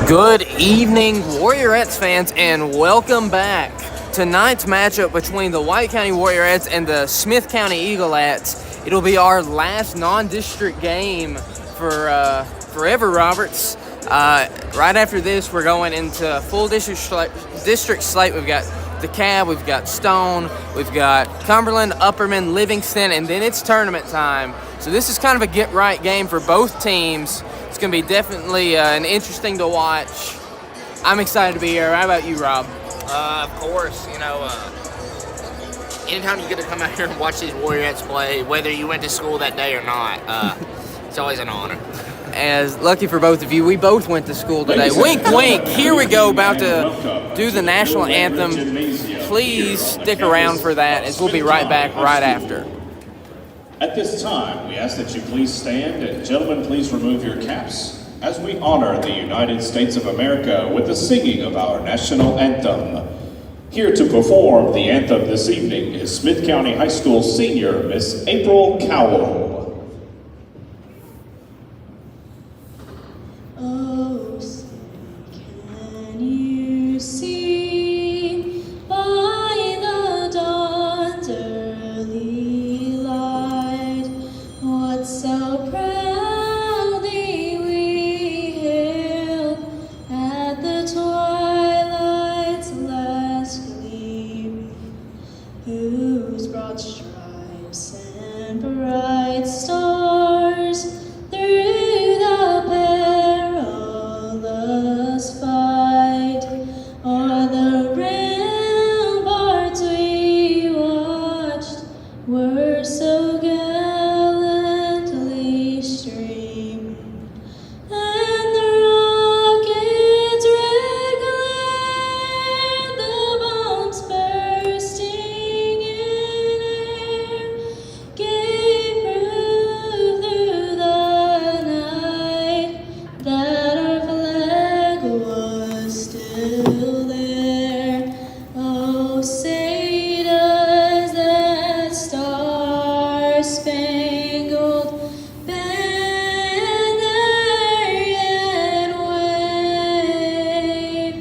Good evening, Warriorettes fans, and welcome back. Tonight's matchup between the White County Warriorettes and the Smith County Eagleettes. It'll be our last non-district game for Forever Roberts. Right after this, we're going into full district slate. We've got DeKalb, we've got Stone, we've got Cumberland, Upperman, Livingston, and then it's tournament time. So this is kind of a get-right game for both teams. It's going to be definitely an interesting to watch. I'm excited to be here. How about you, Rob? Of course, anytime you get to come out here and watch these Warriorettes play, whether you went to school that day or not, it's always an honor. As lucky for both of you, we both went to school today. Wink, wink. Here we go, about to do the national anthem. Please stick around for that, as we'll be right back right after. At this time, we ask that you please stand, and gentlemen, please remove your caps as we honor the United States of America with the singing of our national anthem. Here to perform the anthem this evening is Smith County High School senior Miss April Cowell. Oh, say, can you see by the dawn's early light what so proudly we hailed at the twilight's last gleam, whose broad stripes and bright stars through the perilous fight o'er the ramparts we watched were so gallantly streamed, and the rocket's red glare, the bombs bursting in air, gave proof through the night that our flag was still there. Oh, say does that star-spangled banner yet wave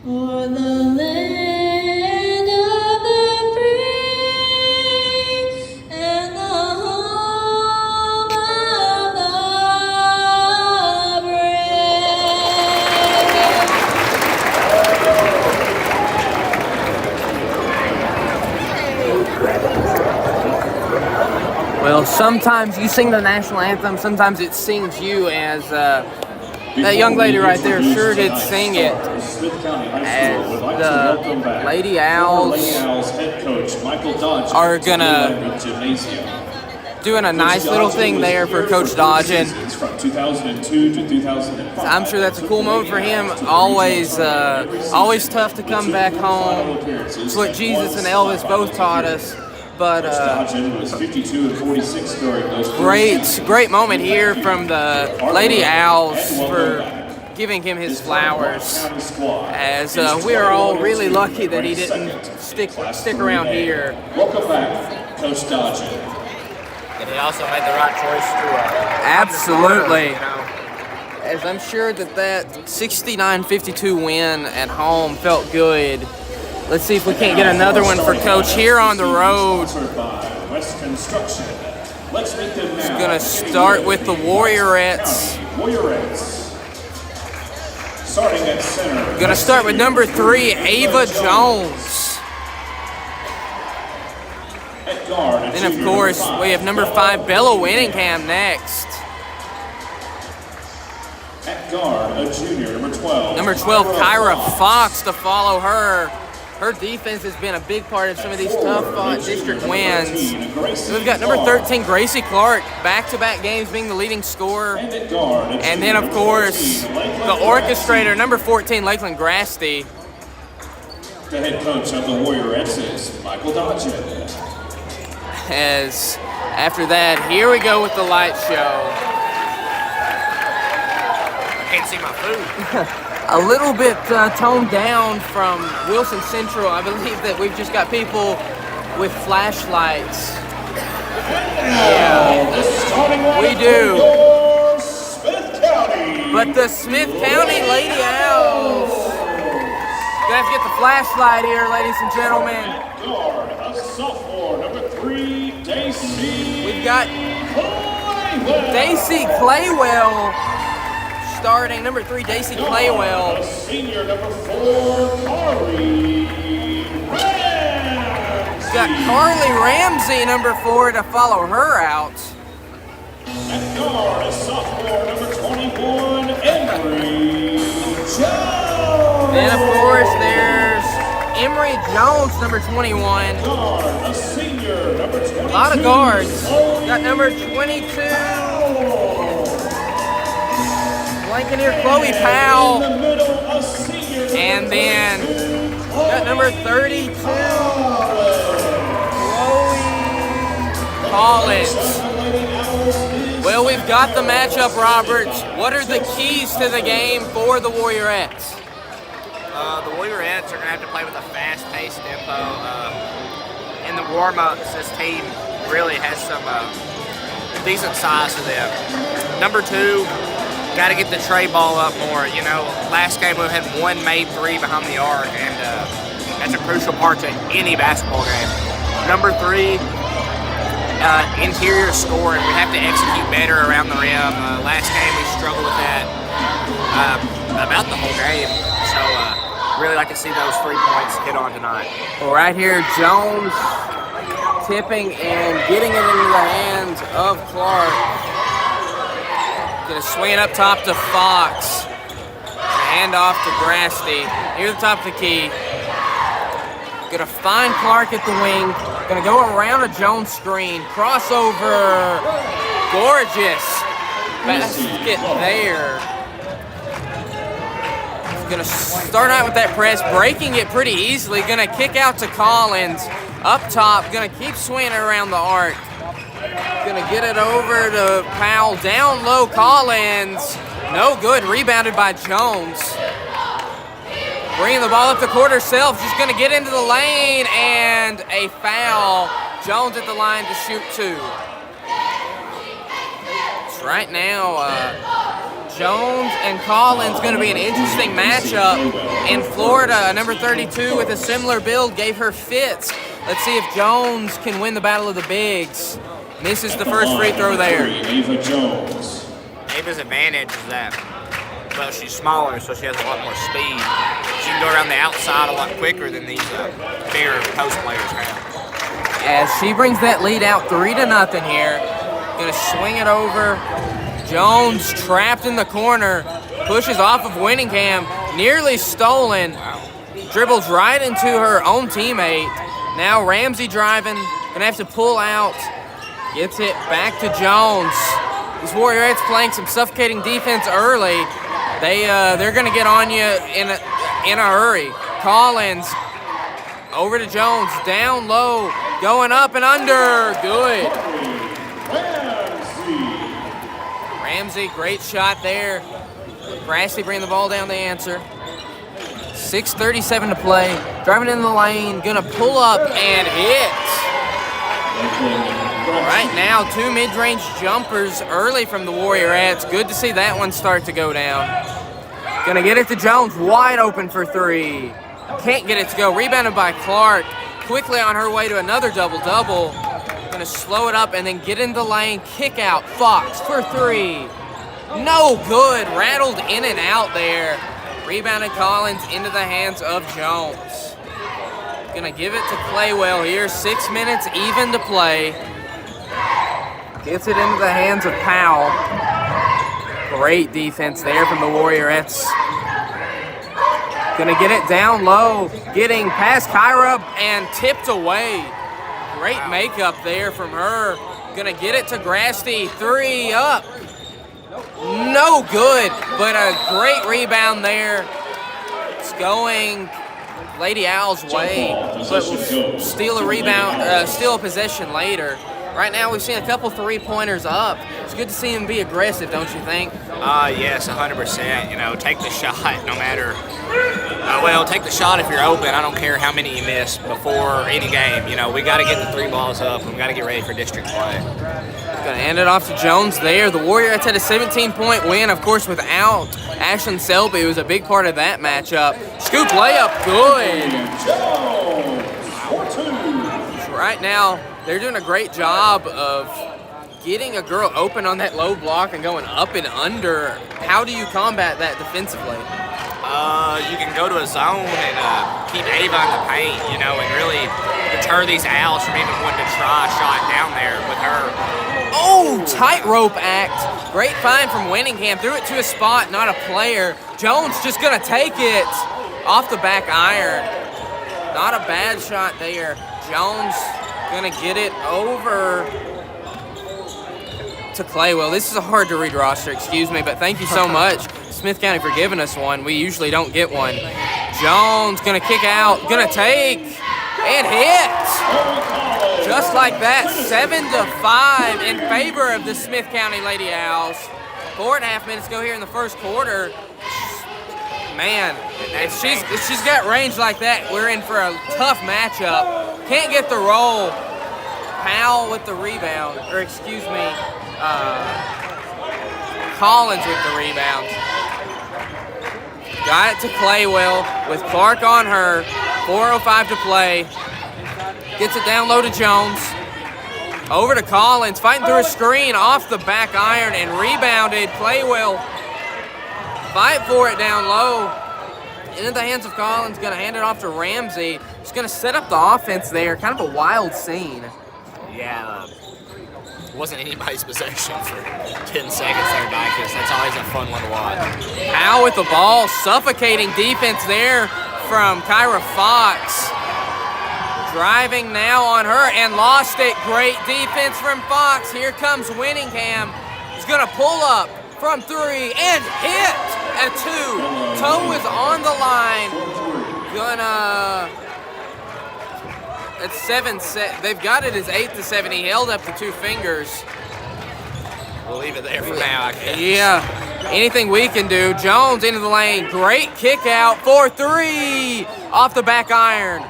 o'er the land of the free and the home of the Well, sometimes you sing the national anthem, sometimes it sings you, as that young lady right there sure did sing it. As the Lady Owls are gonna doing a nice little thing there for Coach Dodgen. I'm sure that's a cool moment for him. Always tough to come back home. It's what Jesus and Elvis both taught us. But great moment here from the Lady Owls for giving him his flowers. As we are all really lucky that he didn't stick around here. Welcome back, Coach Dodgen. And he also made the right choice to Absolutely. As I'm sure that 69-52 win at home felt good. Let's see if we can't get another one for Coach here on the road. It's Going to start with the Warriorettes. Starting at center. Going to start with number 3, Ava Jones. At guard, Then, of course, we have number 5, Bella Winningham next. At guard, a junior, number 12. Number 12, Kyra Fox to follow her. Her defense has been a big part of some of these tough district wins. So we've got number 13, Gracie Clark, back-to-back games being the leading scorer. And then, of course, the orchestrator, number 14, Lakeland Grasty. The head coach of the Warriorettes is Michael Dodgen. As after that, here we go with the light show. I can't see my food. A little bit toned down from Wilson Central. I believe that we've just got people with flashlights. Yeah, we do. Smith County But the Smith County Lady Owls. Gonna have to get the flashlight here, ladies and gentlemen. At guard, a sophomore, number 3, Daisy. We've got Claywell. Daisy Claywell starting. Number 3, Daisy Claywell. A senior, number 4, Carly Ramsey. We've got Carly Ramsey, number 4, to follow her out. At guard, a sophomore, number 21, Emery Jones. Then, of course, there's Emery Jones, number 21. Guard, a senior, number 22. A lot of guards. Got number 22. Blankeneer Chloe Powell. In the middle, a senior, And then got number 32. Chloe Collins. Well, we've got the matchup, Roberts. What are the keys to the game for the Warriorettes? The Warriorettes are going to have to play with a fast-paced tempo. In the warm-ups, this team really has some decent size to them. Number 2, got to get the tray ball up more. You know, last game we had one made 3 behind the arc, and that's a crucial part to any basketball game. Number 3, interior scoring. We have to execute better around the rim. Last game we struggled with that about the whole game. So really like to see those 3 points hit on tonight. Well, right here, Jones tipping and getting it into the hands of Clark. Gonna swing it up top to Fox. Hand off to Grasty. Near the top of the key. Gonna find Clark at the wing. Gonna go around a Jones screen. Crossover. Gorgeous. Basket there. Gonna start out with that press, breaking it pretty easily. Gonna kick out to Collins. Up top, gonna keep swinging around the arc. Gonna get it over to Powell. Down low, Collins. No good, rebounded by Jones. Bringing the ball up the court herself, just gonna get into the lane, and a foul. Jones at the line to shoot 2. So right now, Jones and Collins going to be an interesting matchup. In Florida, number 32 with a similar build gave her fits. Let's see if Jones can win the battle of the bigs. Misses the first free throw there. Ava Jones. Ava's advantage is that, well, she's smaller, so she has a lot more speed. She can go around the outside a lot quicker than these bigger post players have. As she brings that lead out 3-0 here. Going to swing it over. Jones trapped in the corner, pushes off of Winningham, nearly stolen, dribbles right into her own teammate. Now Ramsey driving, gonna have to pull out, gets it back to Jones. These Warriorettes playing some suffocating defense early. They're gonna get on you in a hurry. Collins over to Jones, down low, going up and under, good. Ramsey, great shot there. Grassley bringing the ball down to answer. 6:37 to play. Driving in the lane, gonna pull up and hit. Right now, 2 mid-range jumpers early from the Warriorettes. Good to see that one start to go down. Gonna get it to Jones, wide open for 3. Can't get it to go. Rebounded by Clark. Quickly on her way to another double-double. Gonna slow it up and then get in the lane. Kick out, Fox for 3. No good, rattled in and out there. Rebounded Collins into the hands of Jones. Gonna give it to Claywell here. 6 minutes even to play. Gets it into the hands of Powell. Great defense there from the Warriorettes. Gonna get it down low. Getting past Kyra and tipped away. Great makeup there from her. Gonna get it to Grasty. 3 up. No good, but a great rebound there. It's going Lady Owl's way, but we'll steal a rebound, steal a possession later. Right now, we've seen a couple three-pointers up. It's good to see him be aggressive, don't you think? Yes, 100%. You know, take the shot no matter. Well, take the shot if you're open. I don't care how many you miss before any game. You know, we got to get the 3 balls up. We got to get ready for district play. Gonna hand it off to Jones there. The Warriorettes had a 17-point win, of course, without Ashlyn Selby, who was a big part of that matchup. Scoop layup, good. Right now, they're doing a great job of getting a girl open on that low block and going up and under. How do you combat that defensively? You can go to a zone and keep Ava in the paint, you know, and really deter these Owls from even wanting to try a shot down there with her. Oh, tightrope act. Great find from Winningham. Threw it to a spot, not a player. Jones just gonna take it off the back iron. Not a bad shot there. Jones gonna get it over to Claywell. This is a hard to read roster, excuse me, but thank you so much, Smith County, for giving us one. We usually don't get one. Jones gonna kick out, gonna take, and hit. Just like that, 7-5 in favor of the Smith County Lady Owls. 4.5 minutes go here in the first quarter. Man, if she's got range like that, we're in for a tough matchup. Can't get the roll. Powell with the rebound, or excuse me, Collins with the rebound. Got it to Claywell with Clark on her. 4:05 to play. Gets it down low to Jones. Over to Collins, fighting through a screen off the back iron and rebounded. Claywell fight for it down low. Into the hands of Collins, gonna hand it off to Ramsey. He's gonna set up the offense there. Kind of a wild scene. Yeah, wasn't anybody's possession for 10 seconds there, Dykus. That's always a fun one to watch. Powell with the ball, suffocating defense there from Kyra Fox. Driving now on her and lost it. Great defense from Fox. Here comes Winningham. He's gonna pull up from 3 and hit at 2. Toe is on the line. It's 7 set. They've got it as 8-7. He held up the 2 fingers. We'll leave it there for now, I guess. Yeah. Anything we can do. Jones into the lane. Great kick out for 3 off the back iron.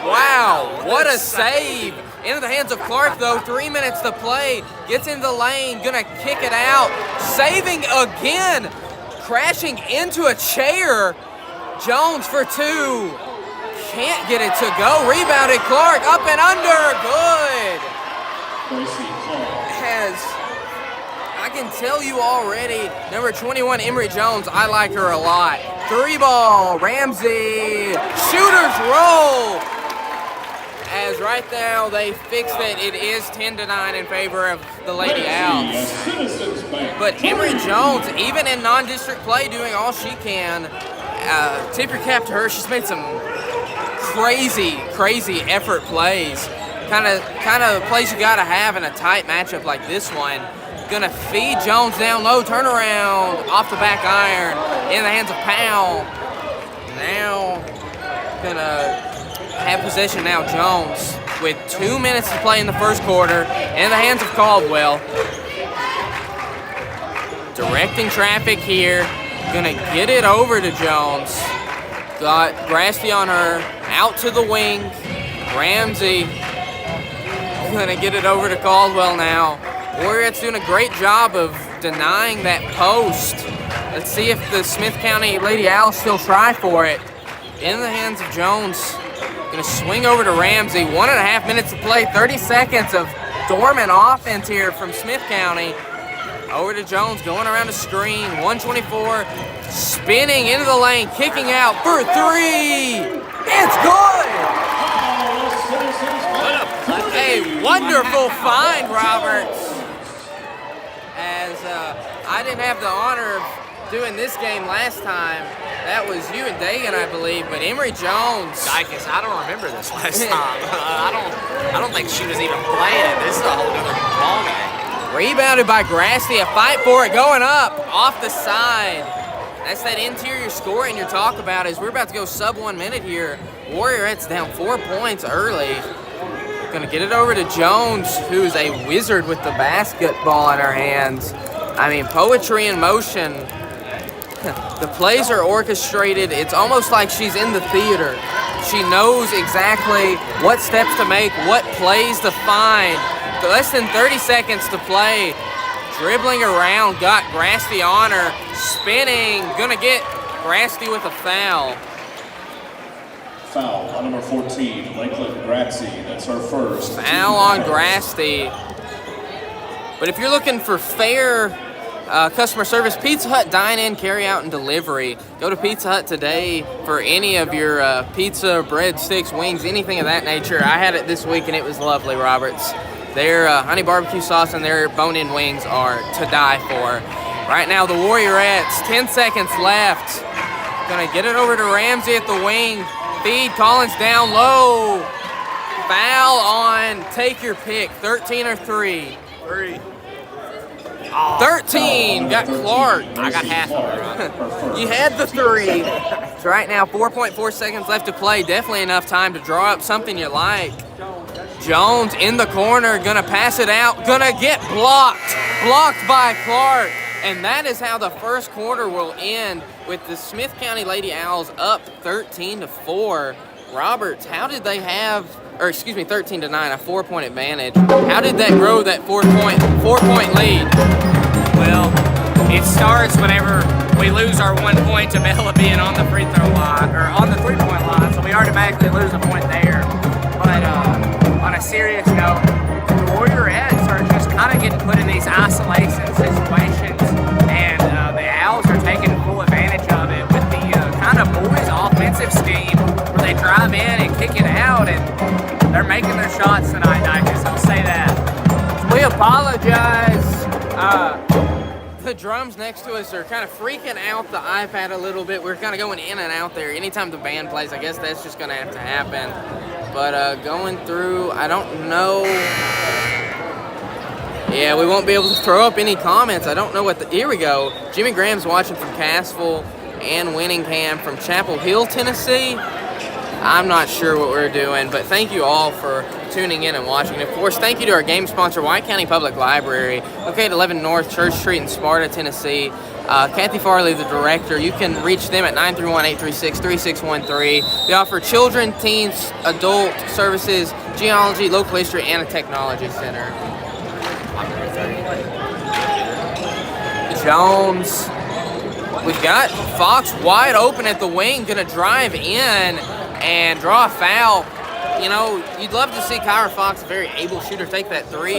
Wow, what a save. Into the hands of Clark, though. 3 minutes to play. Gets into the lane. Gonna kick it out. Saving again. Crashing into a chair. Jones for 2. Can't get it to go. Rebounded Clark. Up and under. Good. I can tell you already, number 21, Emery Jones, I like her a lot. 3 ball. Ramsey. Shooters roll. As right now they fixed it. It is 10-9 in favor of the Lady Owls. But Emery Jones, even in non-district play, doing all she can. Tip your cap to her. She's made some crazy effort plays. Kind of plays you gotta have in a tight matchup like this one. Gonna feed Jones down low, turnaround off the back iron in the hands of Powell. Now gonna have possession now, Jones, with 2 minutes to play in the first quarter, in the hands of Caldwell. Directing traffic here, gonna get it over to Jones. Got Grasty on her, out to the wing. Ramsey gonna get it over to Caldwell now. Warriorettes doing a great job of denying that post. Let's see if the Smith County Lady Owls still try for it. In the hands of Jones. Gonna swing over to Ramsey. 1.5 minutes to play. 30 seconds of dormant offense here from Smith County. Over to Jones, going around the screen. 124, spinning into the lane, kicking out for 3. It's good! A wonderful find, Roberts. As I didn't have the honor of doing this game last time. That was you and Dagan, I believe, but Emery Jones. Dykus, I don't remember this last time. I don't think she was even playing it. This is a whole other ball game. Rebounded by Grasty, a fight for it, going up, off the side. That's that interior scoring you're talking about, as we're about to go sub 1 minute here. Warriorettes down 4 points early. Gonna get it over to Jones, who's a wizard with the basketball in her hands. I mean, poetry in motion. The plays are orchestrated. It's almost like she's in the theater. She knows exactly what steps to make, what plays to find. less than 30 seconds to play. Dribbling around, got Grasty on her. Spinning, gonna get Grasty with a foul. Foul on number 14, Lakeland Gratzy. That's her first. Foul on Grasty. But if you're looking for fair customer service, Pizza Hut dine-in, carry-out, and delivery. Go to Pizza Hut today for any of your pizza, breadsticks, wings, anything of that nature. I had it this week, and it was lovely, Roberts. Their honey barbecue sauce and their bone-in wings are to die for. Right now, the Warriorettes, 10 seconds left. Gonna get it over to Ramsey at the wing. Feed, Collins down low. Foul on, take your pick, 13 or 3. 13, got Clark. I got half of it. You had the 3. So right now, 4.4 seconds left to play. Definitely enough time to draw up something you like. Jones in the corner, gonna pass it out, gonna get blocked. Blocked by Clark. And that is how the first quarter will end, with the Smith County Lady Owls up 13-4. Roberts, how did they have, 13-9, a 4-point advantage? How did that grow that 4-point lead? Well, it starts whenever we lose our 1 point to Bella being on the free throw line, or on the 3-point line, so we automatically lose a point there. But on a serious note, the Warriorettes are just kind of getting put in these isolation situations, and the Owls are taking full advantage of it with the kind of boys offensive scheme where they drive in and kick it out, and they're making their shots tonight, Dykes. I'll say that. We apologize. The drums next to us are kind of freaking out the iPad a little bit. We're kind of going in and out there. Anytime the band plays, I guess that's just going to have to happen. But going through, I don't know. Yeah, we won't be able to throw up any comments. I don't know what here we go. Jimmy Graham's watching from Cassville and Winningham from Chapel Hill, Tennessee. I'm not sure what we're doing, but thank you all for tuning in and watching. And of course, thank you to our game sponsor, White County Public Library, located 11 North Church Street in Sparta, Tennessee. Kathy Farley, the director. You can reach them at 931-836-3613. They offer children, teens, adult services, genealogy, local history, and a technology center. Jones. We've got Fox wide open at the wing, gonna drive in and draw a foul. You know, you'd love to see Kyra Fox, a very able shooter, take that 3,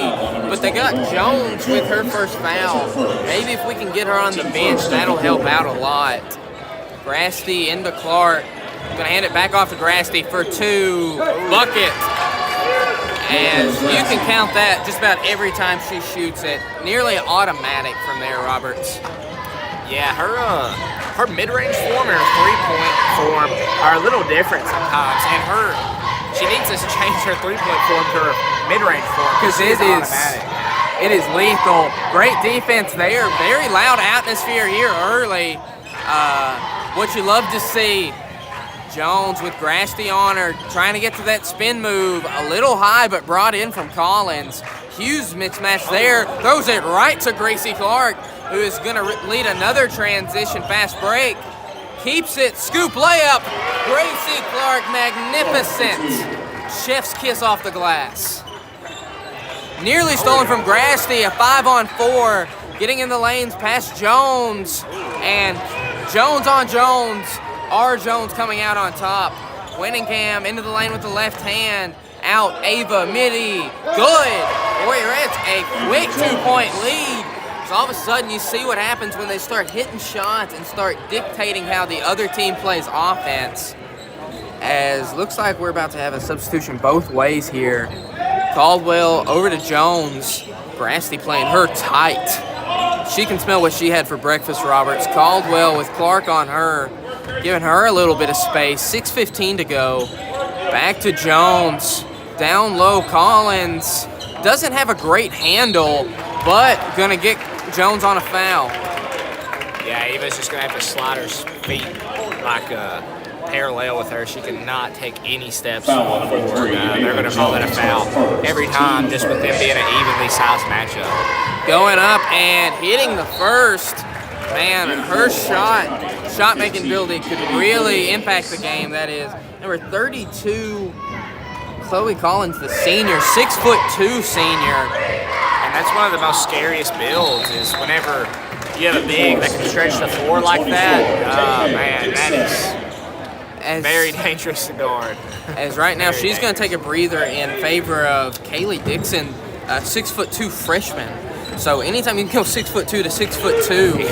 but they got Jones with her first foul. Maybe if we can get her on the bench, that'll help out a lot. Grasty into Clark. Gonna hand it back off to Grasty for 2. Bucket. As you can count that just about every time she shoots it. Nearly automatic from there, Roberts. Yeah, her mid-range form and her three-point form are a little different sometimes, and she needs to change her three-point form to her mid-range form because it is lethal. Great defense there. Very loud atmosphere here early. What you love to see. Jones with Grasty on her, trying to get to that spin move. A little high, but brought in from Collins. Hughes mismatch there. Throws it right to Gracie Clark, who is going to lead another transition fast break. Keeps it. Scoop layup. Gracie Clark, magnificent. Chef's kiss off the glass. Nearly stolen from Grasty. A 5-on-4. Getting in the lanes past Jones. And Jones on Jones. R. Jones coming out on top. Winningham into the lane with the left hand. Out, Ava, midi. Good. Warriorettes a quick 2-point lead. So all of a sudden you see what happens when they start hitting shots and start dictating how the other team plays offense. As looks like we're about to have a substitution both ways here. Caldwell over to Jones. Grasty playing her tight. She can smell what she had for breakfast, Roberts. Caldwell with Clark on her, giving her a little bit of space. 6:15 to go. Back to Jones. Down low, Collins. Doesn't have a great handle, but gonna get Jones on a foul. Yeah, Eva's just gonna have to slide her feet like parallel with her. She cannot take any steps forward. They're gonna call that a foul every time, just with them being an evenly sized matchup. Going up and hitting the first. Man, her shot-making ability could really impact the game. That is number 32, Chloe Collins, the senior, 6'2" senior. And that's one of the most scariest builds is whenever you have a big that can stretch the floor like that. Man, that is very dangerous to guard. As right now, she's going to take a breather in favor of Kaylee Dixon, a 6'2" freshman. So anytime you can go 6'2" to 6'2",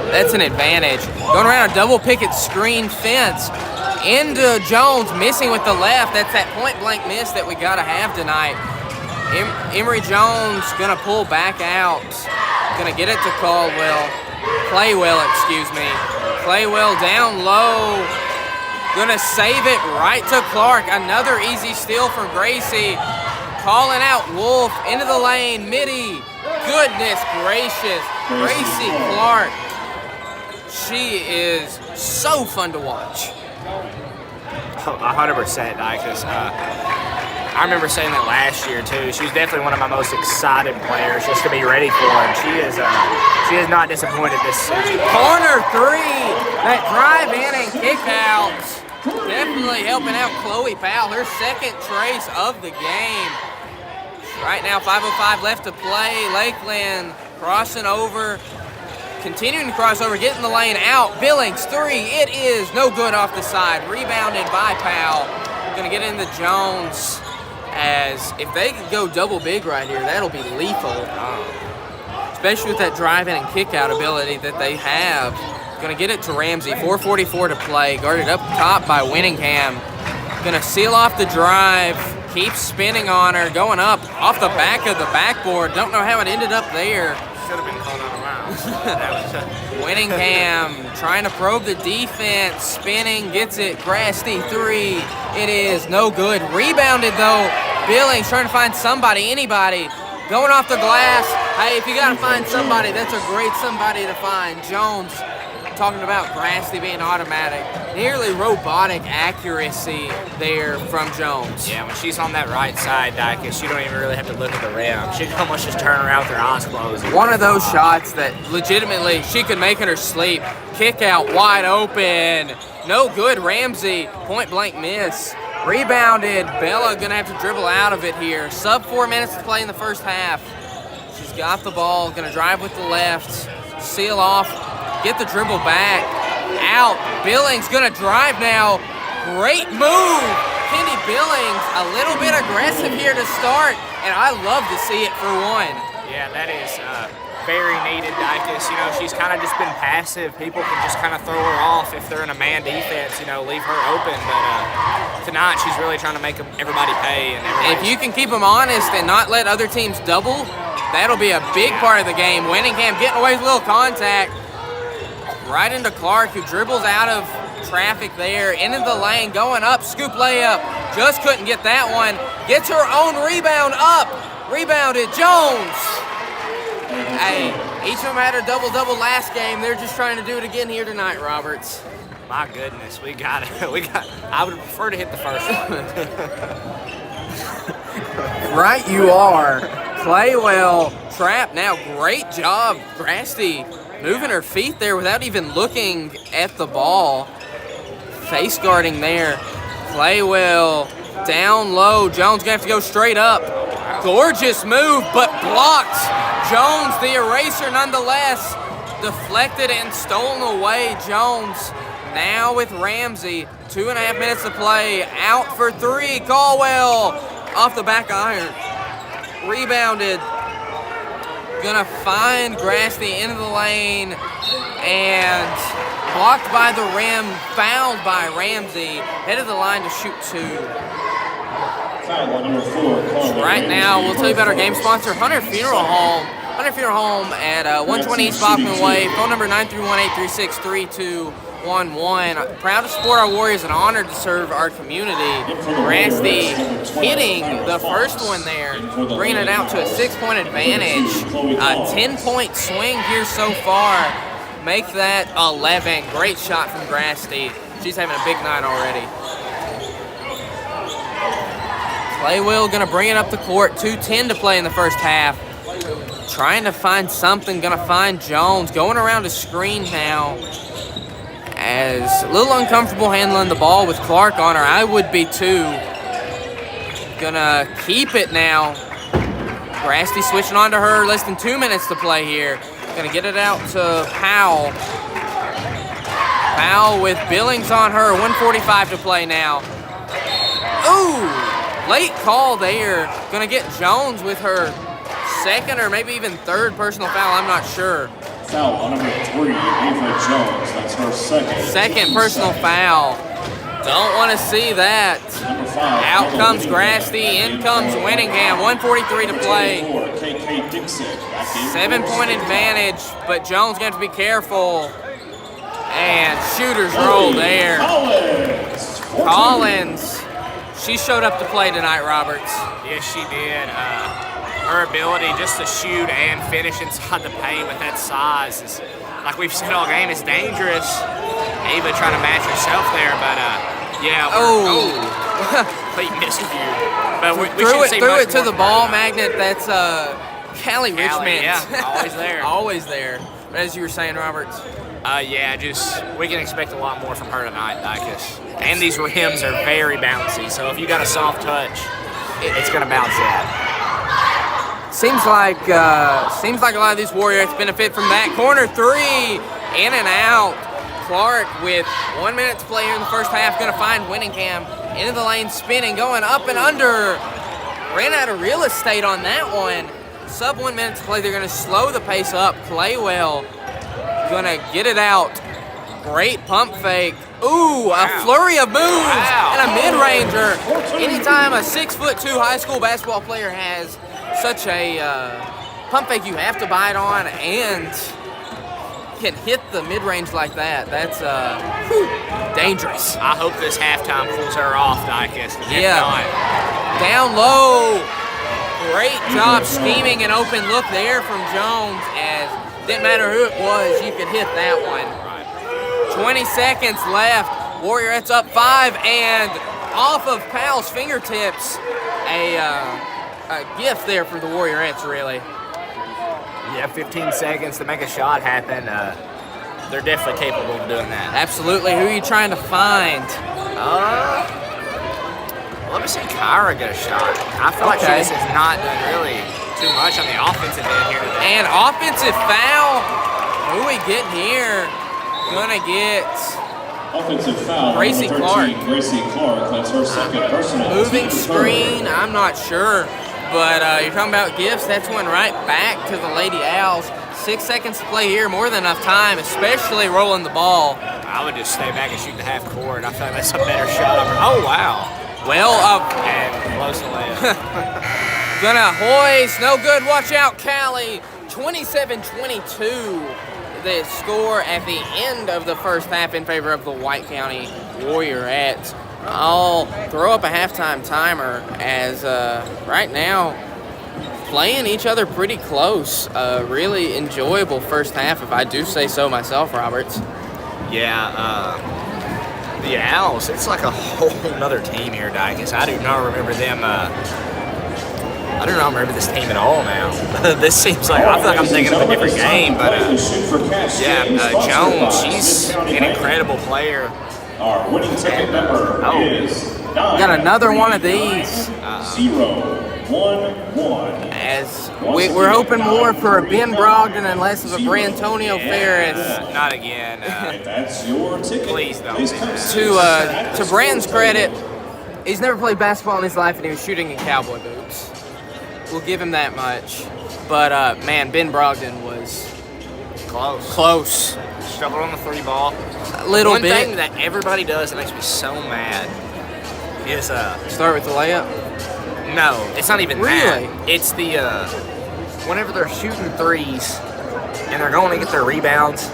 that's an advantage. Going around a double picket screen fence into Jones, missing with the left. That's that point blank miss that we got to have tonight. Emory Jones gonna pull back out. Gonna get it to Claywell, excuse me. Claywell down low. Gonna save it right to Clark. Another easy steal from Gracie. Calling out Wolf into the lane. Mitty. Goodness gracious. Gracie Clark. She is so fun to watch. 100%, Dykus. I remember saying that last year too. She was definitely one of my most excited players just to be ready for her. She is not disappointed this season. Corner three, that drive in and kick out. Definitely helping out Chloe Powell, her second trace of the game. Right now, 5:05 left to play. Lakeland crossing over, continuing to cross over, getting the lane out. Billings three, it is no good off the side. Rebounded by Powell. Gonna get into Jones. As if they could go double big right here, that'll be lethal. Especially with that drive-in and kick-out ability that they have. Gonna get it to Ramsey, 4:44 to play. Guarded up top by Winningham. Gonna seal off the drive, keeps spinning on her, going up off the back of the backboard. Don't know how it ended up there. Should have been called out of bounds. Winningham trying to probe the defense, spinning, gets it. Grasty three, it is no good. Rebounded though. Billings trying to find somebody, anybody. Going off the glass. Hey, if you gotta find somebody, that's a great somebody to find. Jones talking about Grasty being automatic. Nearly robotic accuracy there from Jones. Yeah, when she's on that right side, Dykus, you don't even really have to look at the rim. She can almost just turn around with her eyes closed. One of those shots that legitimately she could make in her sleep. Kick out wide open. No good. Ramsey, point blank miss. Rebounded. Bella gonna have to dribble out of it here. Sub 4 minutes to play in the first half. She's got the ball, gonna drive with the left. Seal off, get the dribble back. Out. Billings gonna drive now. Great move. Kendi Billings a little bit aggressive here to start, and I love to see it for one. Yeah, that is very needed, Dykus. You know, she's kind of just been passive. People can just kind of throw her off if they're in a man defense, you know, leave her open. But tonight she's really trying to make everybody pay. And if you can keep them honest and not let other teams double, that'll be a big part of the game. Winningham getting away with a little contact. Right into Clark, who dribbles out of traffic there, into the lane, going up, scoop layup. Just couldn't get that one. Gets her own rebound up. Rebounded, Jones. Hey, each of them had a double-double last game. They're just trying to do it again here tonight, Roberts. My goodness, we got it. I would prefer to hit the first one. Right you are. Claywell trapped now. Great job, Grasty, moving her feet there without even looking at the ball. Face guarding there. Claywell down low. Jones gonna have to go straight up. Gorgeous move, but blocked. Jones, the eraser nonetheless. Deflected and stolen away. Jones now with Ramsey. 2.5 minutes to play. Out for three. Caldwell off the back iron. Rebounded. Gonna find Grasty into the lane and blocked by the rim, fouled by Ramsey. Headed the line to shoot two. Foul on number 4. Right now, we'll tell you about our game sponsor, Hunter Funeral Home. Hunter Funeral Home at 120 East Bachman Way. Phone number 931-836-3211. Proud to support our Warriors and honored to serve our community. Grasty hitting the first one there, bringing it out to a 6-point advantage. A 10-point swing here so far. Make that 11. Great shot from Grasty. She's having a big night already. Claywell gonna bring it up the court. 2:10 to play in the first half. Trying to find something, gonna find Jones. Going around a screen now. As a little uncomfortable handling the ball with Clark on her. I would be too. gonna keep it now. Grasty switching on to her, less than 2 minutes to play here. Gonna get it out to Powell. Powell with Billings on her, 1:45 to play now. Ooh, late call there. Gonna get Jones with her second or maybe even third personal foul, I'm not sure. Foul on number 3, Ava Jones. That's her second. Second personal foul. Don't want to see that. Number 5. Out comes Grasty, in comes Winningham, 1:43 to play. KK Dixon. 7-point advantage, but Jones going to be careful. And shooter's roll there. Collins. She showed up to play tonight, Roberts. Yes, she did. Her ability just to shoot and finish inside the paint with that size is, like we've said all game, is dangerous. Ava trying to match herself there, but yeah. Complete miscue. But we threw it to the ball magnet. That's Callie Richmond. Yeah, always there. Always there. But as you were saying, Roberts. Yeah, we can expect a lot more from her tonight, Dicus. And these rims are very bouncy, so if you got a soft touch, it's gonna bounce that. Seems like a lot of these Warriors benefit from that. Corner three, in and out. Clark with 1 minute to play here in the first half, gonna find Winningham into the lane, spinning, going up and under. Ran out of real estate on that one. Sub 1 minute to play, they're gonna slow the pace up, play well. Gonna get it out. Great pump fake. Ooh, a flurry of moves and a mid-ranger. Anytime a 6'2" high school basketball player has such a pump fake, you have to bite on and can hit the mid-range like that. That's dangerous. I hope this halftime pulls her off, Dicus. Yeah. Down low. Great job scheming an open look there from Jones, as didn't matter who it was, you could hit that one. 20 seconds left. Warriorettes up 5, and off of Powell's fingertips, a gift there for the Warriorettes, really. Yeah, 15 seconds to make a shot happen. They're definitely capable of doing that. Absolutely. Who are you trying to find? Let me see Kyra get a shot. I feel like she just has not done really too much on the offensive end here today. And offensive foul. Who we get here? Gonna get offensive foul. Gracie Clark. Gracie Clark. That's her second personal. Moving screen. I'm not sure, but you're talking about gifts. That's one right back to the Lady Owls. 6 seconds to play here, more than enough time, especially rolling the ball. I would just stay back and shoot the half court. I feel like that's a better shot. Oh wow. Well up and close to layup. Gonna hoist. No good. Watch out, Callie. 27-22. The score at the end of the first half in favor of the White County Warriorettes. I'll throw up a halftime timer, as right now playing each other pretty close. Really enjoyable first half, if I do say so myself, Roberts. Yeah, the Owls, it's like a whole nother team here, Dicus. I do not remember them. I do not remember this team at all now. This seems like, I feel like I'm thinking of a different game, but Jones, she's an incredible player. Our winning ticket number is 9. Got another one of these. 0-1-1. As we're hoping more for a Ben Brogdon and less of a Brantonio Ferris. Not again. That's your ticket. Please don't. To Brandon's credit, he's never played basketball in his life, and he was shooting in cowboy boots. We'll give him that much. But, man, Ben Brogdon was close. Struggled on the 3 ball. A little bit. One thing that everybody does that makes me so mad is... Start with the layup? No, it's not even really? that. It's the... whenever they're shooting threes and they're going to get their rebounds,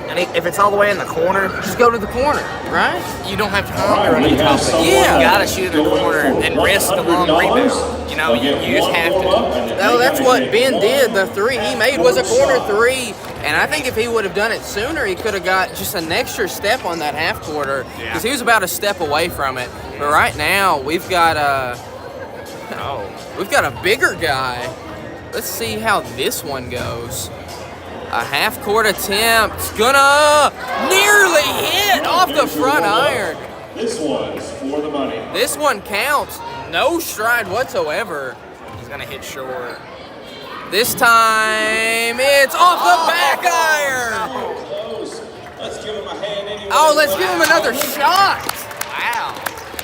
and if it's all the way in the corner... Just go to the corner, right? You don't have time to run top of it. Yeah. You got to shoot in the corner and risk the long rebound. You know, you just have to. No, that's what Ben did. The 3 he made was a corner 3. And I think if he would have done it sooner, he could have got just an extra step on that half quarter. Because he was about a step away from it. But right now, we've got a bigger guy. Let's see how this one goes. A half court attempt. Gonna nearly hit off the front iron. This one's for the money. This one counts. No stride whatsoever. He's gonna hit short. This time, it's off the back iron. Close. Let's give him a hand anyway. Oh, let's give him another shot. Wow.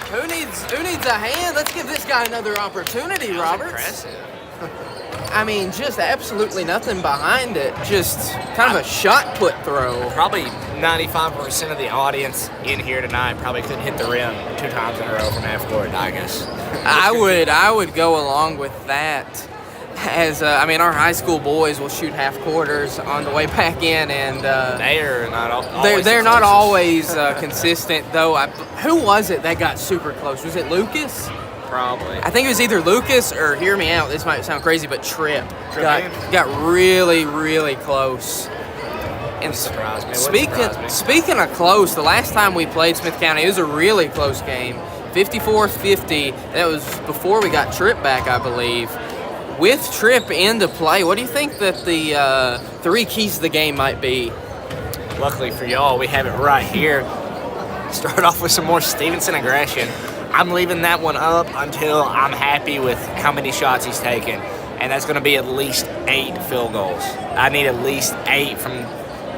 Who needs a hand? Let's give this guy another opportunity, Roberts. Impressive. I mean, just absolutely nothing behind it. Just kind of a shot put throw. Probably 95% of the audience in here tonight probably couldn't hit the rim 2 times in a row from half court, I guess. I would go along with that. As I mean, our high school boys will shoot half quarters on the way back in, and They are not always they're not closest. always consistent. Though, who was it that got super close? Was it Lucas? Probably. I think it was either Lucas or, hear me out, this might sound crazy, but Tripp Tripp got really, really close. And surprise me. It wouldn't surprise me. speaking of close, the last time we played Smith County, it was a really close game, 54-50. That was before we got Tripp back, I believe. With Tripp into play, what do you think that the 3 keys to the game might be? Luckily for y'all, we have it right here. Start off with some more Stevenson aggression. I'm leaving that one up until I'm happy with how many shots he's taken. And that's going to be at least 8 field goals. I need at least 8 from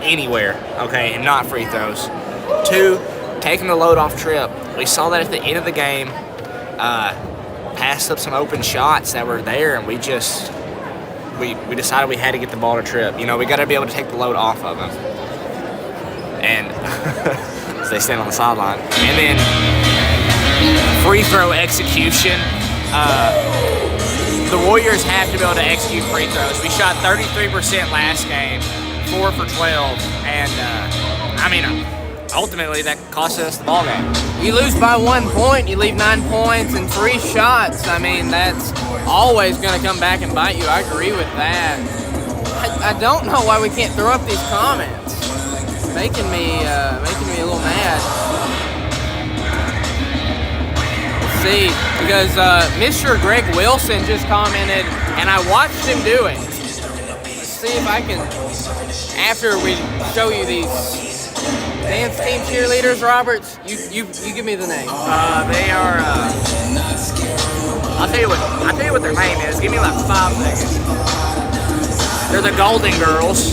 anywhere, okay, and not free throws. 2, taking the load off Tripp. We saw that at the end of the game. Passed up some open shots that were there, and we decided we had to get the ball to Tripp. You know, we got to be able to take the load off of him. And so they stand on the sideline. And then free throw execution. The Warriors have to be able to execute free throws. We shot 33% last game, 4 for 12, and I mean, ultimately that cost us the ball game. You lose by 1 point, you leave 9 points and 3 shots. I mean, that's always going to come back and bite you. I agree with that. I don't know why we can't throw up these comments. It's making me a little mad. Let's see, because Mr. Greg Wilson just commented, and I watched him do it. Let's see if I can, after we show you these dance team cheerleaders, Roberts, you give me the name. They are. I'll tell you what their name is. Give me like 5 seconds. They're the Golden Girls,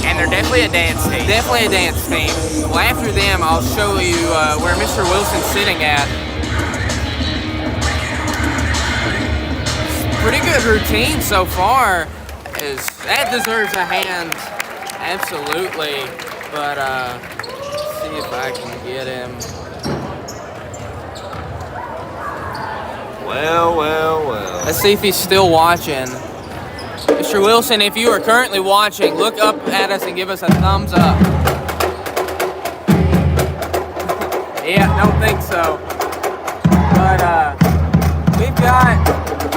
and they're definitely a dance team. Definitely a dance team. Well, after them, I'll show you where Mr. Wilson's sitting at. Pretty good routine so far. That deserves a hand, absolutely. But let's see if I can get him. Well. Let's see if he's still watching. Mr. Wilson, if you are currently watching, look up at us and give us a thumbs up. Yeah, don't think so. But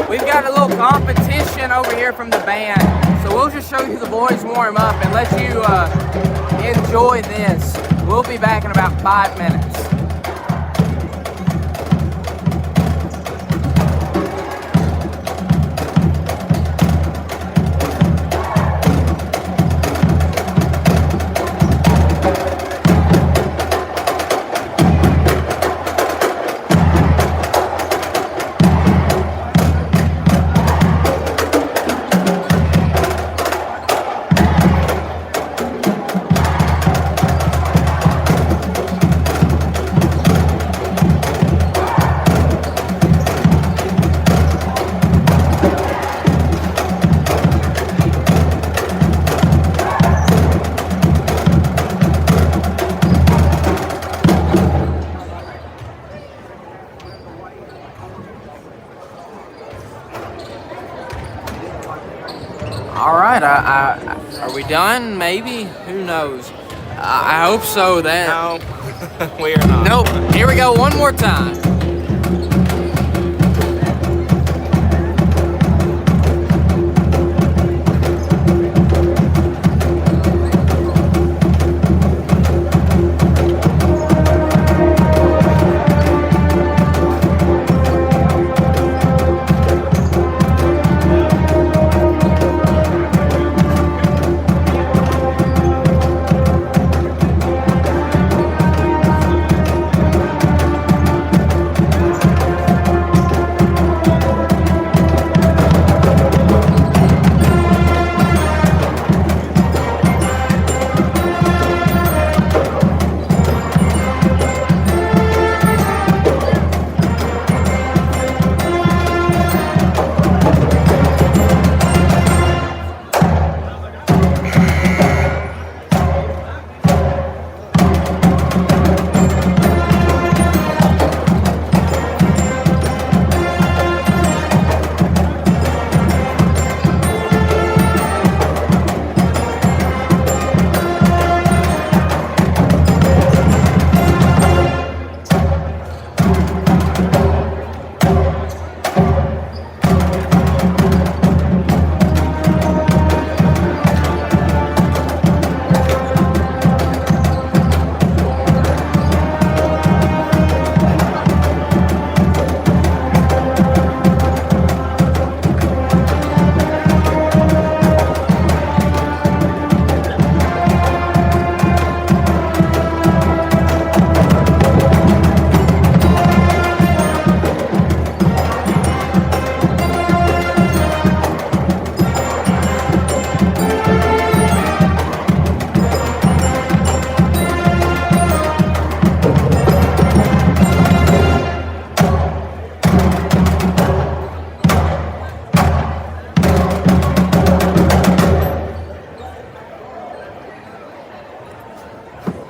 we've got a little competition over here from the band. So we'll just show you the boys warm up and let you enjoy this. We'll be back in about 5 minutes. All right, are we done? Maybe? Who knows? I hope so. No, we are not. Nope. Here we go one more time.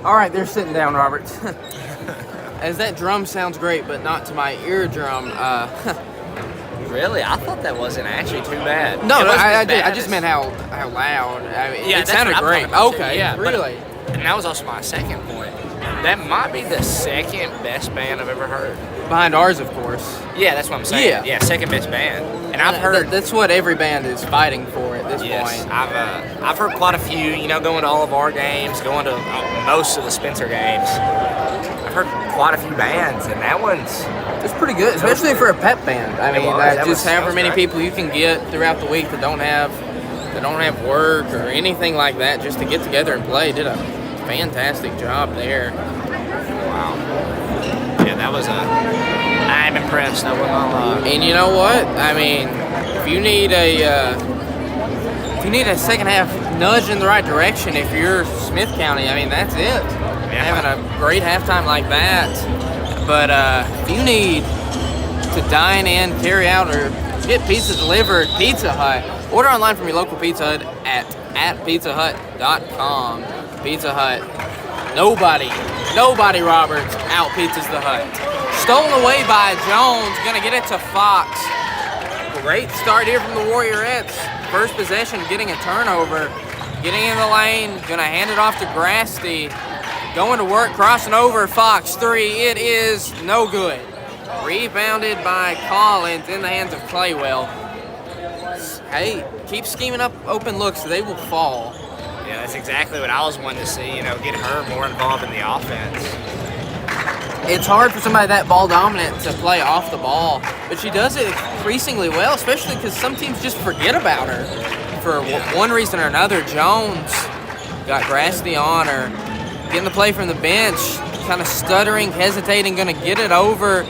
All right, they're sitting down, Robert. As that drum sounds great, but not to my eardrum. Really? I thought that wasn't actually too bad. No, It wasn't as I bad just as- meant how loud. I mean, Yeah, it that's sounded what I'm great. talking about, too. Okay, Yeah, but- really. And that was also my second point. That might be the second best band I've ever heard. Behind ours, of course. Yeah, that's what I'm saying. Yeah. Second best band. And I've heard. That's what every band is fighting for at this Yes, point. I've heard quite a few. Going to all of our games, going to most of the Spencer games. I've heard quite a few bands, and that one's. It's pretty good, especially for a pep band. I mean, that just was however many great. people you can get throughout the week that don't have work or anything like that, just to get together and play. Did a fantastic job there. Wow. Yeah, that was I'm impressed. I will not lie. And you know what? I mean, if you need a second half nudge in the right direction, if you're Smith County, I mean, that's it. Yeah. Having a great halftime like that. But if you need to dine in, carry out, or get pizza delivered, Pizza Hut. Order online from your local Pizza Hut at pizzahut.com. Pizza Hut. Nobody, Roberts, out pizzas the Hut. Stolen away by Jones, gonna get it to Fox. Great start here from the Warriorettes. First possession, getting a turnover. Getting in the lane, gonna hand it off to Grasty. Going to work, crossing over, Fox 3, it is no good. Rebounded by Collins in the hands of Claywell. Hey, keep scheming up open looks, they will fall. Yeah, that's exactly what I was wanting to see. Get her more involved in the offense. It's hard for somebody that ball dominant to play off the ball, but she does it increasingly well, especially because some teams just forget about her for one reason or another. Jones got Grasty on her, getting the play from the bench, kind of stuttering, hesitating, going to get it over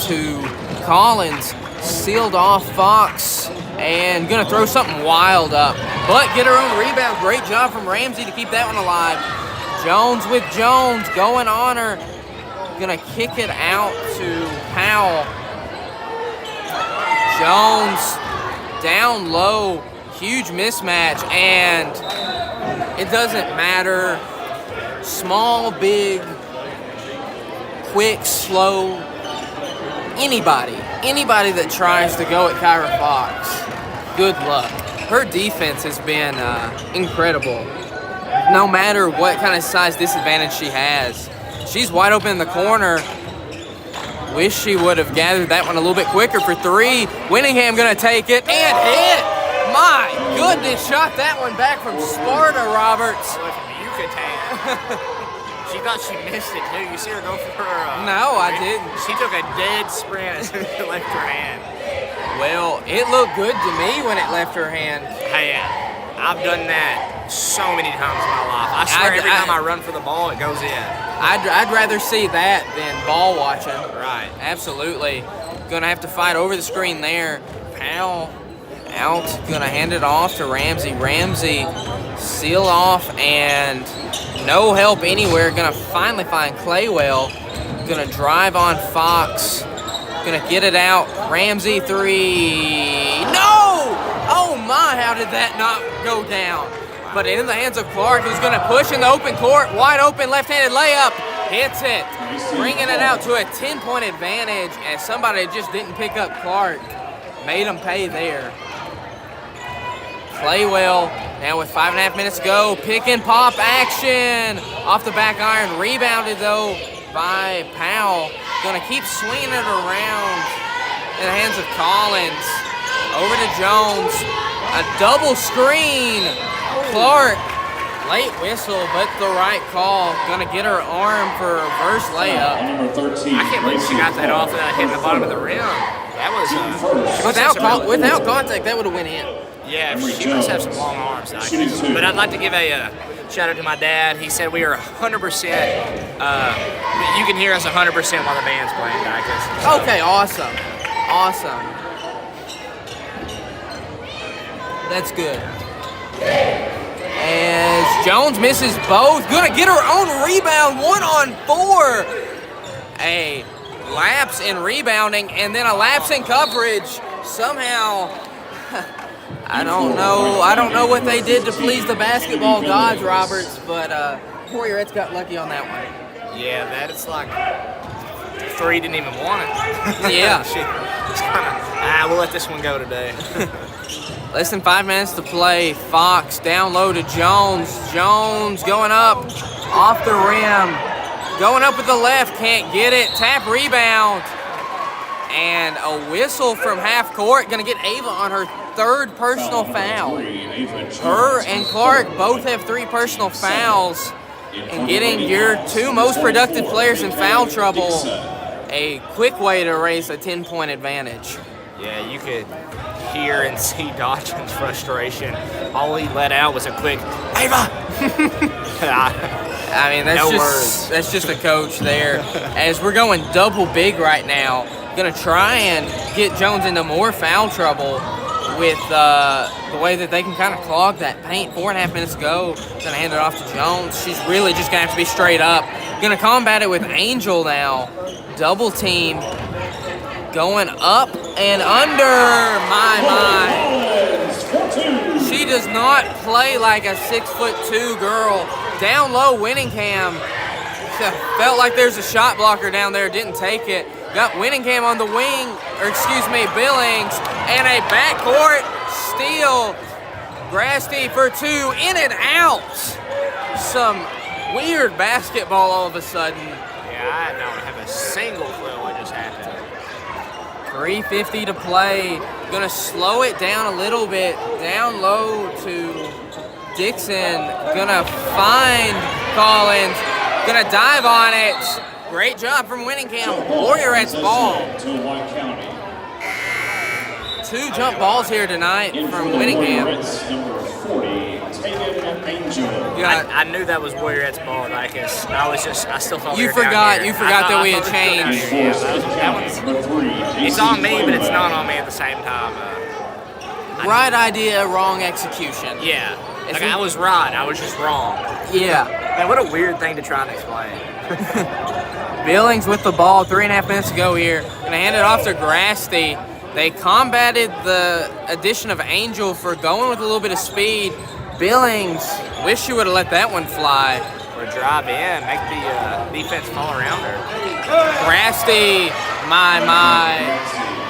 to Collins, sealed off Fox, and going to throw something wild up, but get her own rebound. Great job from Ramsey to keep that one alive. Jones with Jones, going on her, gonna kick it out to Powell. Jones down low, huge mismatch, and it doesn't matter. Small, big, quick, slow, anybody that tries to go at Kyra Fox, good luck. Her defense has been incredible. No matter what kind of size disadvantage she has. She's wide open in the corner. Wish she would have gathered that one a little bit quicker for three. Winningham gonna take it and hit. My goodness, shot that one back from Sparta, Roberts. From Yucatan. She thought she missed it too. You see her go for her. No, I didn't. She took a dead sprint as soon as it left her hand. Well, it looked good to me when it left her hand. Hey, I've done that so many times in my life. I swear every time I run for the ball, it goes in. I'd rather see that than ball watching. Right. Absolutely. Gonna have to fight over the screen there. Powell out, gonna hand it off to Ramsey. Ramsey seal off and no help anywhere. Gonna finally find Claywell. Gonna drive on Fox. Gonna get it out. Ramsey three. No! Oh my, how did that not go down? But in the hands of Clark, who's gonna push in the open court. Wide open left-handed layup. Hits it. Bringing it out to a 10-point advantage as somebody just didn't pick up Clark. Made him pay there. Claywell now with 5.5 minutes to go. Pick and pop action. Off the back iron. Rebounded though by Powell. Gonna keep swinging it around in the hands of Collins. Over to Jones. A double screen. Clark. Late whistle, but the right call. Gonna get her arm for a reverse layup. Number 13. I can't believe she got that off without hitting the bottom of the rim. That was Without contact, that would have went in. Yeah, she must have some long arms. But I'd like to give a shout out to my dad. He said we are 100%. You can hear us 100% while the band's playing, Dicus. So. Okay, awesome. That's good. As Jones misses both, gonna get her own rebound, 1-on-4. A lapse in rebounding and then a lapse in coverage. Somehow, I don't know what they did to please the basketball gods, Roberts, but Warriorettes got lucky on that one. Yeah, that it's like 3 didn't even want it. Yeah. It's kind of, we'll let this one go today. Less than 5 minutes to play. Fox down low to Jones. Jones going up off the rim. Going up with the left, can't get it. Tap rebound. And a whistle from half court. Gonna get Ava on her 3rd personal foul. Her and Clark both have 3 personal fouls. And getting your 2 most productive players in foul trouble, a quick way to raise a 10-point advantage. Yeah, you could hear and see Dodgen's frustration. All he let out was a quick, Ava! I mean, that's just a coach there. As we're going double big right now, gonna try and get Jones into more foul trouble with the way that they can kind of clog that paint. 4.5 minutes to go. Gonna hand it off to Jones. She's really just gonna have to be straight up. Gonna combat it with Angel now. Double team. Going up and under. My. She does not play like a 6'2" girl. Down low, Winningham. Felt like there's a shot blocker down there. Didn't take it. Got Winningham on the wing, Billings, and a backcourt steal. Grasty for 2, in and out. Some weird basketball all of a sudden. Yeah, I don't have a single clue what just happened. 3:50 to play. Gonna slow it down a little bit. Down low to Dixon. Gonna find Collins. Gonna dive on it. Great job from Winningham. Warriorettes ball. 2 jump balls here tonight from Winningham. I knew that was Warriorettes ball, I guess. I still thought you forgot that we had changed. It's on me, but it's not on me at the same time. Right idea, wrong execution. Yeah, like I was right, I was just wrong. Yeah. Man, what a weird thing to try and explain. Billings with the ball, 3.5 minutes to go here. Gonna hand it off to Grasty. They combated the addition of Angel for going with a little bit of speed. Billings, wish you would have let that one fly. Or drive in, make the defense fall around her. Grasty, my,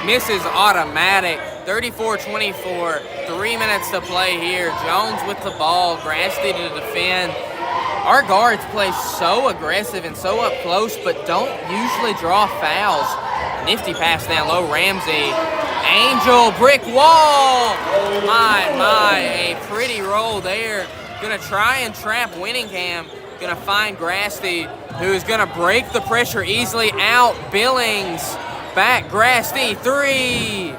misses automatic. 34-24, 3 minutes to play here. Jones with the ball, Grasty to defend. Our guards play so aggressive and so up close, but don't usually draw fouls. Nifty pass down low, Ramsey. Angel, brick wall. My, a pretty roll there. Gonna try and trap Winningham. Gonna find Grasty, who's gonna break the pressure easily out. Billings, back, Grasty, 3.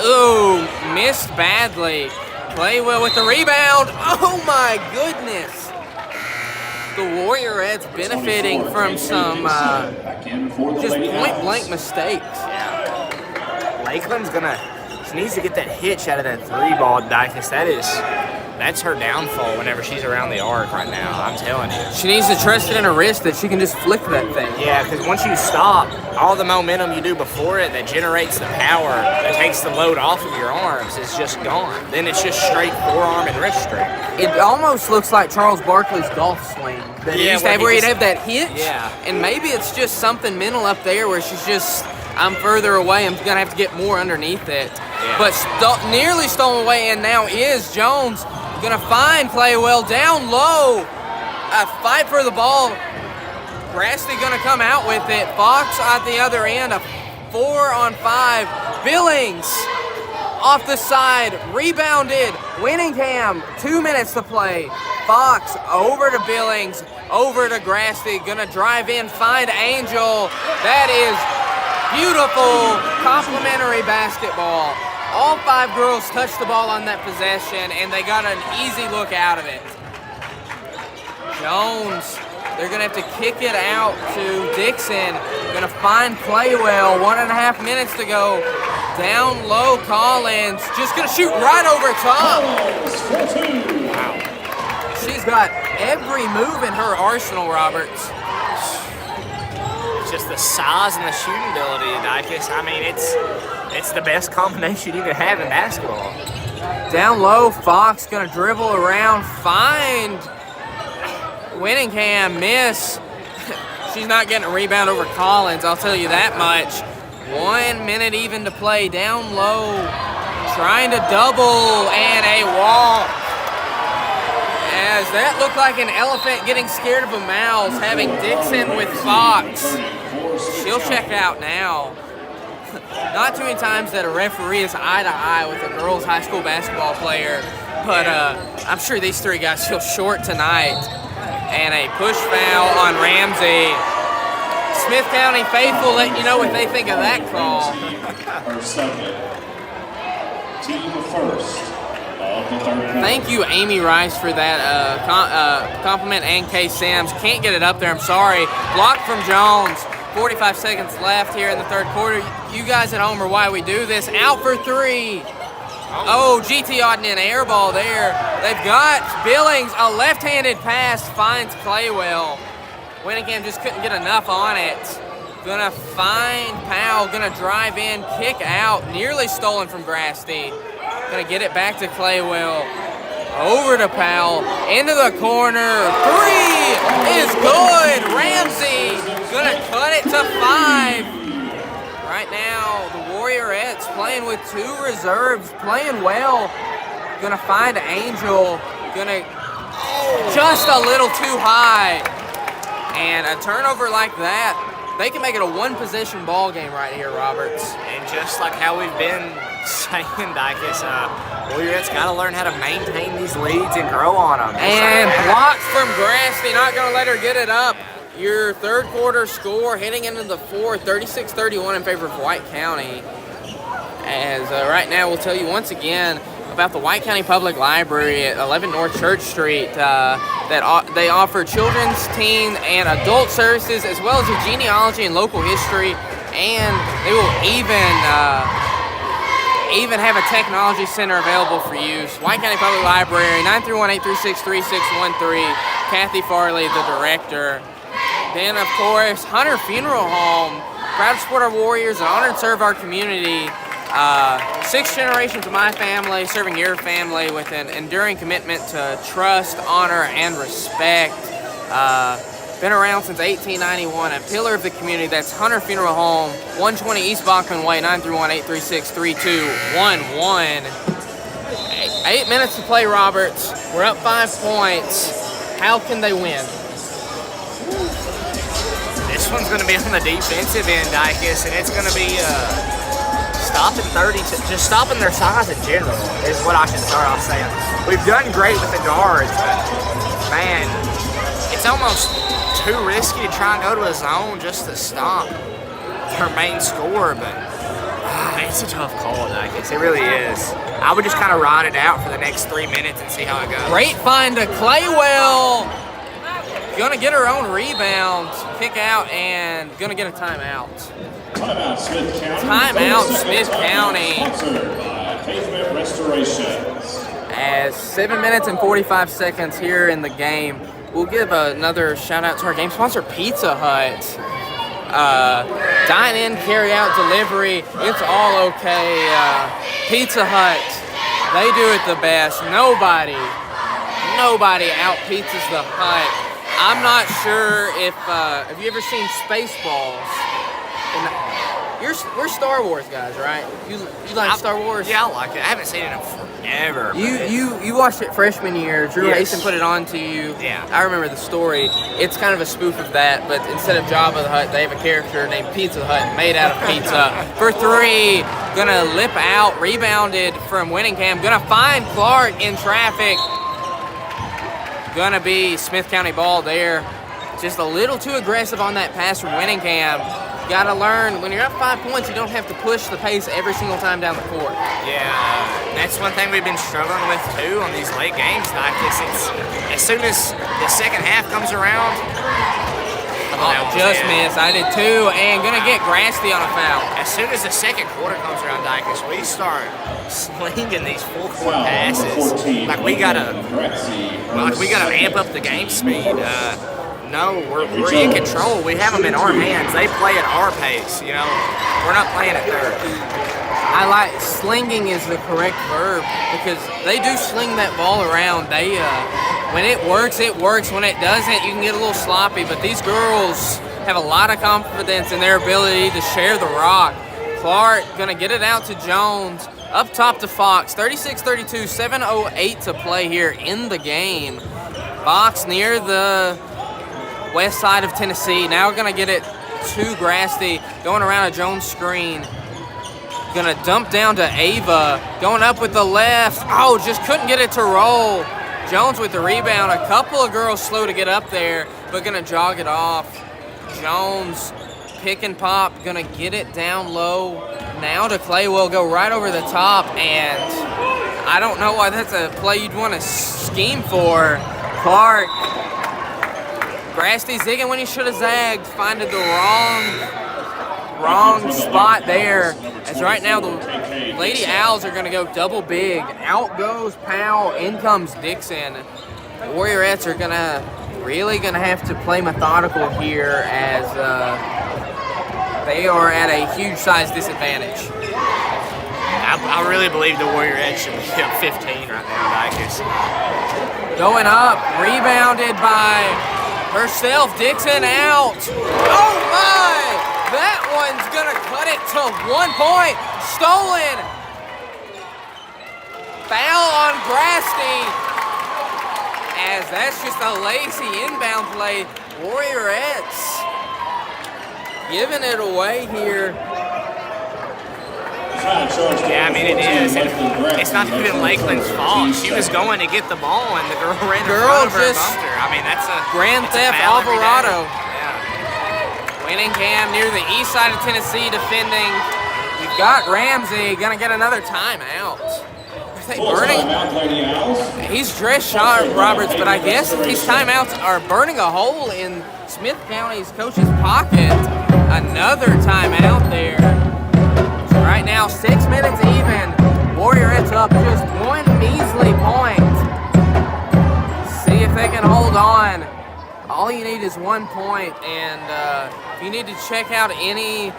Ooh, missed badly. Play well with the rebound. Oh my goodness. The Warriorettes benefiting from some just point-blank mistakes. Yeah. Lakeland's she needs to get that hitch out of that 3-ball, Dykus. That's her downfall whenever she's around the arc right now, I'm telling you. She needs to trust it in her wrist that she can just flick that thing. Yeah, because once you stop, all the momentum you do before it that generates the power, that takes the load off of your arms, is just gone. Then it's just straight forearm and wrist strength. It almost looks like Charles Barkley's golf swing. That he used to have where he'd have that hitch. Yeah. And maybe it's just something mental up there where she's just, I'm further away, I'm going to have to get more underneath it. Yeah. But nearly stolen away, and now is Jones. Gonna play well, down low. A fight for the ball. Grasty gonna come out with it. Fox at the other end, a 4-on-5. Billings off the side, rebounded. Winningham, 2 minutes to play. Fox over to Billings, over to Grasty. Gonna drive in, find Angel. That is beautiful, complimentary basketball. All 5 girls touched the ball on that possession, and they got an easy look out of it. Jones, they're going to have to kick it out to Dixon. Going to find Playwell, 1.5 minutes to go. Down low, Collins, just going to shoot right over top. Wow. She's got every move in her arsenal, Roberts. Just the size and the shooting ability of Dykus. I mean, it's the best combination you can have in basketball. Down low, Fox gonna dribble around, find Winningham miss. She's not getting a rebound over Collins, I'll tell you that much. 1 minute even to play, down low, trying to double, and a walk. As that looked like an elephant getting scared of a mouse, having Dixon with Fox. She'll check out now. Not too many times that a referee is eye to eye with a girls' high school basketball player, but I'm sure these three guys feel short tonight. And a push foul on Ramsey. Smith County faithful letting you know what they think of that call. Her second. Team first of the third quarter. Thank you, Amy Rice, for that compliment, and Kay Sims. Can't get it up there, I'm sorry. Blocked from Jones. 45 seconds left here in the third quarter. You guys at home are why we do this. Out for three. Oh, GT odding in air ball there. They've got Billings. A left-handed pass finds Claywell. Winningham just couldn't get enough on it. Gonna find Powell. Gonna drive in, kick out. Nearly stolen from Grasty. Gonna get it back to Claywell. Over to Powell. Into the corner. Three is good. Ramsey gonna cut it to 5. Right now, the Warriorettes playing with 2 reserves, playing well. Gonna find Angel. Gonna just a little too high. And a turnover like that, they can make it a one-possession ball game right here, Roberts. And just like how we've been saying, Dicus, Warriorettes got to learn how to maintain these leads and grow on them. And blocked from Grassley, not going to let her get it up. Your third quarter score heading into the fourth, 36-31 in favor of White County. As right now we'll tell you once again about the White County Public Library at 11 North Church Street. That they offer children's, teen, and adult services, as well as a genealogy and local history. And they will even have a technology center available for use. White County Public Library, 931-836-3613. Kathy Farley, the director. Then, of course, Hunter Funeral Home. Proud to support our Warriors and honored to serve our community. 6 generations of my family serving your family with an enduring commitment to trust, honor, and respect. Been around since 1891, a pillar of the community. That's Hunter Funeral Home, 120 East Bachman Way, 931-836-3211. 8 minutes to play, Roberts. We're up 5 points. How can they win? This one's going to be on the defensive end, Dicus, and it's going to be stopping just stopping their size in general is what I should start off saying. We've done great with the guards, but man, it's almost too risky to try and go to a zone just to stop their main score, but it's a tough call, Dicus. It really is. I would just kind of ride it out for the next 3 minutes and see how it goes. Great find to Claywell. Gonna get her own rebound, kick out, and gonna get a timeout. Timeout, Smith County. Timeout, Smith County. Sponsored by Pavement Restorations. As 7 minutes and 45 seconds here in the game, we'll give another shout out to our game sponsor, Pizza Hut. Dine in, carry out, delivery, it's all okay. Pizza Hut, they do it the best. Nobody out pizzas the Hut. I'm not sure if have you ever seen Spaceballs? We're Star Wars guys, right? You like Star Wars? Yeah, I like it. I haven't seen it in forever. You watched it freshman year. Drew Mason put it on to you. Yeah. I remember the story. It's kind of a spoof of that, but instead of Jabba the Hutt, they have a character named Pizza Hut made out of pizza. For 3, gonna lip out, rebounded from Winningham. Gonna find Clark in traffic. Gonna be Smith County ball there. Just a little too aggressive on that pass from Winningham. Gotta learn, when you're up 5 points, you don't have to push the pace every single time down the court. Yeah, that's one thing we've been struggling with too on these late games, Dicus. It's as soon as the second half comes around. Just missed. I did too, and gonna get Grasty on a foul. As soon as the second quarter comes around, Dicus, we start slinging these full court passes. Like we gotta amp up the game speed. No, we're in control. We have them in our hands. They play at our pace, you know. We're not playing at theirs. slinging is the correct verb because they do sling that ball around. They, when it works, it works. When it doesn't, you can get a little sloppy. But these girls have a lot of confidence in their ability to share the rock. Clark gonna get it out to Jones. Up top to Fox. 36-32, 7:08 to play here in the game. Fox near the west side of Tennessee. Now we're gonna get it to Grasty, going around a Jones screen. Gonna dump down to Ava, going up with the left. Oh, just couldn't get it to roll. Jones with the rebound. A couple of girls slow to get up there, but gonna jog it off. Jones, pick and pop, gonna get it down low. Now to Claywell, go right over the top, and I don't know why that's a play you'd want to scheme for. Clark, Grasty zigging when he should have zagged, finding the wrong spot there. As right now the Lady Owls are going to go double big. Out goes Powell, in comes Dixon. The Warriorettes are really going to have to play methodical here as they are at a huge size disadvantage. I really believe the Warriorettes should be up 15 right now, Dykes. Going up, rebounded by herself, Dixon out. Oh my! That one's gonna cut it to 1 point. Stolen. Foul on Grasty. As that's just a lazy inbound play. Warriorettes giving it away here. Yeah, I mean it is. And it's not even Lakeland's fault. She was going to get the ball, and the girl ran in front of her and bumped her. I mean, that's a Grand Theft Alvarado. Winningham near the east side of Tennessee defending. We've got Ramsey gonna get another timeout. Are they burning? He's dressed sharp, Roberts, but I guess these timeouts are burning a hole in Smith County's coach's pocket. Another timeout there. So right now, 6 minutes even. Warriorettes up just one measly point. See if they can hold on. All you need is 1 point, and if you need to check out any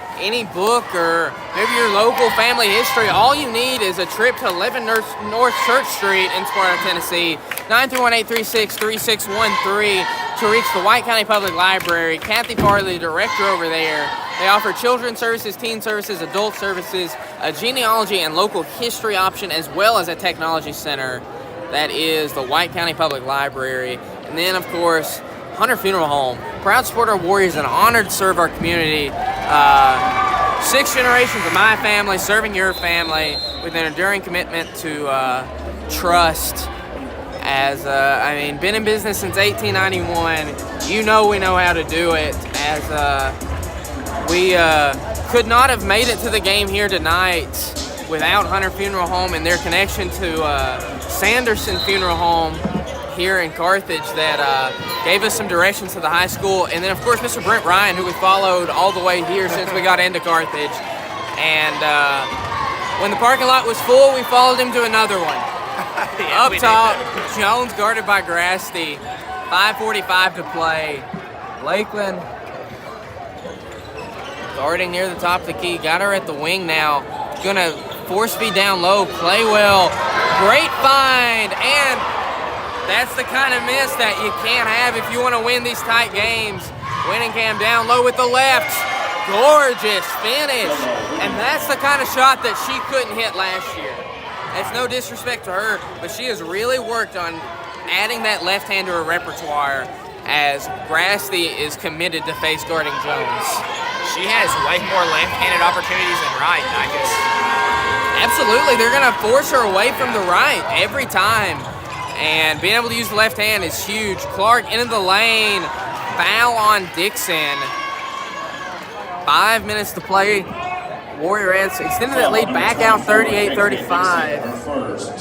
book or maybe your local family history, all you need is a trip to 11 North Church Street in Sparta, Tennessee, 931-836-3613 to reach the White County Public Library. Kathy Farley, director over there. They offer children's services, teen services, adult services, a genealogy and local history option, as well as a technology center. That is the White County Public Library. And then, of course, Hunter Funeral Home, proud supporter of Warriors and honored to serve our community. 6 generations of my family serving your family with an enduring commitment to trust. As been in business since 1891. You know we know how to do it. As we could not have made it to the game here tonight without Hunter Funeral Home and their connection to Sanderson Funeral Home here in Carthage that gave us some directions to the high school. And then, of course, Mr. Brent Ryan, who we followed all the way here since we got into Carthage. And when the parking lot was full, we followed him to another one. Yeah, up top, Jones guarded by Grasty. 5:45 to play. Lakeland guarding near the top of the key. Got her at the wing now. Gonna force feed down low. Claywell, great find. And that's the kind of miss that you can't have if you want to win these tight games. Winningham down low with the left. Gorgeous finish. And that's the kind of shot that she couldn't hit last year. It's no disrespect to her, but she has really worked on adding that left hand to her repertoire as Grasty is committed to face guarding Jones. She has way more left-handed opportunities than right, I guess. Absolutely, they're going to force her away from the right every time. And being able to use the left hand is huge. Clark into the lane. Foul on Dixon. 5 minutes to play. Warriorettes extended that lead back out 38-35.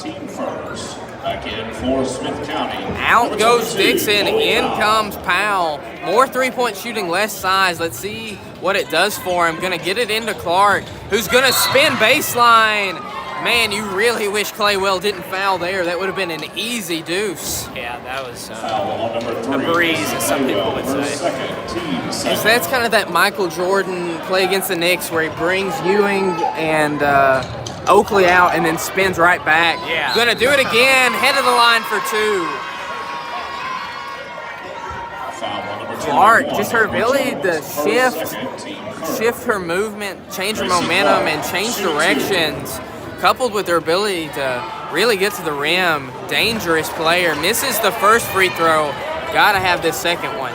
Team first. Again for Smith County. Out goes Dixon. In comes Powell. More three-point shooting, less size. Let's see what it does for him. Gonna get it into Clark, who's gonna spin baseline. Man, you really wish Claywell didn't foul there. That would have been an easy deuce. Yeah, that was A breeze, as some people would say. So that's kind of that Michael Jordan play against the Knicks where he brings Ewing and Oakley out and then spins right back. Yeah. Gonna do it again, head of the line for 2. Clark, just her ability to shift her movement, change her momentum, and change directions, coupled with her ability to really get to the rim. Dangerous player. Misses the first free throw. Gotta have this second one.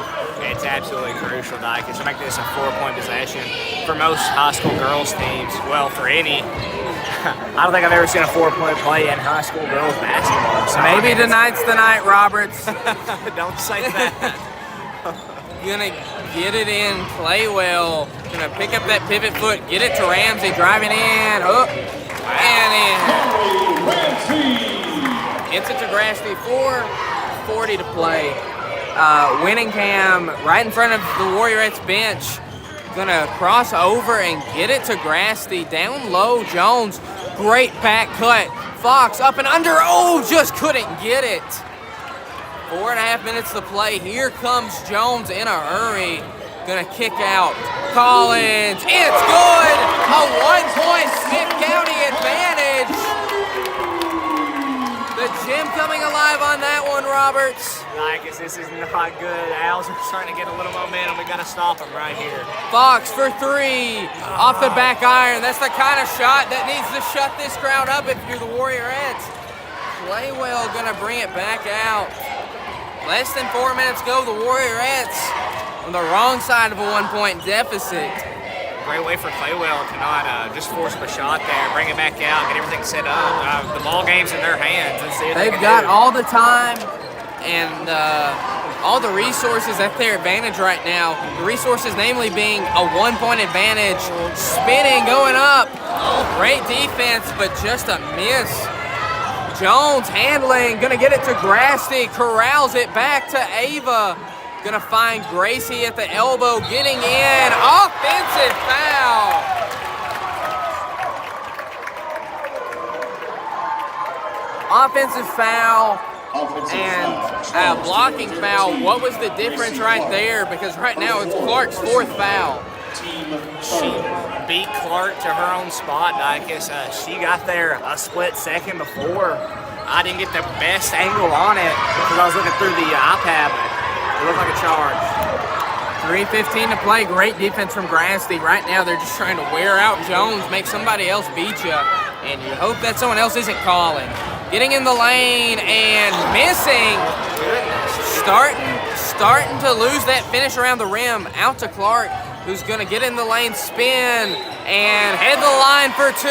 It's absolutely crucial, Dyke, to make this a 4-point possession. For most high school girls teams, well, for any, I don't think I've ever seen a 4-point play in high school girls basketball. So Maybe tonight's the night, Roberts. Don't say that. Gonna get it in, play well. Gonna pick up that pivot foot, get it to Ramsey, driving in, up, and in. Hits it to Grassley, 4:40 to play. Winningham right in front of the Warriorettes bench. Gonna cross over and get it to Grassley. Down low, Jones. Great back cut. Fox up and under. Oh, just couldn't get it. 4.5 minutes to play. Here comes Jones in a hurry. Gonna kick out. Collins. It's good. A 1-point Smith County advantage. The gym coming alive on that one, Roberts. Like, this is not good. Owls are starting to get a little momentum. We got to stop them right here. Fox for 3. Off the back iron. That's the kind of shot that needs to shut this crowd up if you're the Warriorettes. Claywell gonna bring it back out. Less than 4 minutes go. The Warriorettes on the wrong side of a 1-point deficit. Great way for Claywell to not just force up a shot there, bring it back out, get everything set up. The ball game's in their hands. Let's see what They've got all the time and all the resources at their advantage right now. The resources namely being a 1-point advantage. Spinning, going up. Great defense, but just a miss. Jones handling, gonna get it to Grassley, corrals it back to Ava. Gonna find Gracie at the elbow, getting in. Offensive foul. Offensive foul and a blocking foul. What was the difference right there? Because right now it's Clark's 4th foul. She beat Clark to her own spot, Dicus. She got there a split second before. I didn't get the best angle on it because I was looking through the iPad, but it looked like a charge. 3:15 to play. Great defense from Grassley. Right now they're just trying to wear out Jones, make somebody else beat you, and you hope that someone else isn't calling. Getting in the lane and missing. Starting to lose that finish around the rim. Out to Clark, who's going to get in the lane, spin, and head the line for 2.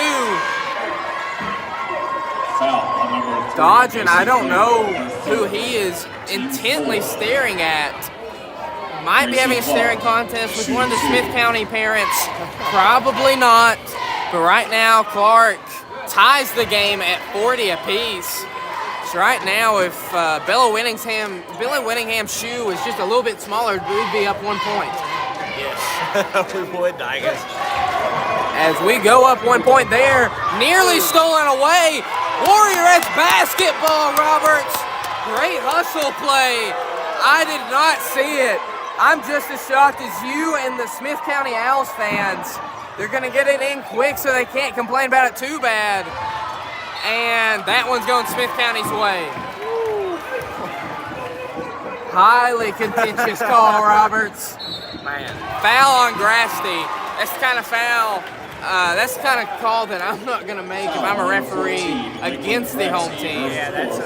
Dodging, I don't know who he is intently staring at. Might be having a staring contest with one of the Smith County parents. Probably not. But right now, Clark ties the game at 40 apiece. So right now, if Billy Winningham's shoe is just a little bit smaller, we'd be up 1 point. Yes, we would, I guess. As we go up 1 point there, nearly stolen away. Warriorettes basketball, Roberts. Great hustle play. I did not see it. I'm just as shocked as you and the Smith County Owls fans. They're going to get it in quick so they can't complain about it too bad. And that one's going Smith County's way. Highly contentious call, Roberts. Man. Foul on Grassley. That's the kind of foul. That's the kind of call that I'm not going to make if I'm a referee against the home team. Yeah, that's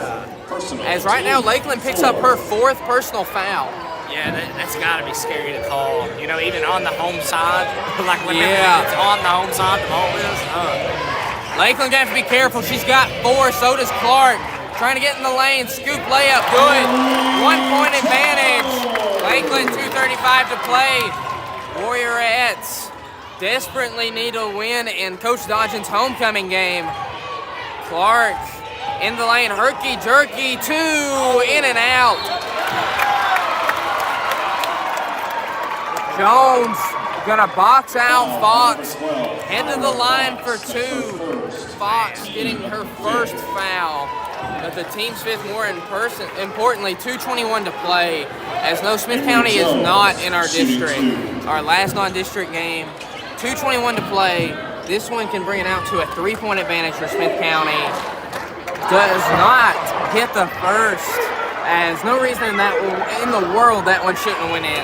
As right now, Lakeland picks up her 4th personal foul. Yeah, that's got to be scary to call. You know, even on the home side, like when it's on the home side, the ball is. Lakeland gonna have to be careful. She's got 4, so does Clark. Trying to get in the lane, scoop layup, good. 1 point advantage. Lakeland 2:35 to play. Warriorettes desperately need a win in Coach Dodgen's homecoming game. Clark in the lane, herky-jerky, 2, in and out. Jones gonna box out Fox, head to the line for 2. Fox getting her first foul, but the team's 5th more in person. Importantly, 2:21 to play, as no Smith County is not in our district. Our last non-district game, 2:21 to play. This one can bring it out to a 3-point advantage for Smith County. Does not hit the first, as no reason in the world that one shouldn't have went in.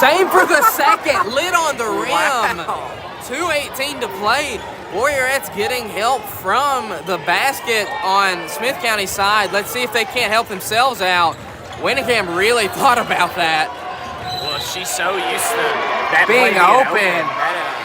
Same for the second, lit on the rim. Wow. 2:18 to play. Warriorettes getting help from the basket on Smith County's side. Let's see if they can't help themselves out. Winningham really thought about that. Well, she's so used to that Being play open.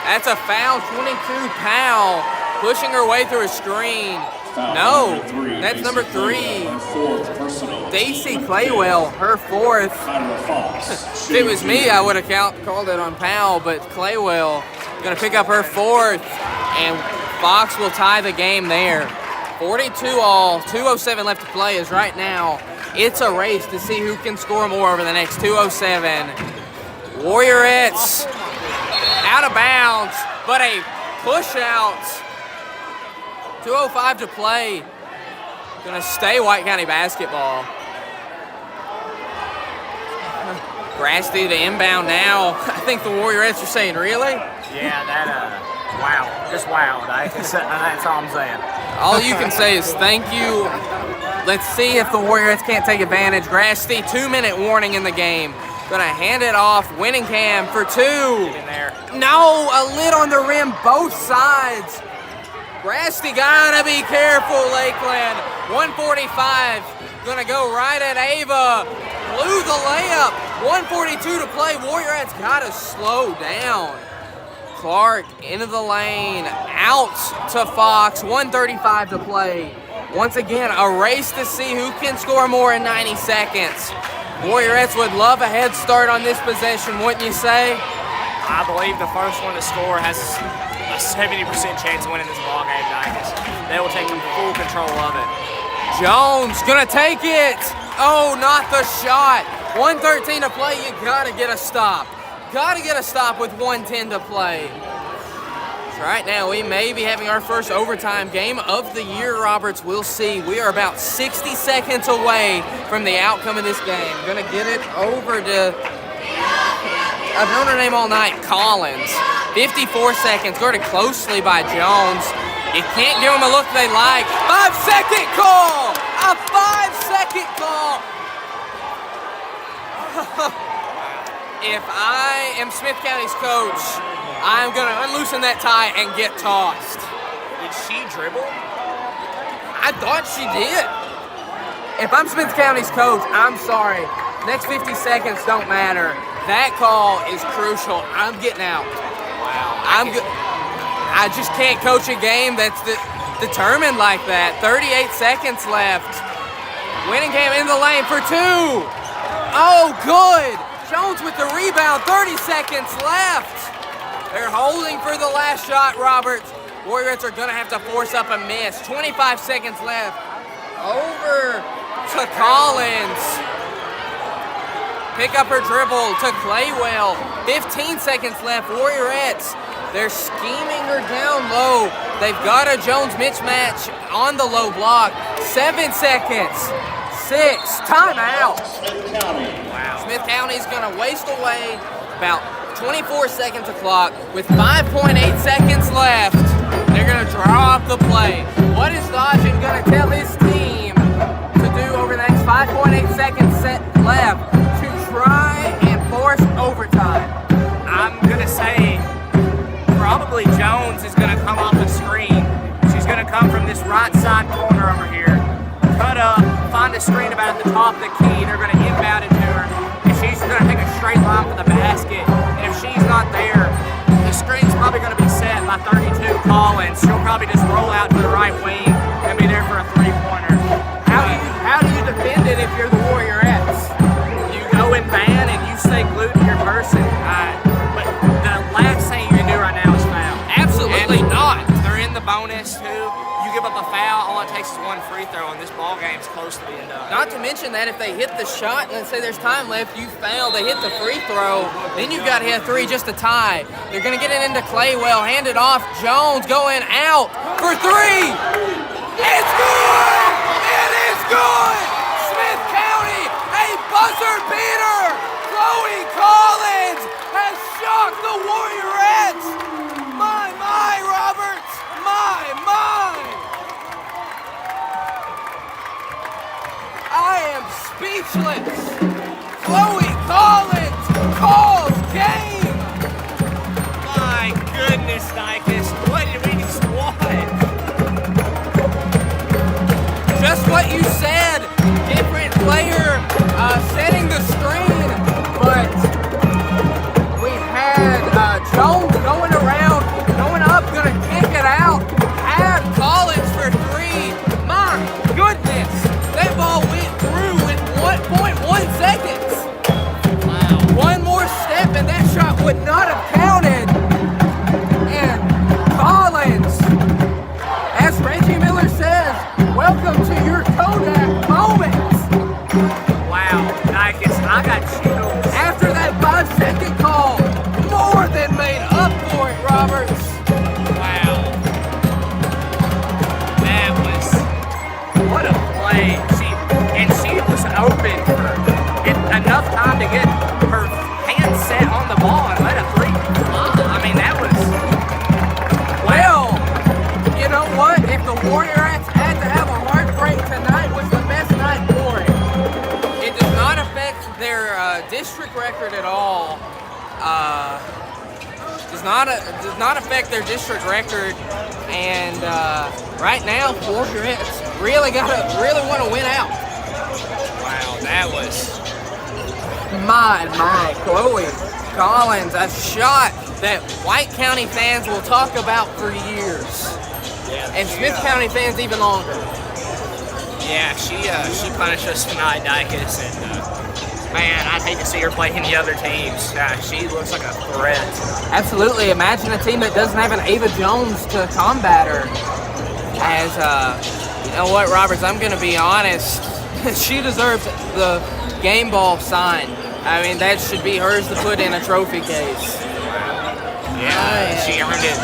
That's a foul, 22 Powell, pushing her way through a screen. Foul No, number 3, that's number 3. Her fourth personal. Daisy Claywell, her fourth. Tyler Fox. If it was me, I would have called it on Powell, but Claywell gonna pick up her fourth, and Fox will tie the game there. 42 all, 2:07 left to play is right now. It's a race to see who can score more over the next 2:07. Warriorettes out of bounds, but a push out. 2:05 to play. Gonna stay White County basketball. Grasty to inbound now. I think the Warriorettes are saying, really? Yeah, wow, just wow. That's all I'm saying. All you can say is thank you. Let's see if the Warriorettes can't take advantage. Grasty, 2-minute warning in the game. Gonna hand it off. Winningham for 2. In there. No, a lid on the rim, both sides. Grasty gotta be careful, Lakeland. 1:45, gonna go right at Ava. Blew the layup. 1:42 to play. Warriorettes gotta slow down. Clark into the lane, out to Fox. 1:35 to play. Once again, a race to see who can score more in 90 seconds. Warriorettes would love a head start on this possession, wouldn't you say? I believe the first one to score has a 70% chance of winning this ball game, Dykes. They will take full control of it. Jones gonna take it. Oh, not the shot. 1:13 to play. You gotta get a stop. Gotta get a stop with 1:10 to play. So right now, we may be having our first overtime game of the year, Roberts. We'll see. We are about 60 seconds away from the outcome of this game. Gonna get it over to, I've known her name all night, Collins. 54 seconds, guarded closely by Jones. You can't give them a look they like. 5-second call! A 5-second call! If I am Smith County's coach, I'm going to unloosen that tie and get tossed. Did she dribble? I thought she did. If I'm Smith County's coach, I'm sorry. Next 50 seconds don't matter. That call is crucial. I'm getting out. Wow. I just can't coach a game that's determined like that. 38 seconds left. Winningham in the lane for 2. Oh, good. Jones with the rebound. 30 seconds left. They're holding for the last shot, Roberts. Warriorettes are going to have to force up a miss. 25 seconds left. Over to Collins. Pick up her dribble to Claywell. 15 seconds left. Warriorettes, they're scheming her down low. They've got a Jones mismatch on the low block. 7 seconds. 6. Timeout. Smith County. Wow. Smith County's going to waste away about 24 seconds of clock with 5.8 seconds left. They're going to draw up the play. What is Dodgen going to tell his team to do over the next 5.8 seconds left to try and force overtime? I'm going to say probably Jones is going to come off the screen. She's going to come from this right side corner over here, cut up, find a screen about at the top of the key. They're going to inbound it to her, and she's going to take a straight line for the basket. And if she's not there, the screen's probably going to be set by 32 Collins. She'll probably just roll out to the right wing and be there for a three-pointer. How do you defend it if you're the Warriorettes? You go in man and you stay glued to your person. But the last thing you can do right now is foul. Absolutely And not. They're in the bonus too. You give up a foul, all it takes is one free throw, and this ball game's close to being done. Not to mention that if they hit the shot, let's say there's time left, you fail, they hit the free throw, then you've got to hit 3 just to tie. They're going to get it into Claywell, hand it off, Jones going out for 3. It's good! It is good! Smith County, a buzzer beater! Chloe Collins has shocked the Warriorettes! speechless. Chloe Collins calls game. My goodness, Dykus. What did we just watch? Just what you said. Different player setting the screen, but we had Jones going around, going up, gonna kick it out. Had Collins for three. My goodness, that ball went through in 1.1 seconds. Wow. One more step and that shot would not have counted. And Collins, as Reggie Miller says, welcome to your Kodak moments. Wow, Dykus, I got chills. After that 5-second call, more than made up for it, Roberts. Wow. That was, what a play. She was open for enough time to get her hand set on the ball and let a three fly. I mean, that was, Well, you know what? If the Warriorettes had to have a heartbreak, tonight was the best night for it. It does not affect their district record at all. Does not affect their district record, and right now, Warriorettes really want to win out. wow, that was, My, Chloe Collins, a shot that White County fans will talk about for years, and Smith County fans even longer. yeah, she punished us tonight, Dykus, and man, I'd hate to see her play any other teams. She looks like a threat. Absolutely. Imagine a team that doesn't have an Ava Jones to combat her. As, you know what, Roberts, I'm going to be honest. She deserves the game ball sign. I mean, that should be hers to put in a trophy case. Yeah, she earned it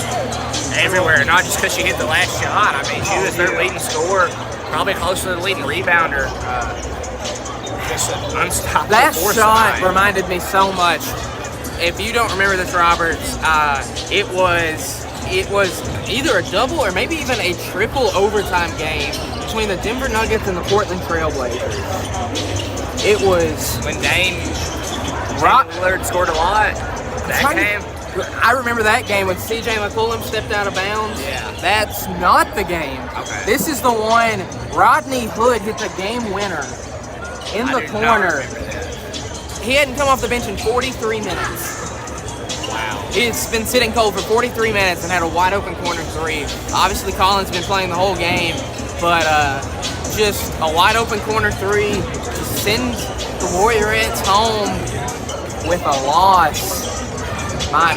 everywhere, not just because she hit the last shot. I mean, she was their leading scorer, probably close to the leading rebounder. Just an unstoppable That force shot tonight. reminded me so much. If you don't remember this, Roberts, it was either a double or maybe even a triple overtime game between the Denver Nuggets and the Portland Trailblazers. It was When Dame Rock. Lillard scored a lot, that game. I remember that game when C.J. McCollum stepped out of bounds. Yeah. That's not the game. Okay. This is the one Rodney Hood hit the game winner in I the do not corner. remember that. He hadn't come off the bench in 43 minutes. Wow. He's been sitting cold for 43 minutes and had a wide open corner three. Obviously, Collins has been playing the whole game, but just a wide open corner three to send the Warriorettes home with a loss. My,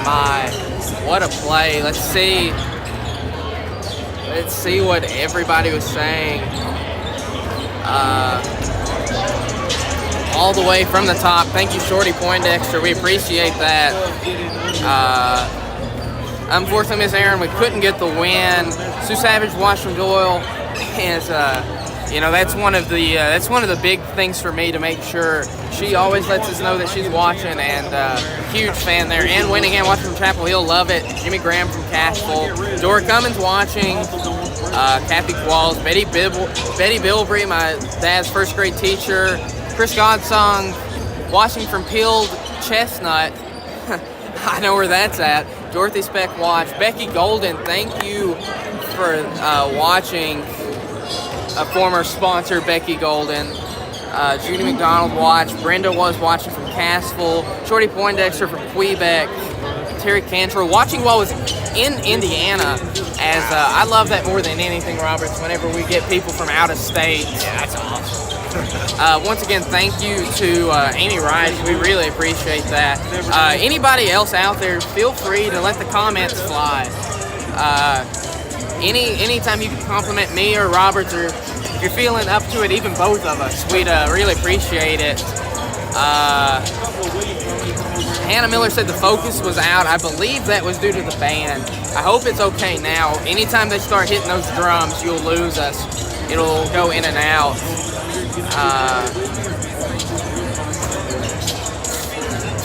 what a play. Let's see what everybody was saying. All the way from the top. Thank you, Shorty Poindexter. We appreciate that. Unfortunately, Miss Aaron, we couldn't get the win. Sue Savage, Washington Doyle, is that's one of the big things for me to make sure. She always lets us know that she's watching, and huge fan there. Ann Winningham watching from Chapel Hill, love it. Jimmy Graham from Cashville. Dora Cummins watching. Kathy Qualls, Betty Bilbrey, my dad's first grade teacher. Chris Godsong, watching from Peeled Chestnut. I know where that's at. Dorothy Speck watch. Becky Golden, thank you for watching. A former sponsor, Becky Golden. Judy McDonald watch. Brenda was watching from Cassville. Shorty Poindexter from Quebec. Terry Cantrell watching while I was in Indiana. As I love that more than anything, Roberts, whenever we get people from out of state. Yeah, that's awesome. Once again, thank you to Amy Rice. We really appreciate that. Anybody else out there, feel free to let the comments fly. Anytime you can compliment me or Roberts, or if you're feeling up to it, even both of us, we'd really appreciate it. Hannah Miller said the focus was out. I believe that was due to the band. I hope it's okay now. Anytime they start hitting those drums, you'll lose us. It'll go in and out.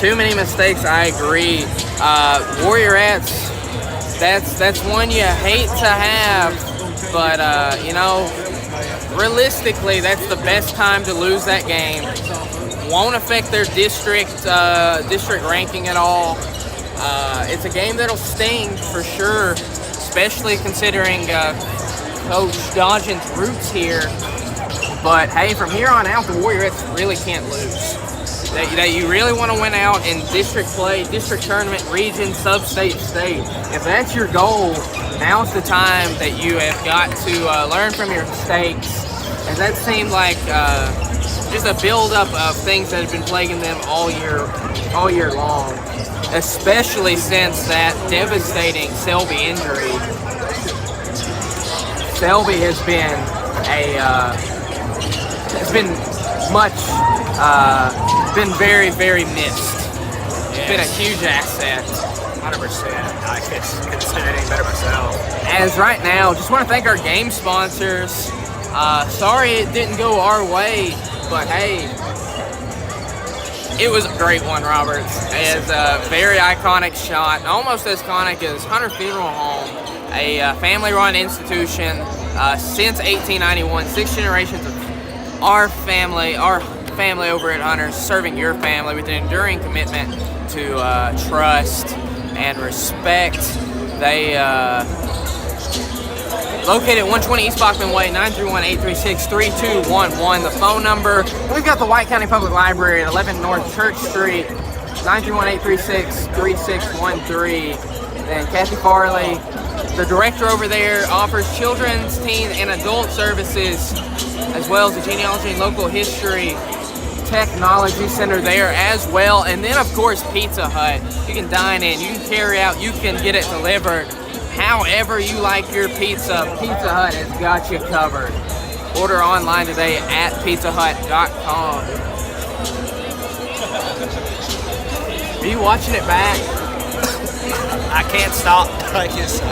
Too many mistakes, I agree. Warriorettes, that's one you hate to have, but realistically, that's the best time to lose that game. won't affect their district ranking at all. It's a game that'll sting for sure, especially considering Coach Dodgen's roots here. But hey, from here on out, the Warriorettes really can't lose. That you really want to win out in district play, district tournament, region, sub-state, state. If that's your goal, now's the time that you have got to learn from your mistakes. And that seemed like just a build-up of things that have been plaguing them all year long. Especially since that devastating Selby injury. Selby has been very, very missed. It's been a huge asset. 100%. I couldn't say anything better myself. As right now, just want to thank our game sponsors. Sorry it didn't go our way, but hey, it was a great one, Roberts. It's a very iconic shot, almost as iconic as Hunter Funeral Home, a family-run institution since 1891. 6 generations of our family over at Hunter's, serving your family with an enduring commitment to trust and respect. They located at 120 East Bachman Way, 931-836-3211. The phone number. We've got the White County Public Library at 11 North Church Street, 931-836-3613. Then Kathy Farley, the director over there, offers children's, teen, and adult services, as well as the genealogy and local history technology center there as well. And then, of course, Pizza Hut. You can dine in, you can carry out, you can get it delivered. However you like your pizza, Pizza Hut has got you covered. Order online today at pizzahut.com. Are you watching it back? I can't stop. I just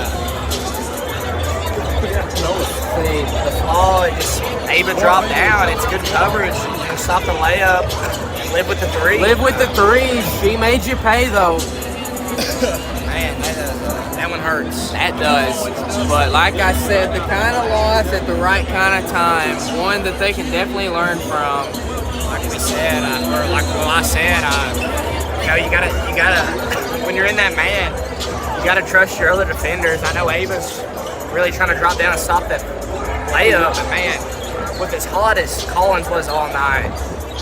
Ava dropped down. It's good coverage. Stop the layup. Live with the three. Live with the threes. She made you pay though. Man, that one hurts. That does. But like I said, the kind of loss at the right kind of time, one that they can definitely learn from. Like we said, you gotta, when you're in that man, you gotta trust your other defenders. I know Ava's really trying to drop down and stop that layup, but man, with as hot as Collins was all night,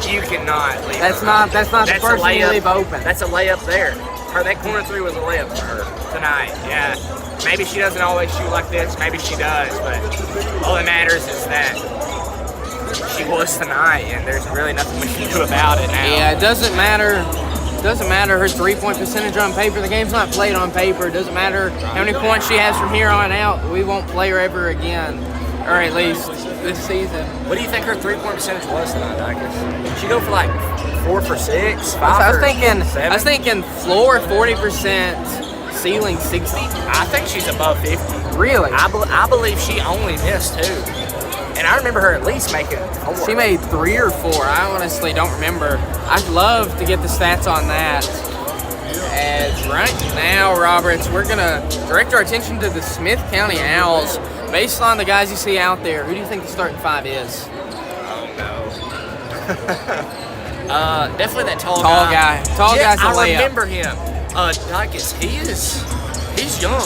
you cannot leave. That's not the first one you leave open. That's a layup there. That corner three was a layup for her tonight. Yeah, maybe she doesn't always shoot like this. Maybe she does, but all that matters is that she was tonight, and there's really nothing we can do about it now. Yeah, it doesn't matter. Doesn't matter her three-point percentage on paper. The game's not played on paper. It doesn't matter how many points she has from here on out. We won't play her ever again, or at least this season. What do you think her three-point percentage was tonight, Dicus? Did she go for like 4 for 6, 5 I was for thinking 7? I was thinking floor 40%, ceiling 60. I think she's above 50. Really? I believe she only missed 2. And I remember her at least making 4. She made 3 or 4. I honestly don't remember. I'd love to get the stats on that. As right now, Roberts, we're going to direct our attention to the Smith County Owls. Based on the guys you see out there, who do you think the starting 5 is? Oh, no. Definitely that tall guy. Tall guy's a layup. I remember him. Dicus, he's young.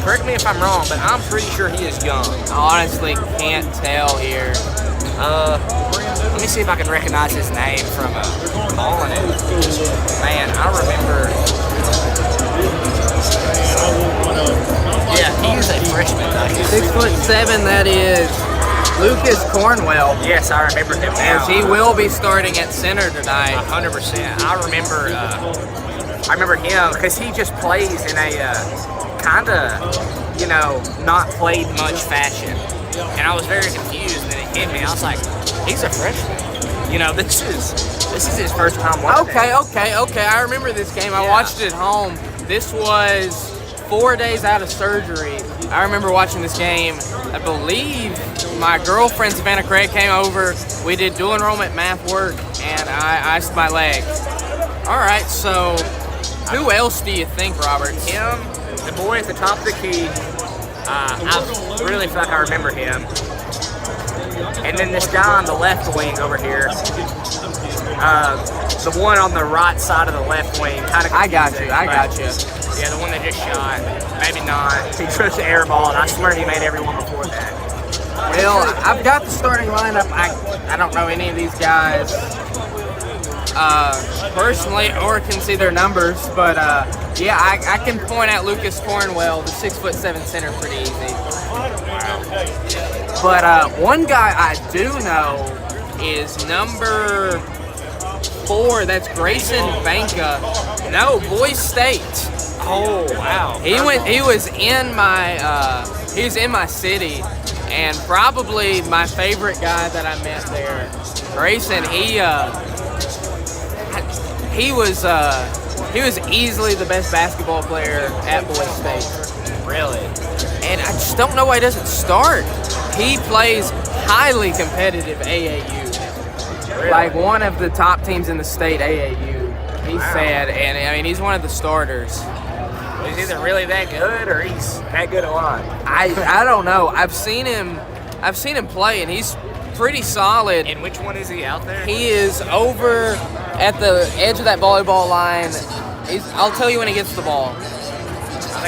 Correct me if I'm wrong, but I'm pretty sure he is young. I honestly can't tell here. Let me see if I can recognize his name from calling it. Man, I remember. Yeah, he is a freshman. 6'7", that is Lucas Cornwell. Yes, I remember him now. As he will be starting at center tonight. 100%. I remember him because he just plays in a kind of, not played much fashion. And I was very confused, and then it hit me. I was like, he's a freshman. This is his first time watching Okay. I remember this game. I watched it at home. This was 4 days out of surgery. I remember watching this game. I believe my girlfriend, Savannah Craig, came over. We did dual enrollment math work, and I iced my leg. All right, so who else do you think, Robert? Him, the boy at the top of the key. I really feel like I remember him. And then this guy on the left wing over here. The one on the right side of the left wing, kind of. I got you. Yeah, the one that just shot. Maybe not. He just airballed. I swear he made every one before that. Well, I've got the starting lineup. I don't know any of these guys personally or can see their numbers, but yeah, I can point out Lucas Cornwell, the 6'7" center, pretty easy. But one guy I do know is number 4. That's Grayson Banka. No, Boise State. Oh wow. He was in my city, and probably my favorite guy that I met there. Grayson, he was easily the best basketball player at Boise State. Really? And I just don't know why he doesn't start. He plays highly competitive AAU. Really? Like one of the top teams in the state AAU. He said, and I mean, he's one of the starters. He's either really that good or he's that good a lot. I don't know. I've seen him play, and he's pretty solid. And which one is he out there? He is over at the edge of that volleyball line. I'll tell you when he gets the ball.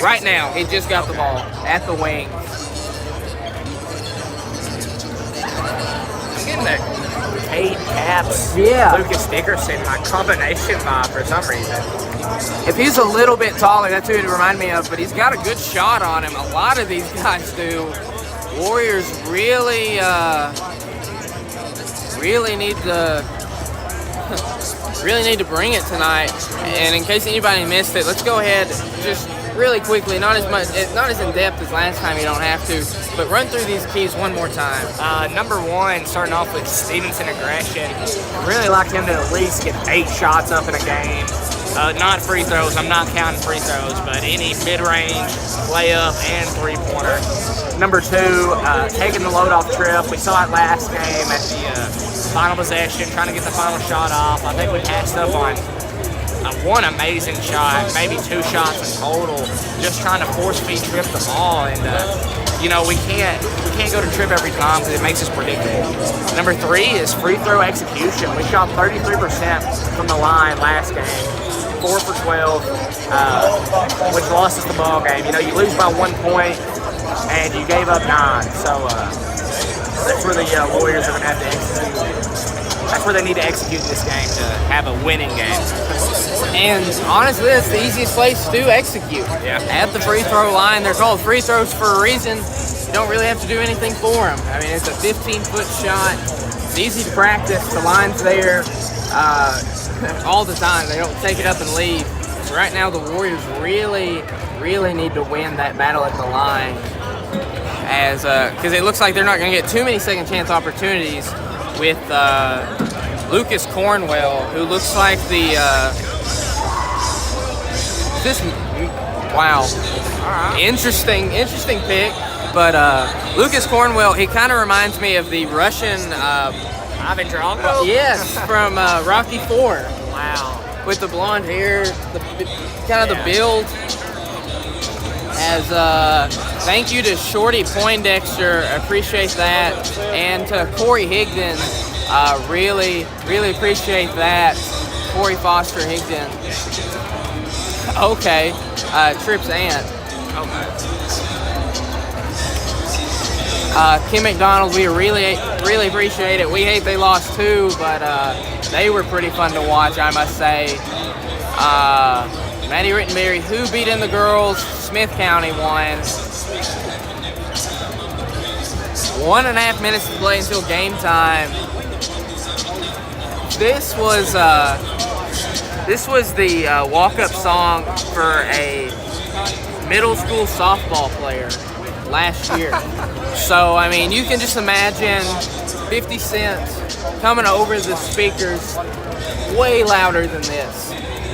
Right now, he just got the ball at the wing. I'm getting that Kate Caps, Yeah. Lucas Dickerson, like combination vibe for some reason. If he's a little bit taller, that's who he'd remind me of, but he's got a good shot on him. A lot of these guys do. Warriors really need to bring it tonight. And in case anybody missed it, let's go ahead just really quickly, not as in depth as last time, you don't have to, but run through these keys one more time. Number 1, starting off with Stevenson aggression. Really like him to at least get 8 shots up in a game. Not free throws, I'm not counting free throws, but any mid-range, layup, and three-pointer. Number 2, taking the load off trip. We saw it last game at the final possession, trying to get the final shot off. I think we passed up on one amazing shot, maybe 2 shots in total, just trying to force feed Trip the ball. And we can't go to Trip every time because it makes us predictable. Number 3 is free throw execution. We shot 33% from the line last game, 4 for 12, which lost us the ball game. You lose by 1 point and you gave up 9. So that's where the Warriors are going to have to execute. That's where they need to execute this game to have a winning game. And honestly, that's the easiest place to execute. Yeah. At the free throw line. They're called free throws for a reason. You don't really have to do anything for them. I mean, it's a 15-foot shot. It's easy to practice. The line's there all the time. They don't take it up and leave. So right now, the Warriors really need to win that battle at the line, because it looks like they're not going to get too many second chance opportunities with Lucas Cornwell, who looks like interesting pick. But Lucas Cornwell, he kind of reminds me of the Russian Ivan Drago? Yes, from Rocky IV. Wow. With the blonde hair, the build. As thank you to Shorty Poindexter, appreciate that, and to Corey Higdon, really appreciate that. Corey Foster Higdon. Okay, Tripp's aunt. Kim McDonald, we really appreciate it. We hate they lost too, but they were pretty fun to watch, I must say. Maddie Rittenberry, who beat in the girls? Smith County won. 1.5 minutes to play until game time. This was the walk-up song for a middle school softball player last year. So, I mean, you can just imagine 50 Cent coming over the speakers way louder than this.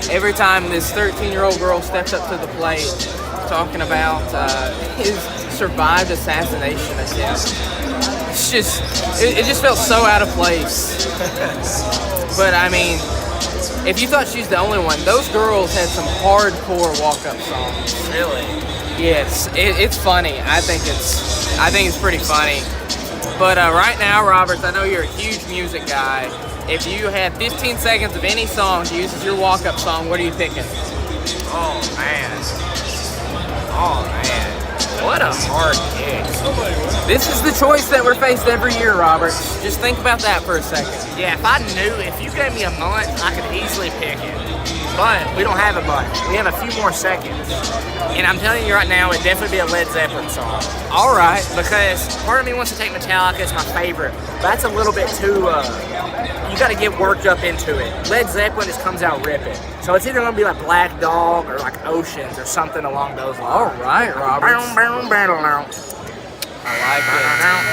Every time this 13-year-old girl steps up to the plate talking about his survived assassination attempt. It just felt so out of place. But, I mean, if you thought she's the only one, those girls had some hardcore walk-up songs. Really? Yes, it's funny. I think it's pretty funny. But right now, Roberts, I know you're a huge music guy. If you had 15 seconds of any song to use as your walk-up song, what are you picking? Oh man. What a hard kick. This is the choice that we're faced every year, Robert. Just think about that for a second. Yeah, if you gave me a month, I could easily pick it. But we don't have a month. We have a few more seconds. And I'm telling you right now, it'd definitely be a Led Zeppelin song. All right. Because part of me wants to take Metallica, it's my favorite. But that's a little bit too, you gotta get worked up into it. Led Zeppelin just comes out ripping. So it's either gonna be like Black Dog or like Oceans or something along those lines. All right, Robert. I like it.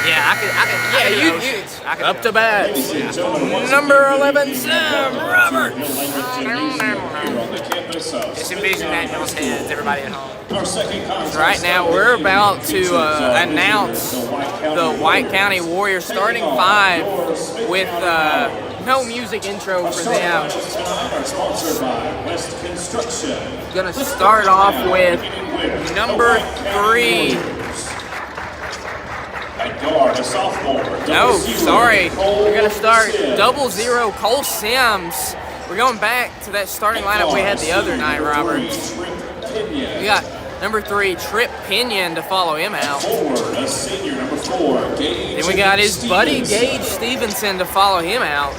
Yeah, I could Oceans. I could Up to bat. Number 11, Sam Robert. Just envision that in those heads, everybody at home. Right now, we're about to announce the White County Warriors starting 5 with no music intro for them. Gonna start off with number 3. No, sorry. We're gonna start 00 Cole Sims. We're going back to that starting lineup we had the other night, Robert. We got number 3, Trip Pinion, to follow him out. Then we got his buddy Gage Stevenson to follow him out.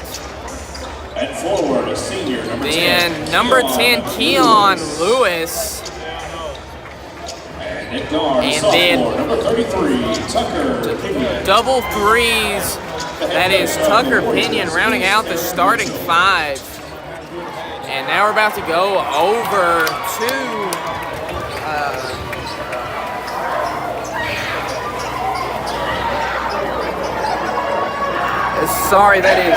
Then number 10, Keon Lewis. And then double threes, that is Tucker Pinion rounding out the starting 5. And now we're about to go over to sorry, that is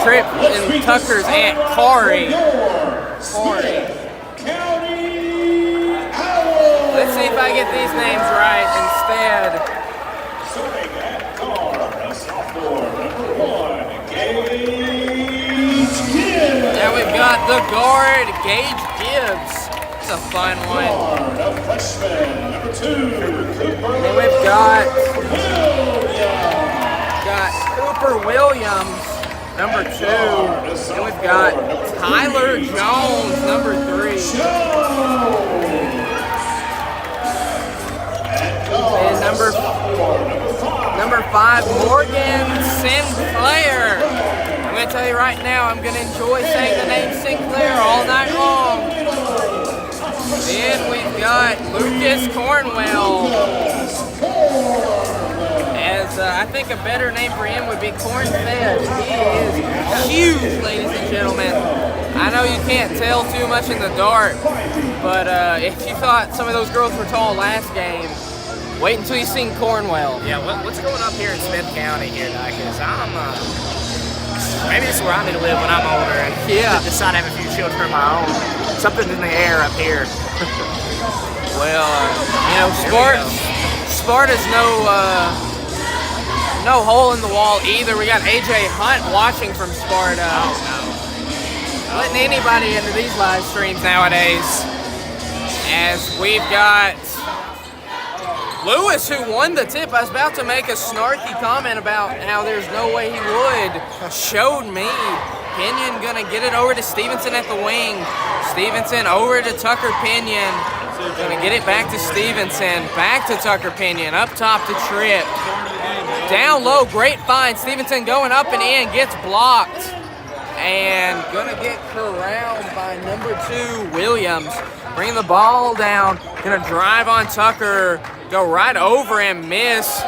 Trip and Tucker's Aunt Corey. Let's see if I get these names right instead. Now we've got the guard, Gage Gibbs. It's a fun one. Then we've got Cooper Williams, number 2. Then we've got Tyler Jones, number 3. And number 5, Morgan Sinclair. I'm going to tell you right now, I'm going to enjoy saying the name Sinclair all night long. Then we've got Lucas Cornwell. As I think a better name for him would be Corn Fed. He is huge, ladies and gentlemen. I know you can't tell too much in the dark, but if you thought some of those girls were tall last game, wait until you see Cornwell. Yeah, what's going up here in Smith County here, Because maybe this is where I need to live when I'm older and decide to have a few children of my own. Something's in the air up here. Well, Sparta's no hole in the wall either. We got AJ Hunt watching from Sparta. Oh, no. Letting anybody into these live streams nowadays. As we've got Lewis, who won the tip. I was about to make a snarky comment about how there's no way he would. Showed me. Pinion gonna get it over to Stevenson at the wing. Stevenson over to Tucker Pinion. Gonna get it back to Stevenson. Back to Tucker Pinion. Up top to Tripp. Down low, great find. Stevenson going up and in, gets blocked. And gonna get corralled by number 2, Williams. Bringing the ball down. Gonna drive on Tucker. Go right over him, miss.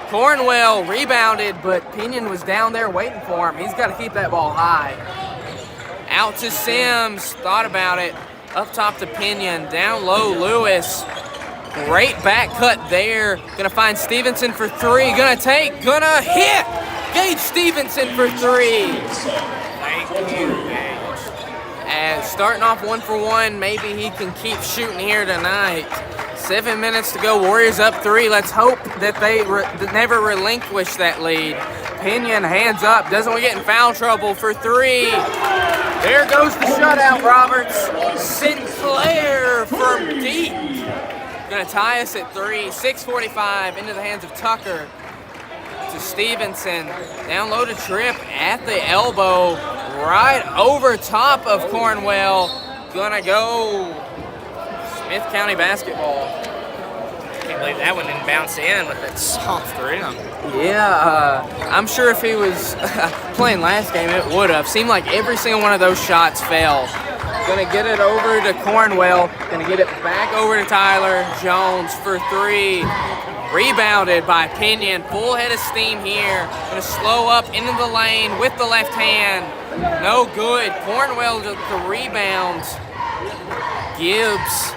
Cornwell rebounded, but Pinion was down there waiting for him. He's got to keep that ball high. Out to Sims, thought about it. Up top to Pinion, down low, Lewis. Great back cut there. Gonna find Stevenson for 3. Gonna hit. Gage Stevenson for 3. Thank you, Gage. And starting off 1 for 1, maybe he can keep shooting here tonight. 7 minutes to go, Warriors up 3. Let's hope that they never relinquish that lead. Pinion hands up, doesn't want to get in foul trouble for 3. There goes the shutout, Roberts. Sinclair from deep. Gonna tie us at 3. 6:45 into the hands of Tucker. To Stevenson. Down low to Tripp at the elbow. Right over top of Cornwell. Gonna go Smith County basketball. Can't believe that one didn't bounce in with that soft rim. Yeah, I'm sure if he was playing last game, it would have. Seemed like every single one of those shots fell. Gonna get it over to Cornwell. Gonna get it back over to Tyler Jones for three. Rebounded by Pinion. Full head of steam here. Gonna slow up into the lane with the left hand. No good. Cornwell with the rebound. Gibbs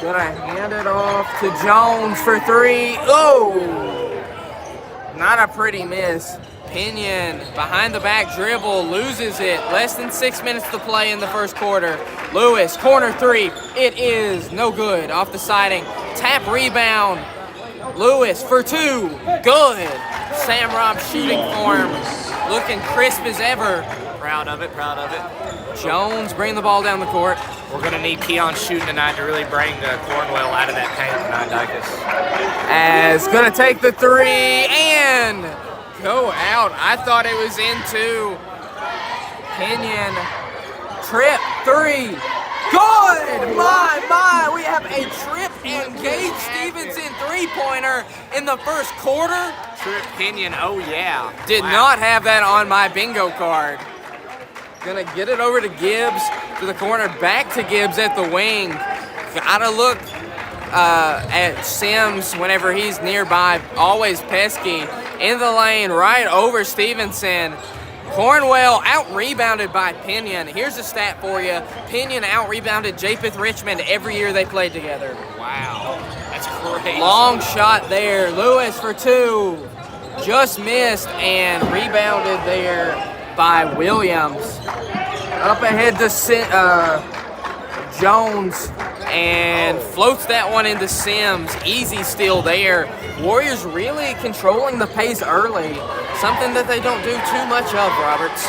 gonna hand it off to Jones for three. Oh! Not a pretty miss. Pinion behind the back dribble, loses it. Less than 6 minutes to play in the first quarter. Lewis, corner three. It is no good. Off the siding. Tap rebound. Lewis for two. Good. Sam Robb shooting form. Looking crisp as ever. Proud of it, proud of it. Jones bringing the ball down the court. We're going to need Keon shooting tonight to really bring Cornwell out of that paint tonight, Dicus. As gonna take the three and go out. I thought it was in two. Pinion. Tripp three. Good! My! We have a Tripp and Gage Stevenson three-pointer in the first quarter. Tripp Pinion, oh yeah. Did not have that on my bingo card. Gonna get it over to Gibbs to the corner, back to Gibbs at the wing. Gotta look at Sims whenever he's nearby, always pesky. In the lane, right over Stevenson. Cornwell out-rebounded by Pinion. Here's a stat for you. Pinion out-rebounded Japheth Richmond every year they played together. Wow, that's crazy. Long shot there. Lewis for two. Just missed and rebounded there by Williams. Up ahead to Jones and floats that one into Sims. Easy steal there. Warriors really controlling the pace early. Something that they don't do too much of, Roberts.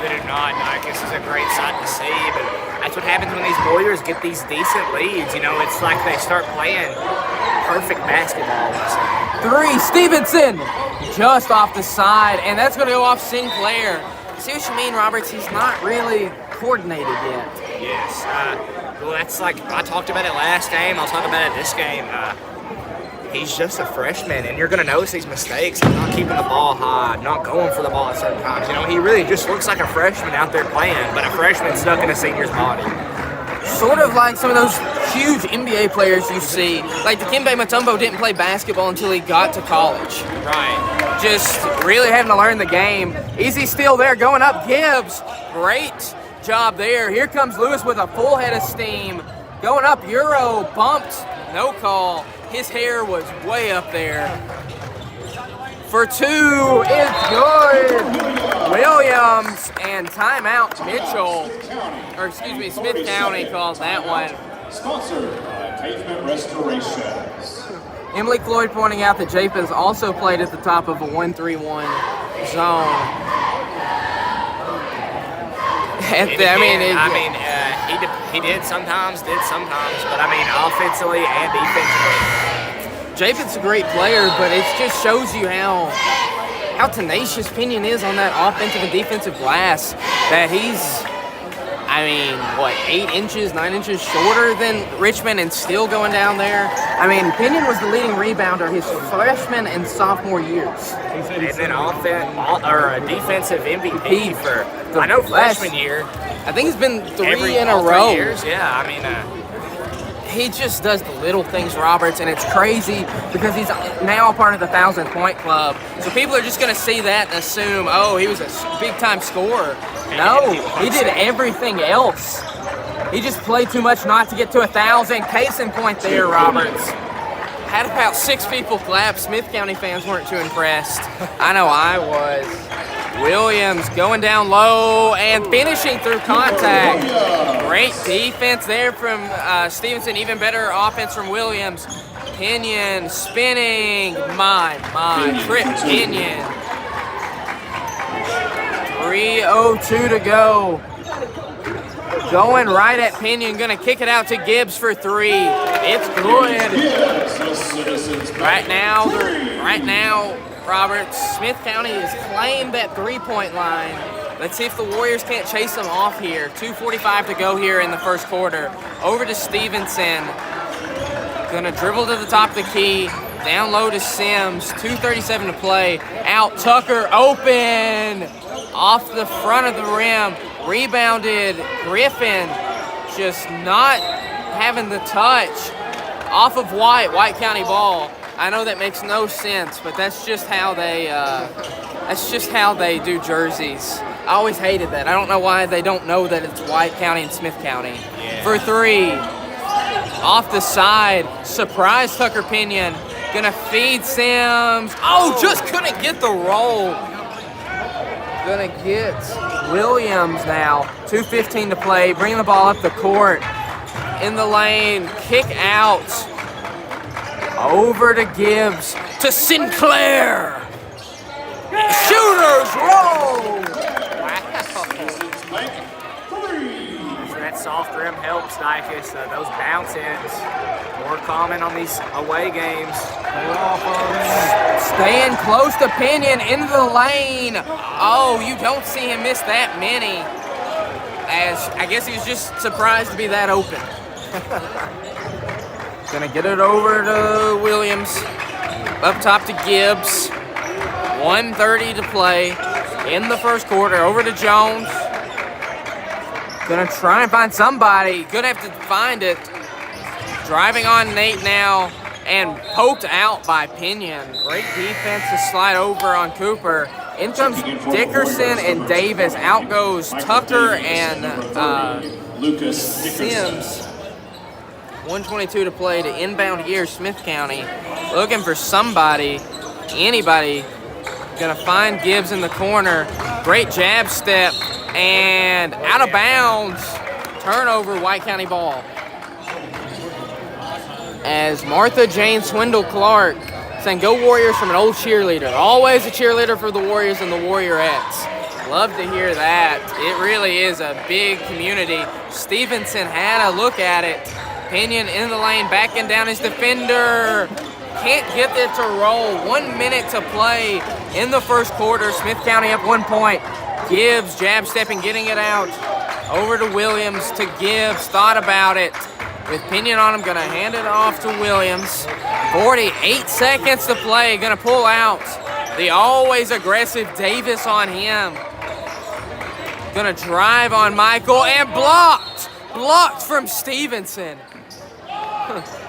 They do not. This is a great sight to see, but that's what happens when these Warriors get these decent leads. You know, it's like they start playing perfect basketball. Three, Stevenson, just off the side, and that's going to go off Sinclair. See what you mean, Roberts? He's not really coordinated yet. Yes. Well, that's like, I talked about it last game. I'll talk about it this game. He's just a freshman, and you're going to notice these mistakes. He's not keeping the ball high, not going for the ball at certain times. You know, he really just looks like a freshman out there playing, but a freshman stuck in a senior's body. Sort of like some of those huge NBA players you see. Like Dikembe Mutombo didn't play basketball until he got to college. Right. Just really having to learn the game. Easy steal there, going up Gibbs. Great job there. Here comes Lewis with a full head of steam. Going up, Euro, bumped, no call. His hair was way up there. For two, it's good. Williams and timeout Mitchell. Or excuse me, Smith County calls that one. Sponsored by Pavement Restorations. Emily Floyd pointing out that Japheth also played at the top of a 1-3-1 zone. He did sometimes, but I mean, offensively and defensively. Japheth's a great player, but it just shows you how tenacious Pinion is on that offensive and defensive glass. That he's, 9 inches shorter than Richmond and still going down there. Pinion was the leading rebounder his freshman and sophomore years. And then defensive MVP for freshman year. I think it's been three in a row. 3 years, yeah. He just does the little things, Roberts, and it's crazy because he's now a part of the 1,000-point club. So people are just going to see that and assume, oh, he was a big-time scorer. No, he did everything else. He just played too much not to get to 1,000. Case in point there, Roberts. Had about 6 people clap. Smith County fans weren't too impressed. I know I was. Williams going down low and finishing through contact. Great defense there from Stevenson. Even better offense from Williams. Pinion spinning. My. Tripp Pinion. 3:02 to go. Going right at Pinion. Going to kick it out to Gibbs for three. It's good. Right now, Roberts. Smith County has claimed that three-point line. Let's see if the Warriors can't chase them off here. 2:45 to go here in the first quarter. Over to Stevenson. Gonna dribble to the top of the key. Down low to Sims. 2:37 to play. Out Tucker, open. Off the front of the rim. Rebounded Griffin. Just not having the touch. Off of White. White County ball. I know that makes no sense, but that's just how they do jerseys. I always hated that. I don't know why they don't know that it's White County and Smith County. Yeah. For three. Off the side. Surprise Tucker Pinion. Gonna feed Sims. Oh, just couldn't get the roll. Gonna get Williams now. 2:15 to play. Bring the ball up the court. In the lane. Kick out. Over to Gibbs. To Sinclair. Shooters roll. That soft rim helps Dykus. Those bounce-ins more common on these away games. Staying close to Pinion into the lane. Oh, you don't see him miss that many. As I guess he was just surprised to be that open. Gonna get it over to Williams. Up top to Gibbs. 1:30 to play in the first quarter. Over to Jones. Gonna try and find somebody. Gonna have to find it. Driving on Nate now and poked out by Pinion. Great defense to slide over on Cooper. In comes Dickerson and Davis. Out goes Tucker and Lucas Sims. 1:22 to play to inbound here, Smith County. Looking for somebody, anybody. Gonna find Gibbs in the corner. Great jab step and out of bounds. Turnover, White County ball. As Martha Jane Swindle Clark saying, "Go Warriors" from an old cheerleader. Always a cheerleader for the Warriors and the Warriorettes. Love to hear that. It really is a big community. Stevenson had a look at it. Pinion in the lane, backing down his defender. Can't get it to roll. 1 minute to play in the first quarter. Smith County up 1 point. Gibbs jab stepping, getting it out. Over to Williams to Gibbs. Thought about it. With Pinion on him, gonna hand it off to Williams. 48 seconds to play. Gonna pull out the always aggressive Davis on him. Gonna drive on Michael and blocked. Blocked from Stevenson.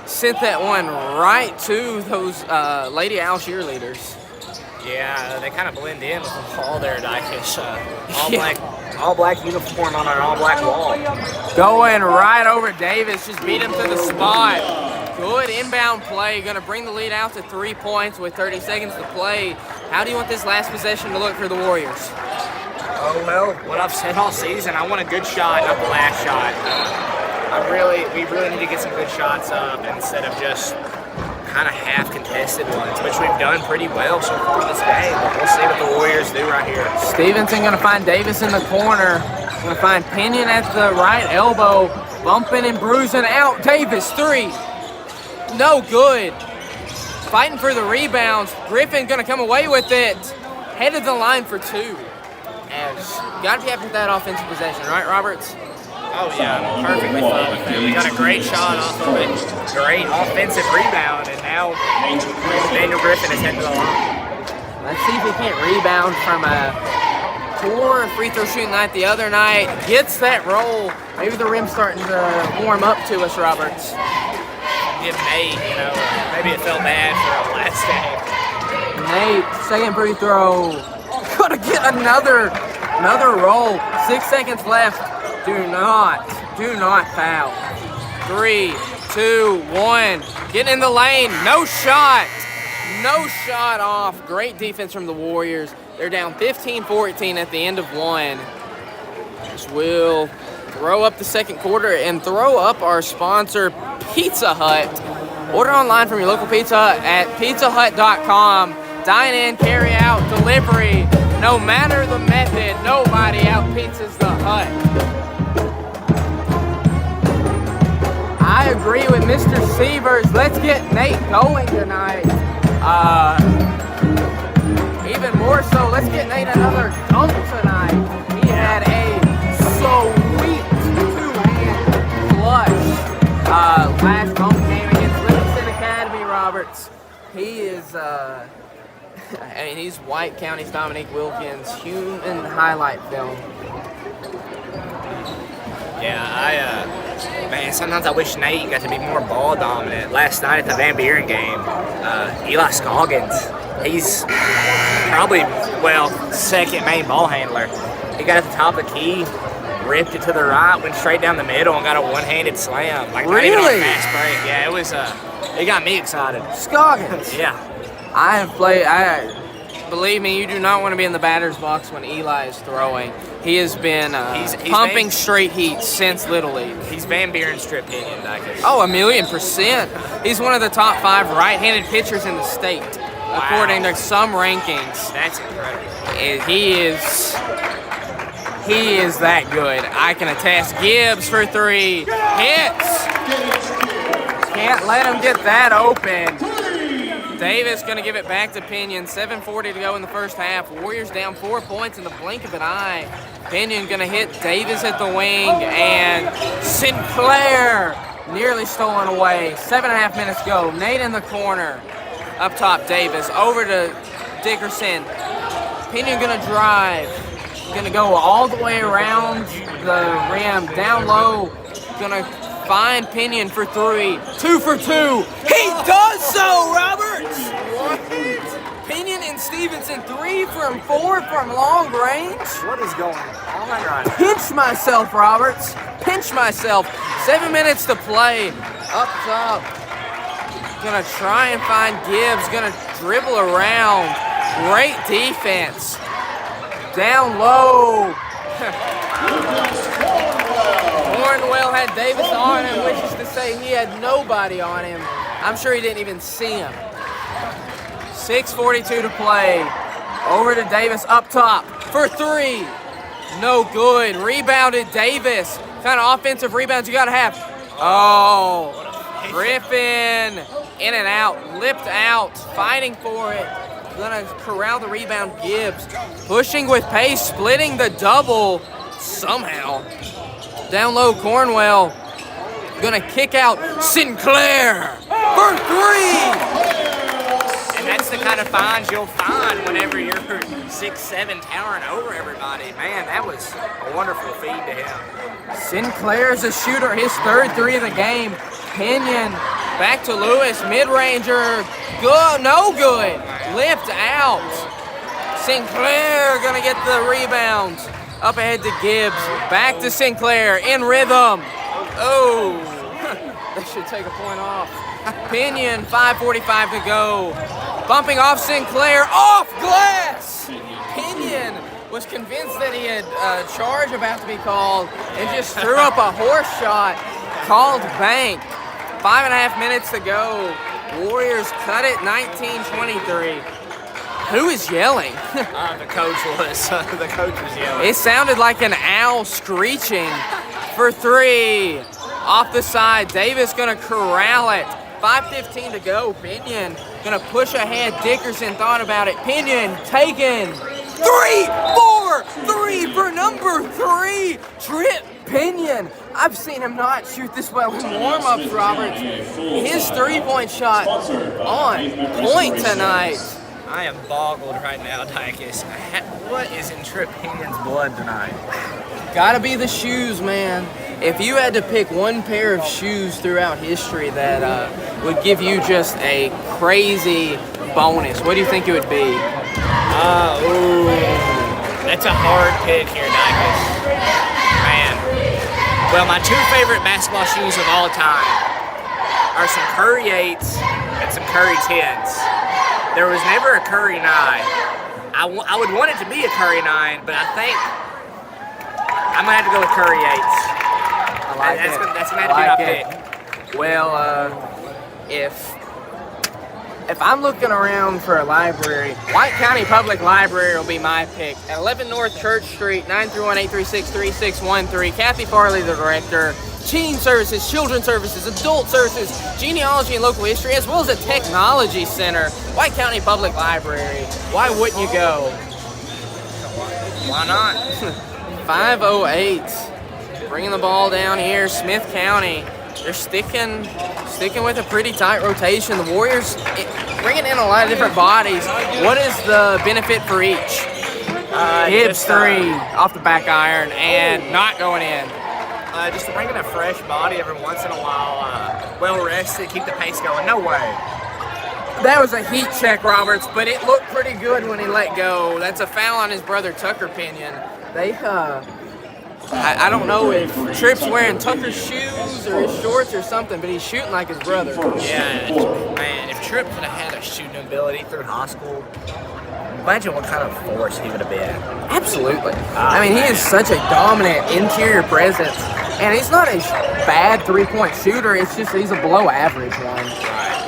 Sent that one right to those Lady Owl cheerleaders. Yeah, they kind of blend in with all their Dykus. All black uniform on an all black wall. Going right over Davis, just beat him to the spot. Good inbound play, gonna bring the lead out to 3 points with 30 seconds to play. How do you want this last possession to look for the Warriors? Oh, well, what I've said all season, I want a good shot, not the last shot. We really need to get some good shots up instead of just kind of half contested ones, which we've done pretty well so far this game. But we'll see what the Warriors do right here. Stevenson gonna find Davis in the corner. Gonna find Pinion at the right elbow. Bumping and bruising out. Davis, three. No good. Fighting for the rebounds. Griffin gonna come away with it. Headed the line for two. As gotta be happy with that offensive possession, right, Roberts? Oh yeah, perfectly fine. We got a great shot off of it. Great offensive rebound, and now Daniel Griffin is heading to the line. Let's see if he can't rebound from a poor free throw shooting night the other night. Gets that roll. Maybe the rim's starting to warm up to us, Roberts. Give Nate, maybe it felt bad for our last game. Nate, second free throw. Gotta get another roll. 6 seconds left. Do not foul. 3, 2, 1. Getting in the lane. No shot off. Great defense from the Warriors. They're down 15-14 at the end of one. We'll throw up the second quarter and throw up our sponsor, Pizza Hut. Order online from your local Pizza Hut at pizzahut.com. Dine in, carry out, delivery. No matter the method, nobody out-pizzas the Hut. I agree with Mr. Sievers. Let's get Nate going tonight. even more so. Let's get Nate another dunk tonight. He had a sweet two-hand clutch last home game against Livingston Academy, Roberts. He is, I mean, he's White County's Dominique Wilkins' human highlight film. Yeah, man, sometimes I wish Nate got to be more ball dominant. Last night at the Van Buren game, Eli Scoggins, he's probably, second main ball handler. He got at the top of the key, ripped it to the right, went straight down the middle, and got a one-handed slam. Like, not even on a fast break. Yeah, it got me excited. Scoggins. Yeah. Believe me, you do not want to be in the batter's box when Eli is throwing. He has been He's pumping straight heat since Little League. He's Van Buren strip pinion, Dykes. Oh, 1,000,000%. He's one of the top 5 right-handed pitchers in the state, according to some rankings. That's incredible. And he is that good. I can attest. Gibbs for 3. Hits. Can't let him get that open. Davis going to give it back to Pinion. 7:40 to go in the first half. Warriors down 4 points in the blink of an eye. Pinion going to hit Davis at the wing, and Sinclair nearly stolen away. 7.5 minutes go. Nate in the corner. Up top, Davis. Over to Dickerson. Pinion going to drive. Going to go all the way around the rim. Down low. Going to find Pinion for 3. 2 for 2. He does so, Roberts! What? Pinion and Stevenson 3 from 4 from long range. What is going on right now? Pinch myself, Roberts. Pinch myself. 7 minutes to play. Up top. Gonna try and find Gibbs. Gonna dribble around. Great defense. Down low. Cornwell had Davis on him, which is to say he had nobody on him. I'm sure he didn't even see him. 6:42 to play. Over to Davis up top for 3. No good. Rebounded Davis. Kind of offensive rebounds you got to have. Oh, Griffin in and out, lipped out, fighting for it. Gonna corral the rebound. Gibbs pushing with pace, splitting the double somehow. Down low, Cornwell gonna kick out Sinclair for 3. And that's the kind of finds you'll find whenever you're 6'7", towering over everybody. Man, that was a wonderful feed to him. Sinclair's a shooter, his 3rd 3 of the game. Pinion back to Lewis, mid-ranger, good, no good. Lift out. Sinclair gonna get the rebound. Up ahead to Gibbs, back to Sinclair, in rhythm. Oh, they should take a point off. Pinion, 5:45 to go. Bumping off Sinclair, off glass. Pinion was convinced that he had a charge about to be called and just threw up a horse shot. Called bank. 5.5 minutes to go. Warriors cut it 19-23. Who is yelling? The coach was. The coach was yelling. It sounded like an owl screeching for 3. Off the side, Davis gonna corral it. 5:15 to go. Pinion gonna push ahead. Dickerson thought about it. Pinion taken. 3, 4, 3 for number 3. Trip Pinion. I've seen him not shoot this well in warm-ups, Robert. His 3-point shot on point tonight. I am boggled right now, Dykes. What is in Trip Pinion's blood tonight? Gotta be the shoes, man. If you had to pick one pair of shoes throughout history that would give you just a crazy bonus, what do you think it would be? That's a hard pick here, Dykes. Man. Well, my 2 favorite basketball shoes of all time are some Curry 8s and some Curry 10s. There was never a Curry 9. I would want it to be a Curry 9, but I think I'm going to have to go with Curry 8s. I like that's it. That's going to have to be my pick. Well, if I'm looking around for a library, White County Public Library will be my pick. At 11 North Church Street, 931-836-3613. Kathy Farley, the director. teen services, children's services, adult services, genealogy and local history, as well as a technology center. White County Public Library. Why wouldn't you go? Why not? 5:08. Bringing the ball down here, Smith County. They're sticking with a pretty tight rotation. The Warriors bringing in a lot of different bodies. What is the benefit for each? Gibbs 3 off the back iron and not going in. Just bringing a fresh body every once in a while, well rested, keep the pace going. No way. That was a heat check, Roberts, but it looked pretty good when he let go. That's a foul on his brother Tucker Pinion. I don't know if Tripp's wearing Tucker's shoes or his shorts or something, but he's shooting like his brother. Yeah, man, if Tripp could have had a shooting ability through high school, imagine what kind of force he would have been. Absolutely. I mean, he is such a dominant interior presence, and he's not a bad three-point shooter. It's just he's a below average one.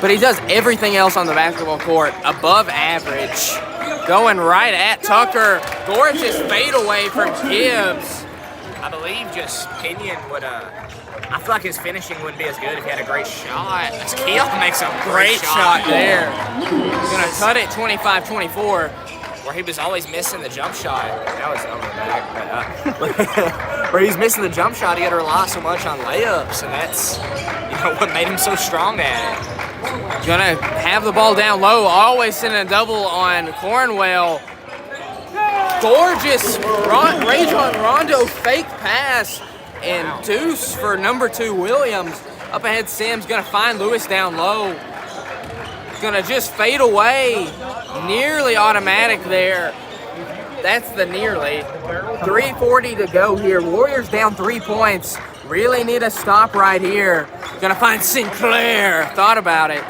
But he does everything else on the basketball court above average. Going right at Tucker. Gorgeous fadeaway from Gibbs. I believe just Pinion would, I feel like his finishing wouldn't be as good if he had a great shot. Keough makes a great shot there. He's going to cut it 25-24. Where he was always missing the jump shot. That was over back. Where he's missing the jump shot, he had to rely so much on layups, and that's what made him so strong at it. Gonna have the ball down low, always sending a double on Cornwell. Gorgeous Rajon Rondo fake pass and deuce for number 2 Williams. Up ahead, Sims gonna find Lewis down low. Gonna just fade away. Nearly automatic there. That's the nearly. 3:40 to go here. Warriors down 3 points. Really need a stop right here. Gonna find Sinclair. Thought about it.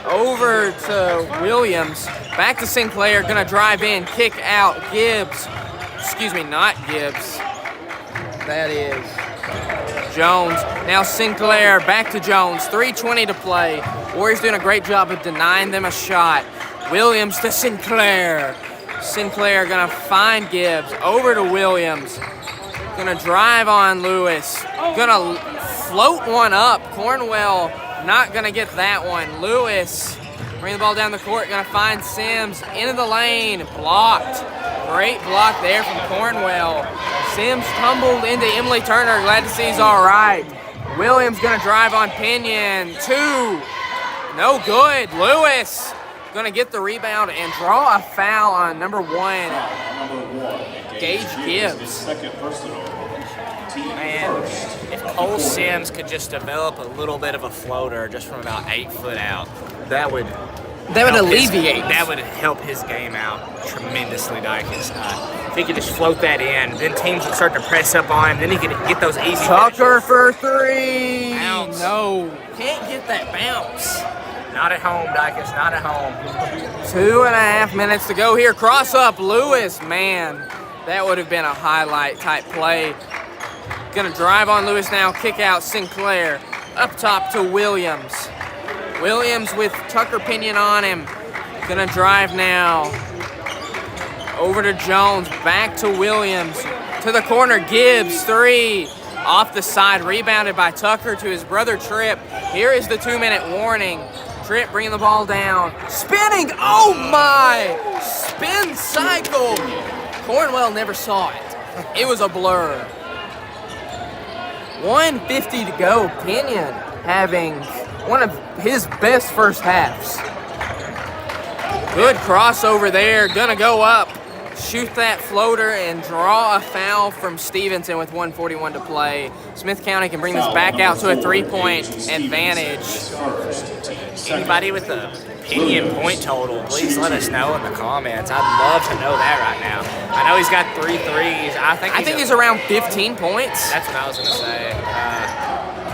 Over to Williams. Back to Sinclair. Gonna drive in. Kick out. Gibbs. Excuse me, not Gibbs. That is Jones. Now Sinclair. Back to Jones. 3:20 to play. Warriors doing a great job of denying them a shot. Williams to Sinclair. Sinclair gonna find Gibbs. Over to Williams. Gonna drive on Lewis. Gonna float one up. Cornwell not gonna get that one. Lewis bring the ball down the court. Gonna find Sims into the lane. Blocked. Great block there from Cornwell. Sims tumbled into Emily Turner. Glad to see he's all right. Williams gonna drive on Pinion. 2. No good. Lewis gonna get the rebound and draw a foul on number 1. Gage Gibbs. Man, if Cole Sims could just develop a little bit of a floater just from about 8 foot out, that would alleviate. That would help his game out tremendously, Dykes. If he could just float that in, then teams would start to press up on him. Then he could get those easy. Tucker for 3. Bounce. No, can't get that bounce. Not at home, Dykes. Not at home. 2.5 minutes to go here. Cross up Lewis. Man, that would have been a highlight type play. Gonna drive on Lewis now. Kick out Sinclair. Up top to Williams. Williams with Tucker Pinion on him. Gonna drive now. Over to Jones. Back to Williams. To the corner. Gibbs. 3. Off the side. Rebounded by Tucker to his brother Tripp. Here is the 2-minute warning. Tripp bringing the ball down. Spinning. Oh my! Spin cycle. Cornwell never saw it. It was a blur. 1:50 to go. Pinion having one of his best first halves. Good crossover there. Gonna go up. Shoot that floater and draw a foul from Stevenson with 1:41 to play. Smith County can bring this back out to a 3-point advantage. Anybody with a Pinion point total, please let us know in the comments. I'd love to know that right now. I know he's got 3 threes. I think he's around 15 points. That's what I was going to say.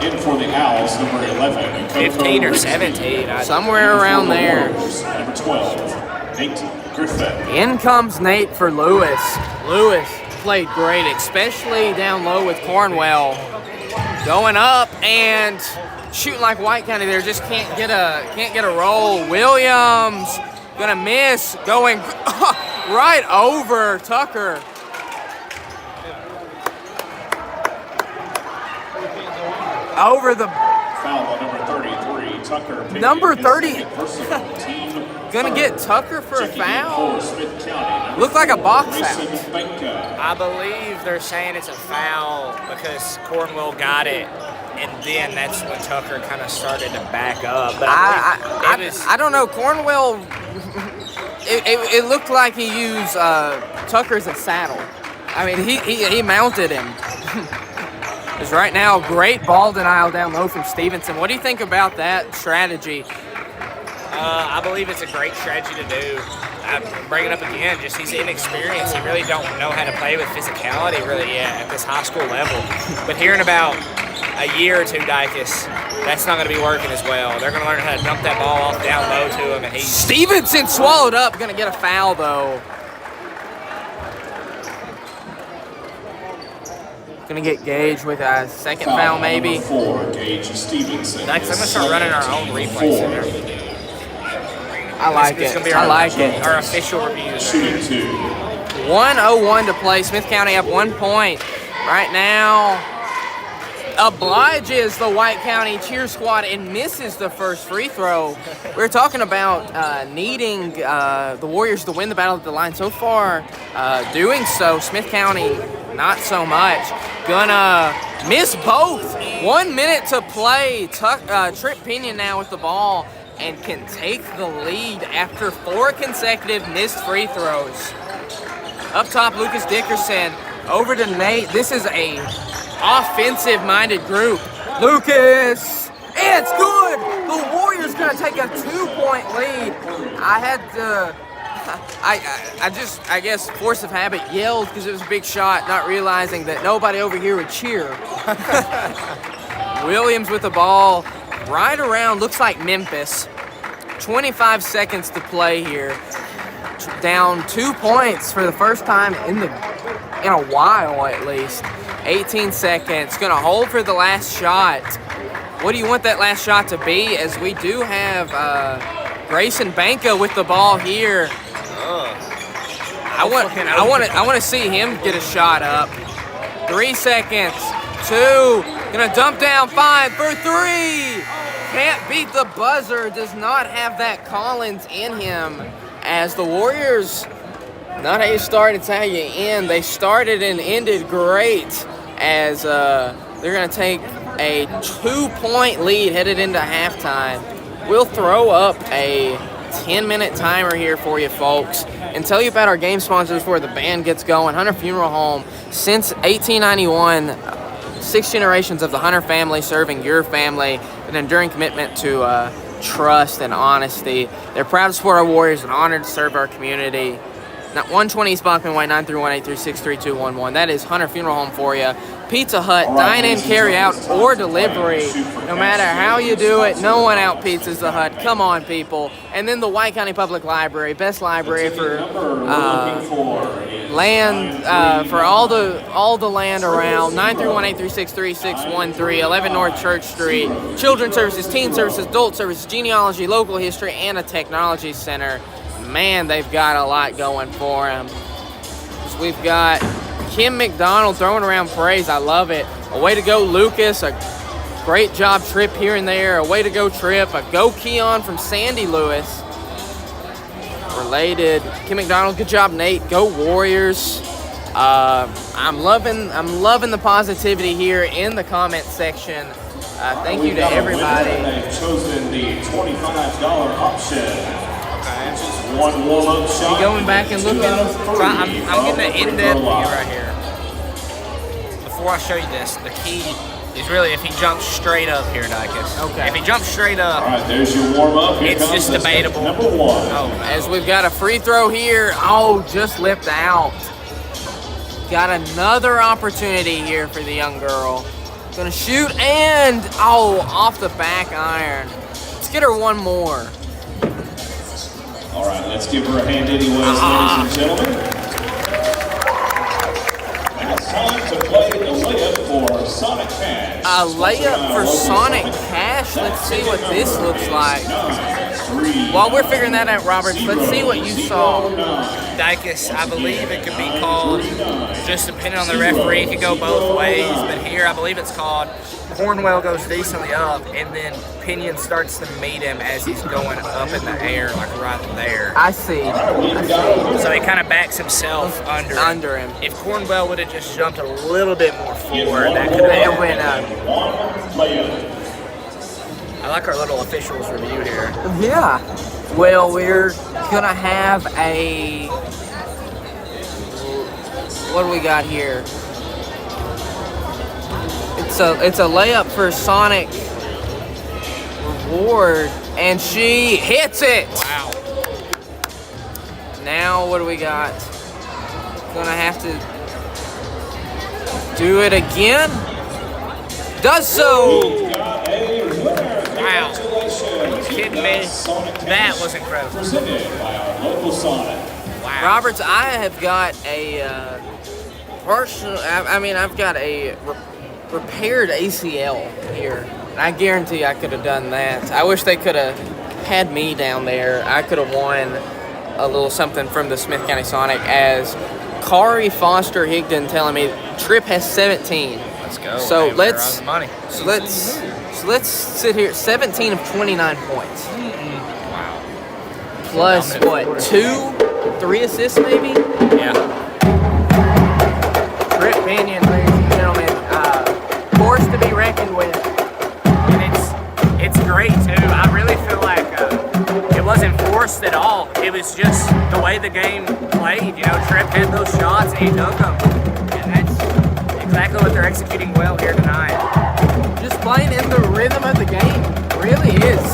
In for the Owls, number 11. 15 or 17. Somewhere around there. Number 12, Nate Griffin. In comes Nate for Lewis. Lewis played great, especially down low with Cornwell. Going up and shooting like White County there, just can't get a roll. Williams gonna miss, going right over Tucker. over the Foul on number 33, Tucker. Pickett, Number his 30. second personal, team gonna third. get Tucker for a Checking in foul. for Smith County, number Looked like a 4, box Grayson out. Banka. I believe they're saying it's a foul because Cornwell got it, and then that's when Tucker kind of started to back up. But I don't know. Cornwell, it looked like he used Tucker as a saddle. I mean, he mounted him. Because right now, great ball denial down low from Stevenson. What do you think about that strategy? I believe it's a great strategy to do. I bring it up again, just he's inexperienced. He really don't know how to play with physicality really yet at this high school level. But here in about a year or two, Dicus, that's not going to be working as well. They're going to learn how to dump that ball off down low to him. And Stevenson swallowed up. Going to get a foul, though. Going to get Gage with a second foul, maybe. Number 4, Gage Stevenson. Dicus, I'm going to start running our own replay center. I like it. I like it. Our official reviews. Shooting 2. 1:01 to play. Smith County up 1 point. Right now, obliges the White County cheer squad and misses the first free throw. We're talking about needing the Warriors to win the battle at the line. So far, doing so, Smith County not so much. Gonna miss both. 1 minute to play. Trip Pinion now with the ball and can take the lead after 4 consecutive missed free throws. Up top, Lucas Dickerson. Over to Nate. This is a offensive-minded group. Lucas! It's good! The Warriors gonna take a 2-point lead. I had to... I guess, force of habit, yelled because it was a big shot, not realizing that nobody over here would cheer. Williams with the ball right around, looks like Memphis. 25 seconds to play here. Down 2 points for the first time in a while, at least. 18 seconds. Gonna hold for the last shot. What do you want that last shot to be? As we do have Grayson Banka with the ball here. I want to see him get a shot up. 3 seconds. 2. Gonna dump down. 5 for 3. Can't beat the buzzer. Does not have that Collins in him. As the Warriors, not how you start, it's how you end. They started and ended great. As they're gonna take a 2-point lead headed into halftime. We'll throw up a 10-minute timer here for you folks and tell you about our game sponsors before the band gets going. Hunter Funeral Home, since 1891, 6 generations of the Hunter family serving your family, an enduring commitment to trust and honesty. They're proud to support our Warriors and honored to serve our community. 120 East Bachman Way, 931-836-3211. That is Hunter Funeral Home for you. Pizza Hut, dine in, carry out, or delivery. No matter how you do it, no one out pizzas the Hut. Come on, people. And then the White County Public Library, best library for land, for all the land around. 931-836-3613, 11 North Church Street. Children's Services, Teen Services, Adult Services, Genealogy, Local History, and a Technology Center. Man, they've got a lot going for them. We've got Kim McDonald throwing around praise. I love it. A way to go, Lucas. A great job, Trip, here and there. A way to go, Trip. A go, Keon from Sandy Lewis. Related. Kim McDonald, good job, Nate. Go Warriors. I'm loving the positivity here in the comment section. Thank you to everybody. They've chosen the $25 option. Just one warm-up shot. Going back and looking. I'm getting an in-depth view right here. Before I show you this, the key is really if he jumps straight up here, Dicus. Okay. If he jumps straight up, All right, there's your warm-up. Here it's comes just the debatable. Number 1. Oh, no. As we've got a free throw here. Oh, just lipped out. Got another opportunity here for the young girl. Gonna shoot and, off the back iron. Let's get her one more. All right, let's give her a hand anyways, ladies and gentlemen. And it's time to play the layup for Sonic Cash. A layup for Sonic Cash gosh, let's see what this looks like. While we're figuring that out, Roberts, let's see what you saw. Dicus, I believe it could be called, just depending on the referee, it could go both ways, but here I believe it's called Cornwell goes decently up, and then Pinion starts to meet him as he's going up in the air, like right there. I see. So he kind of backs himself under him. If Cornwell would have just jumped a little bit more forward, that could have went up. I like our little officials review here. Yeah. Well, we're gonna have a. What do we got here? It's a layup for Sonic Reward, and she hits it. Wow. Now what do we got? Gonna have to do it again. Does so. Wow. Are you kidding me? That was incredible. Presented by our local Sonic. Wow. Roberts, I have got a I've got a repaired ACL here. I guarantee I could have done that. I wish they could have had me down there. I could have won a little something from the Smith County Sonic, as Kari Foster Higdon telling me Tripp has 17. Let's go. So man, let's we're on the money. So let's sit here. 17 of 29 points. Wow. Plus what? 3 assists maybe? Yeah. Tripp Pinion, ladies and gentlemen, force to be reckoned with. And it's great too. I really feel like it wasn't forced at all. It was just the way the game played. You know, Tripp had those shots and he took them. And that's exactly what they're executing well here tonight. Just playing in the rhythm of the game. Really is.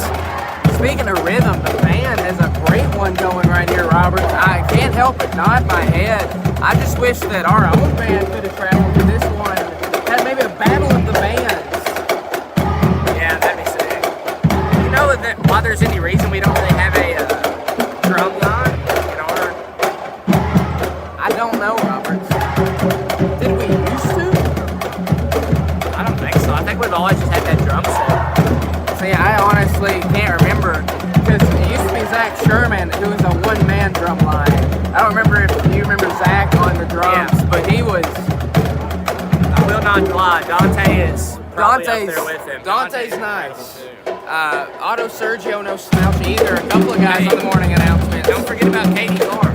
Speaking of rhythm, the band has a great one going right here, Robert. I can't help but nod my head. I just wish that our own band could have traveled to this one. Had maybe a battle of the bands. Yeah, that'd be sick. You know that why there's any reason we don't really have a drum line in order? I don't know, Robert. Did we used to? I don't think so. I think we've always just had that drum set. See, I honestly can't remember, because it used to be Zach Sherman, who was a one-man drum line. I don't remember if you remember Zach on the drums, but he was. I will not lie. Dante is probably up there with him. Dante's nice. Otto Sergio, no slouch either. A couple of guys on the morning announcements. Don't forget about Katie Carr.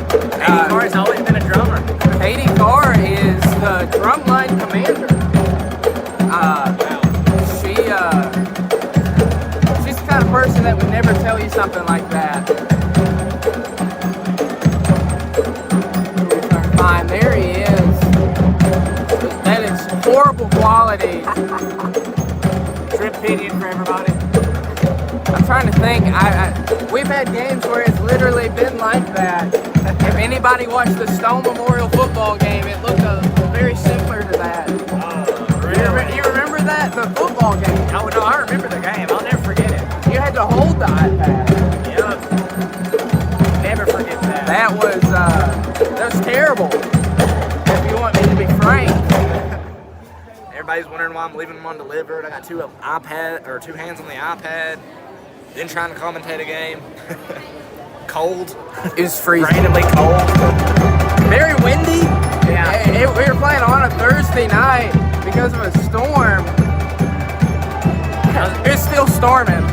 Katie Carr has always been a drummer. Katie Carr is the drumline commander. She's the kind of person that would never tell you something like that. Fine, there he is. That is horrible quality. Tripp Pinion for everybody. I'm trying to think. We've had games where it's literally been like that. If anybody watched the Stone Memorial football game, it looked very similar to that. You remember that? The football game? Oh, no, I remember the game. I'll never forget it. You had to hold the iPad. Yep. Never forget that. That was terrible. If you want me to be frank. Everybody's wondering why I'm leaving them undelivered. I got two hands on the iPad. Then trying to commentate a game. Cold. It was freezing. Randomly cold. Very windy. Yeah. We were playing on a Thursday night because of a storm. It was still storming.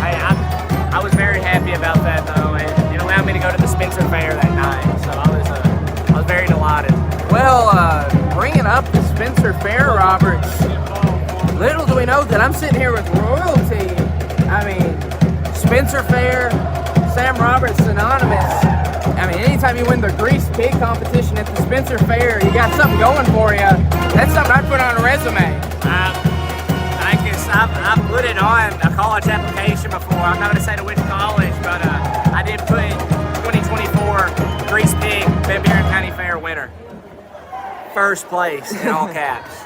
Hey, I was very happy about that though, and it allowed me to go to the Spencer Fair that night. So I was very delighted. Well, bringing up the Spencer Fair, Roberts, little do we know that I'm sitting here with royalty. I mean, Spencer Fair, Sam Roberts synonymous. I mean, anytime you win the Grease Pig competition at the Spencer Fair, you got something going for you. That's something I'd put on a resume. I've put it on a college application before. I'm not going to say to which college, but I did put 2024 Grease Pig Van Buren County Fair winner. First place in all caps.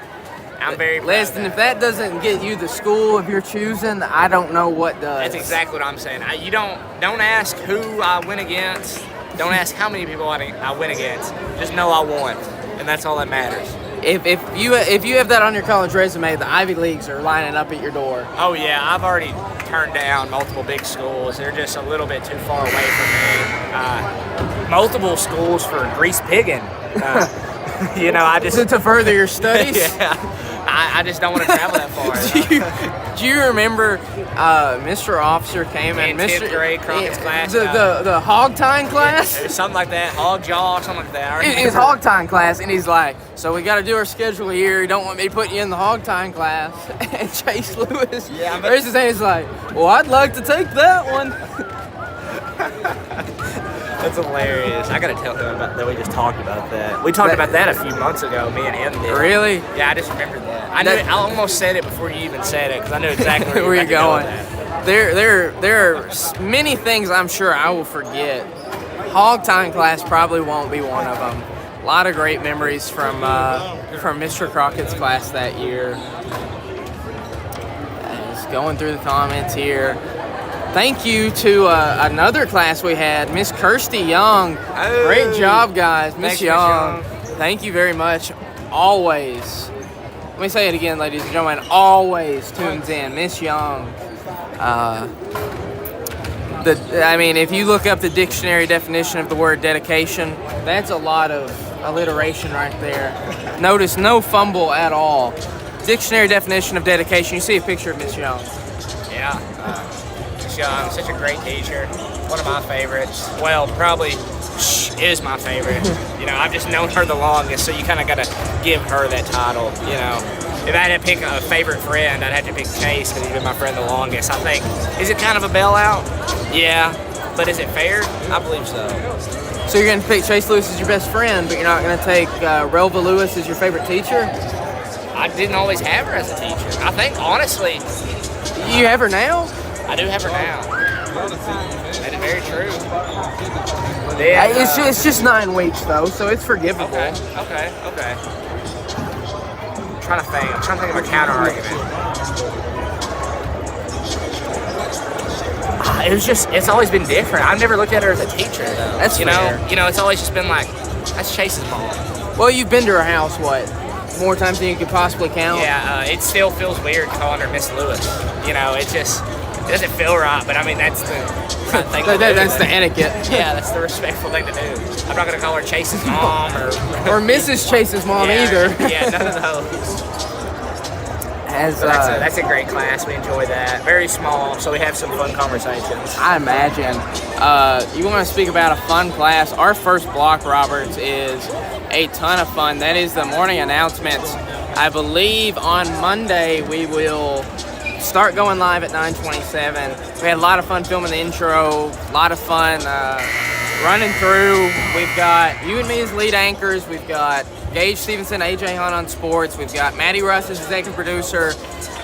I'm very proud Listen, of that. if that doesn't get you the school of your choosing, I don't know what does. That's exactly what I'm saying. You don't ask who I win against. Don't ask how many people I win against. Just know I won, and that's all that matters. if you have that on your college resume, the Ivy Leagues are lining up at your door. Oh yeah, I've already turned down multiple big schools. They're just a little bit too far away from me. Multiple schools for grease pigging. You know, I just To further your studies. yeah. I just don't want to travel that far. Do you remember Mr. Officer came In and Mr. 10th grade Crockett's class, the hog tying class? It was something like that, hog jaw, something like that. I In his hog tying class, and he's like, so we got to do our schedule here. You don't want me to put you in the hog tying class. And Chase Lewis raises his hand. He's like, well, I'd like to take that one. That's hilarious. I gotta tell him about that. We just talked about that. We talked about that a few months ago. Me and him did. Really? Yeah, I just remembered that. I almost said it before you even said it because I knew exactly Where you're going. That. There are many things I'm sure I will forget. Hog tying class probably won't be one of them. A lot of great memories from Mr. Crockett's class that year. Just going through the comments here. Thank you to another class we had, Miss Kirsty Young. Oh. Great job, guys. Miss Thanks, Young. Miss Young. Thank you very much. Always. Let me say it again, ladies and gentlemen. Always tunes in. Miss Young. I mean, if you look up the dictionary definition of the word dedication, that's a lot of alliteration right there. Notice no fumble at all. Dictionary definition of dedication. You see a picture of Miss Young. Yeah. Miss Young, such a great teacher. One of my favorites. Well, probably is my favorite. You know, I've just known her the longest, so you kind of got to give her that title. You know, if I had to pick a favorite friend, I'd have to pick Chase because he's been my friend the longest. I think, is it kind of a bailout? Yeah, but is it fair? I believe so. So you're going to pick Chase Lewis as your best friend, but you're not going to take Relva Lewis as your favorite teacher? I didn't always have her as a teacher. I think, honestly, You have her now? I do have her now. That is very true. Then, It's just 9 weeks, though, so it's forgivable. Okay. I'm trying to think of a counter argument. It's always been different. I've never looked at her as a teacher, though. That's fair. You know, it's always just been like, that's Chase's mom. Well, you've been to her house, what, more times than you could possibly count? Yeah, it still feels weird calling her Miss Lewis. You know, it doesn't feel right, but I mean, that's the kind of thing That's the etiquette. Yeah, that's the respectful thing to do. I'm not going to call her Chase's mom or Mrs. Chase's mom either. Yeah, none of those. So that's a great class. We enjoy that. Very small, so we have some fun conversations. I imagine. You want to speak about a fun class? Our first block, Roberts, is a ton of fun. That is the morning announcements. I believe on Monday we will start going live at 9:27. We had a lot of fun filming the intro. A lot of fun running through. We've got you and me as lead anchors. We've got Gage Stevenson, AJ Hunt on sports. We've got Maddie Russ as executive producer.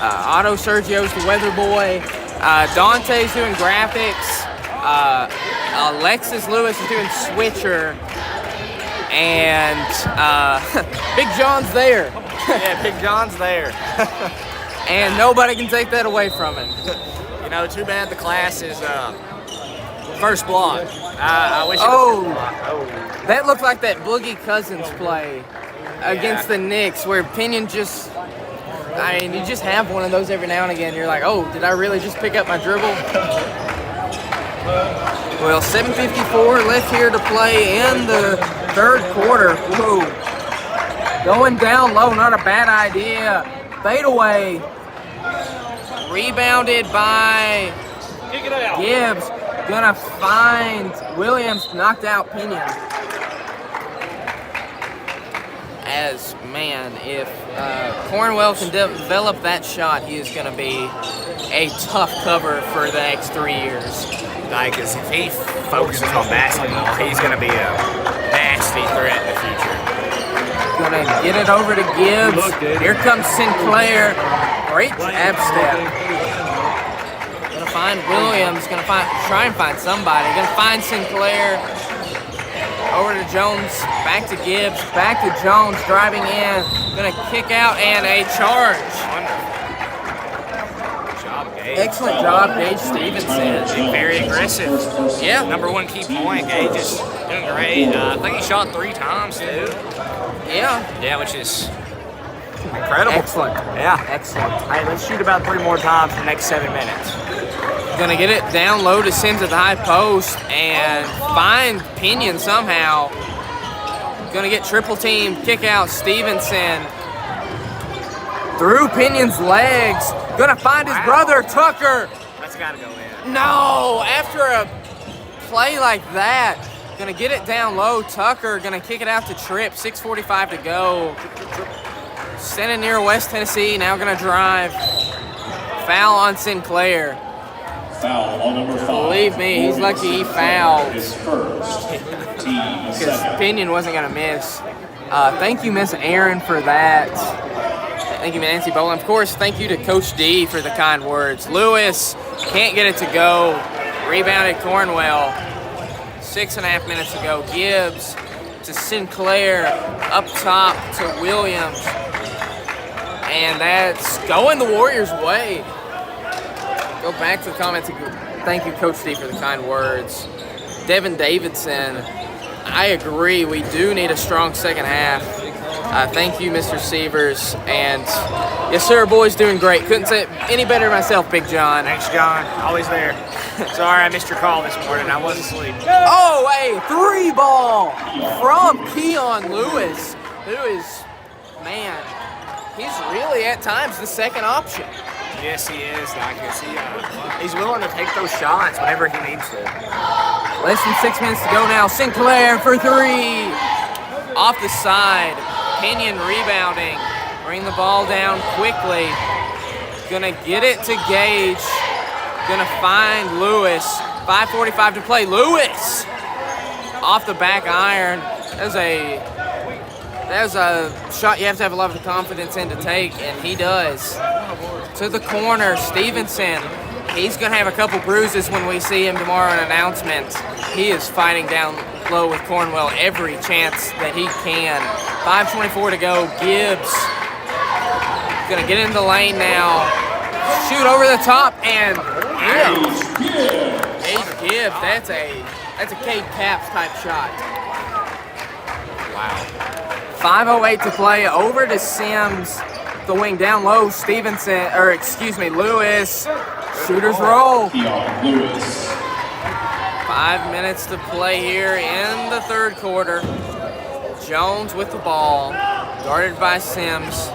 Otto Sergio's the weather boy. Dante's doing graphics. Alexis Lewis is doing switcher. And Big John's there. Yeah, Big John's there. And nobody can take that away from him. You know, too bad the class is first block. I wish it Oh. was first block. Oh. That looked like that Boogie Cousins play against the Knicks where Pinion just, I mean, you just have one of those every now and again. You're like, oh, did I really just pick up my dribble? Well, 7:54 left here to play in the third quarter. Whoa. Going down low, not a bad idea. Fade away. Rebounded by Gibbs. Gonna find Williams, knocked out Pinion. As, man, if Cornwell can develop that shot, he is gonna be a tough cover for the next 3 years. Like, if he focuses on basketball, he's going to be a nasty threat in the future. Gonna get it over to Gibbs. Here comes Sinclair. Great ab step. Gonna find Williams. Gonna try and find somebody. Gonna find Sinclair. Over to Jones. Back to Gibbs. Back to Jones. Driving in. Gonna kick out and a charge. Wonderful. Excellent job, Gage Stevenson. Very aggressive. Yeah. Number one key point. Gage is doing great. I think he shot 3 times too. Yeah. Yeah, which is Incredible. Excellent. Yeah. Excellent. Hey, let's shoot about 3 more times in the next 7 minutes. Gonna get it down low to Sims at the high post and find Pinion somehow. Gonna get triple team, kick out Stevenson. Through Pinion's legs. Gonna find his brother Tucker. That's gotta go in. No, after a play like that, gonna get it down low. Tucker gonna kick it out to Tripp. 6:45 to go. Standing near West Tennessee, now gonna drive. Foul on Sinclair. Foul on number 5. Believe me, he's lucky he fouled. His first. Team Because second. Pinion wasn't gonna miss. Thank you, Miss Aaron, for that. Thank you, Nancy Boland. Of course, thank you to Coach D for the kind words. Lewis can't get it to go. Rebounded Cornwell. 6.5 minutes to go. Gibbs to Sinclair. Up top to Williams. And that's going the Warriors' way. Go back to the comments. Thank you, Coach D, for the kind words. Devin Davidson. I agree. We do need a strong second half. Thank you, Mr. Severs. And yes, sir, boys, doing great. Couldn't say it any better myself, Big John. Thanks, John. Always there. Sorry I missed your call this morning. I was asleep. Oh, a 3-ball from Keon Lewis, who is, man, he's really at times the second option. Yes, he is, Dacus. He's willing to take those shots whenever he needs to. Less than 6 minutes to go now. Sinclair for 3. Off the side. Pinion rebounding. Bring the ball down quickly. Gonna get it to Gage. Gonna find Lewis. 5:45 to play. Lewis! Off the back iron. That was a shot you have to have a lot of confidence in to take, and he does. To the corner, Stevenson. He's going to have a couple bruises when we see him tomorrow in announcement. He is fighting down low with Cornwell every chance that he can. 5:24 to go. Gibbs going to get in the lane now. Shoot over the top, and Gage Gibbs. That's a Cade Caps type shot. Wow. 5:08 to play. Over to Sims. The wing down low. Lewis. Shooters roll. Keon Lewis. 5 minutes to play here in the third quarter. Jones with the ball. Guarded by Sims.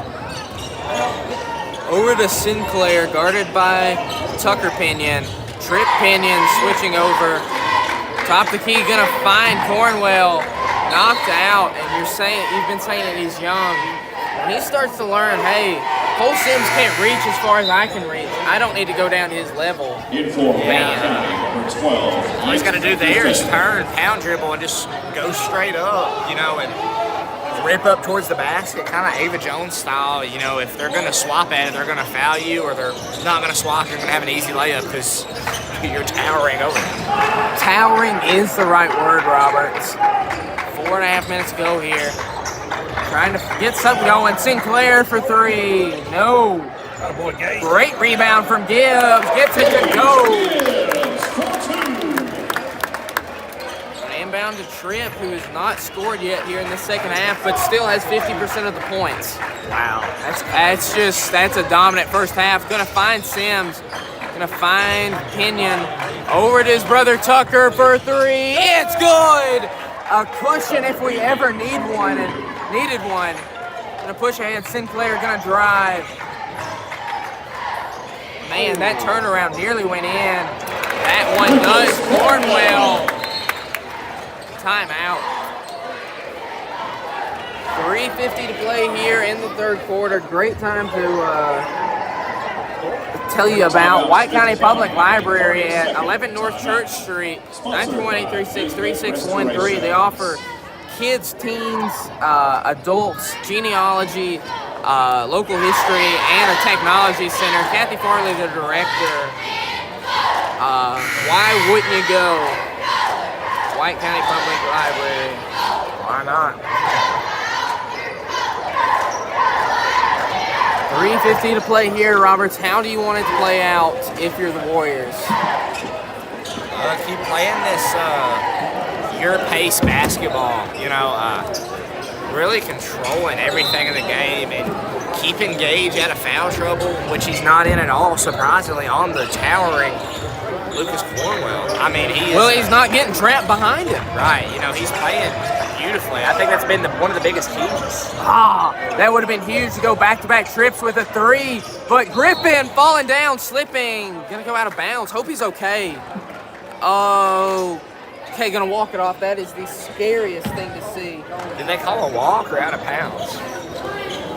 Over to Sinclair. Guarded by Tucker Pinion. Tripp Pinion switching over. Top the key. Gonna find Cornwell. Knocked out. And you've been saying that he's young. When he starts to learn, hey, Cole Sims can't reach as far as I can reach. I don't need to go down to his level. In for number 12. All he's got to do there is turn, pound dribble, and just go straight up, and rip up towards the basket, kind of Ava Jones style. If they're going to swap at it, they're going to foul you, or they're not going to swap, you're going to have an easy layup because you're towering over them. Towering is the right word, Roberts. 4.5 minutes to go here. Trying to get something going. Sinclair for 3. No. Great rebound from Gibbs. Gets it to go. Inbound to Tripp, who has not scored yet here in the second half, but still has 50% of the points. Wow. That's a dominant first half. Gonna find Sims. Gonna find Pinion. Over to his brother Tucker for 3. It's good. A cushion if we ever needed one. Gonna push ahead. Sinclair gonna drive. Man, that turnaround nearly went in. That one does. Cornwell. Timeout. 3:50 to play here in the third quarter. Great time to tell you about White County Public Library at 11 North Church Street, 931-836-3613. They offer kids, teens, adults, genealogy, local history, and a technology center. Kathy Farley, the director. Why wouldn't you go? White County Public Library. Why not? 3:50 to play here, Roberts. How do you want it to play out if you're the Warriors? Keep playing this your pace basketball. really controlling everything in the game and keeping Gage out of foul trouble, which he's not in at all, surprisingly, on the towering Lucas Cornwell. I mean, he's not getting trapped behind him. Right, you know, he's playing beautifully. I think that's been one of the biggest keys. That would have been huge to go back-to-back trips with a 3, but Griffin falling down, slipping, gonna go out of bounds. Hope he's okay. Oh, okay, gonna walk it off. That is the scariest thing to see. Did they call a walk or out of bounds?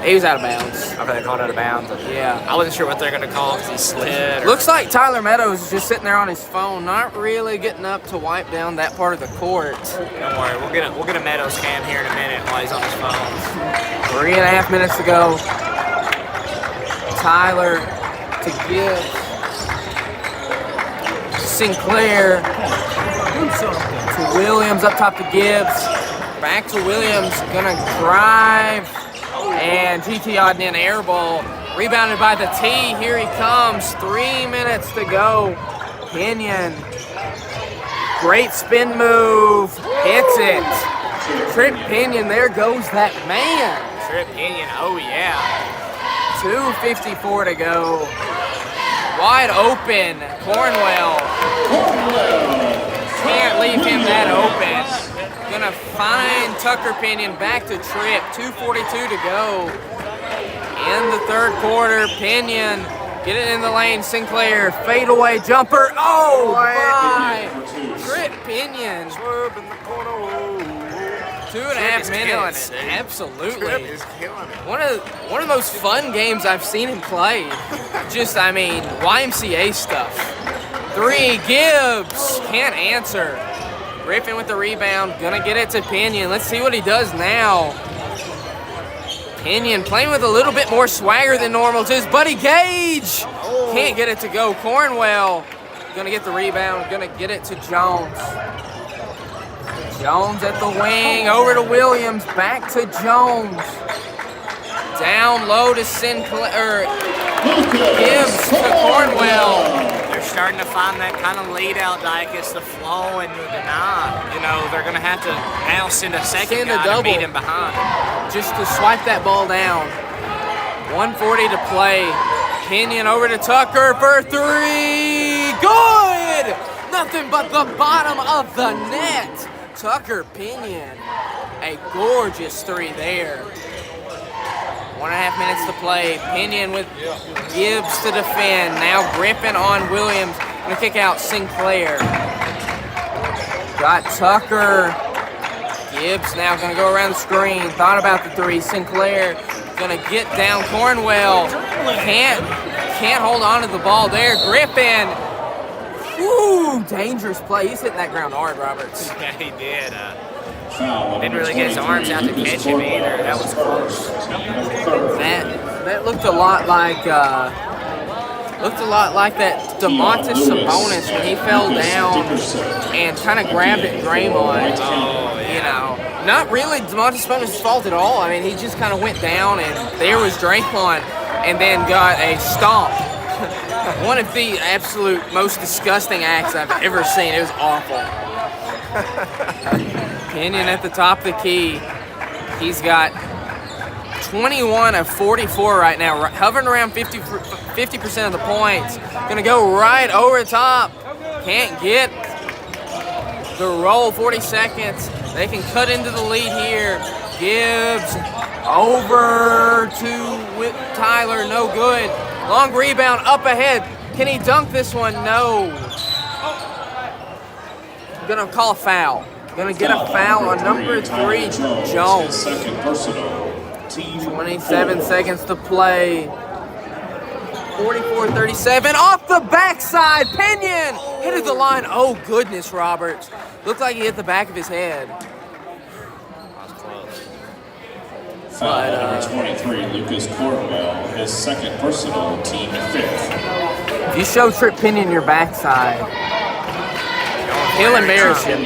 He was out of bounds. Okay, they called out of bounds. Yeah. I wasn't sure what they're gonna call because he slid. Looks like Tyler Meadows is just sitting there on his phone, not really getting up to wipe down that part of the court. Don't worry, we'll get a Meadows cam here in a minute while he's on his phone. 3.5 minutes to go. Tyler to give Sinclair to Williams, up top to Gibbs. Back to Williams, gonna drive. And GT Odden air ball. Rebounded by the T. Here he comes. 3 minutes to go. Pinion. Great spin move. Hits it. Trip Pinion. There goes that man. Trip Pinion. Oh, yeah. 2:54 to go. Wide open. Cornwell. Can't leave him that open. Gonna find Tucker Pinion, back to Tripp, 2:42 to go. In the third quarter, Pinion, get it in the lane, Sinclair, fadeaway jumper, oh my! Tripp Pinion. 2.5 minutes, absolutely. Tripp is killing it. One of the most fun games I've seen him play. Just, I mean, YMCA stuff. 3, Gibbs, can't answer. Griffin with the rebound, gonna get it to Pinion. Let's see what he does now. Pinion playing with a little bit more swagger than normal to his buddy Gage. Can't get it to go. Cornwell gonna get the rebound, gonna get it to Jones. Jones at the wing, over to Williams, back to Jones. Down low to Sinclair, Gibbs to Cornwell. They're starting to find that kind of lead out, Dicus, the flow and the deny. You know, they're going to have to now send a second guy to beat him behind. Just to swipe that ball down. 1:40 to play. Pinion over to Tucker for 3. Good! Nothing but the bottom of the net. Tucker Pinion. A gorgeous 3 there. 1.5 minutes to play. Pinion with Gibbs to defend. Now Griffin on Williams. Gonna kick out Sinclair. Got Tucker. Gibbs now gonna go around the screen. Thought about the 3. Sinclair gonna get down Cornwell. Can't hold on to the ball there. Griffin. Woo! Dangerous play. He's hitting that ground hard, Roberts. Yeah, he did. Didn't really get his arms out to catch him either. That was close. That looked a lot like that DeMontis Sabonis when he fell down and kind of grabbed at Draymond. Oh, yeah. You know, not really DeMontis Sabonis' fault at all. I mean, he just kind of went down and there was Draymond, and then got a stomp. One of the absolute most disgusting acts I've ever seen. It was awful. Pinion at the top of the key. He's got 21 of 44 right now, hovering around 50% of the points. Gonna go right over the top. Can't get the roll. 40 seconds. They can cut into the lead here. Gibbs over to Tyler. No good. Long rebound up ahead. Can he dunk this one? No. Gonna call a foul. Gonna get a foul on number 3, Jones. 27 seconds to play. 44-37 off the backside. Pinion hit the line. Oh goodness, Roberts. Looked like he hit the back of his head. That was close. Foul number 23, Lucas Cornwell, his second personal, team 5th. If you show Trip Pinion your backside, he'll embarrass him.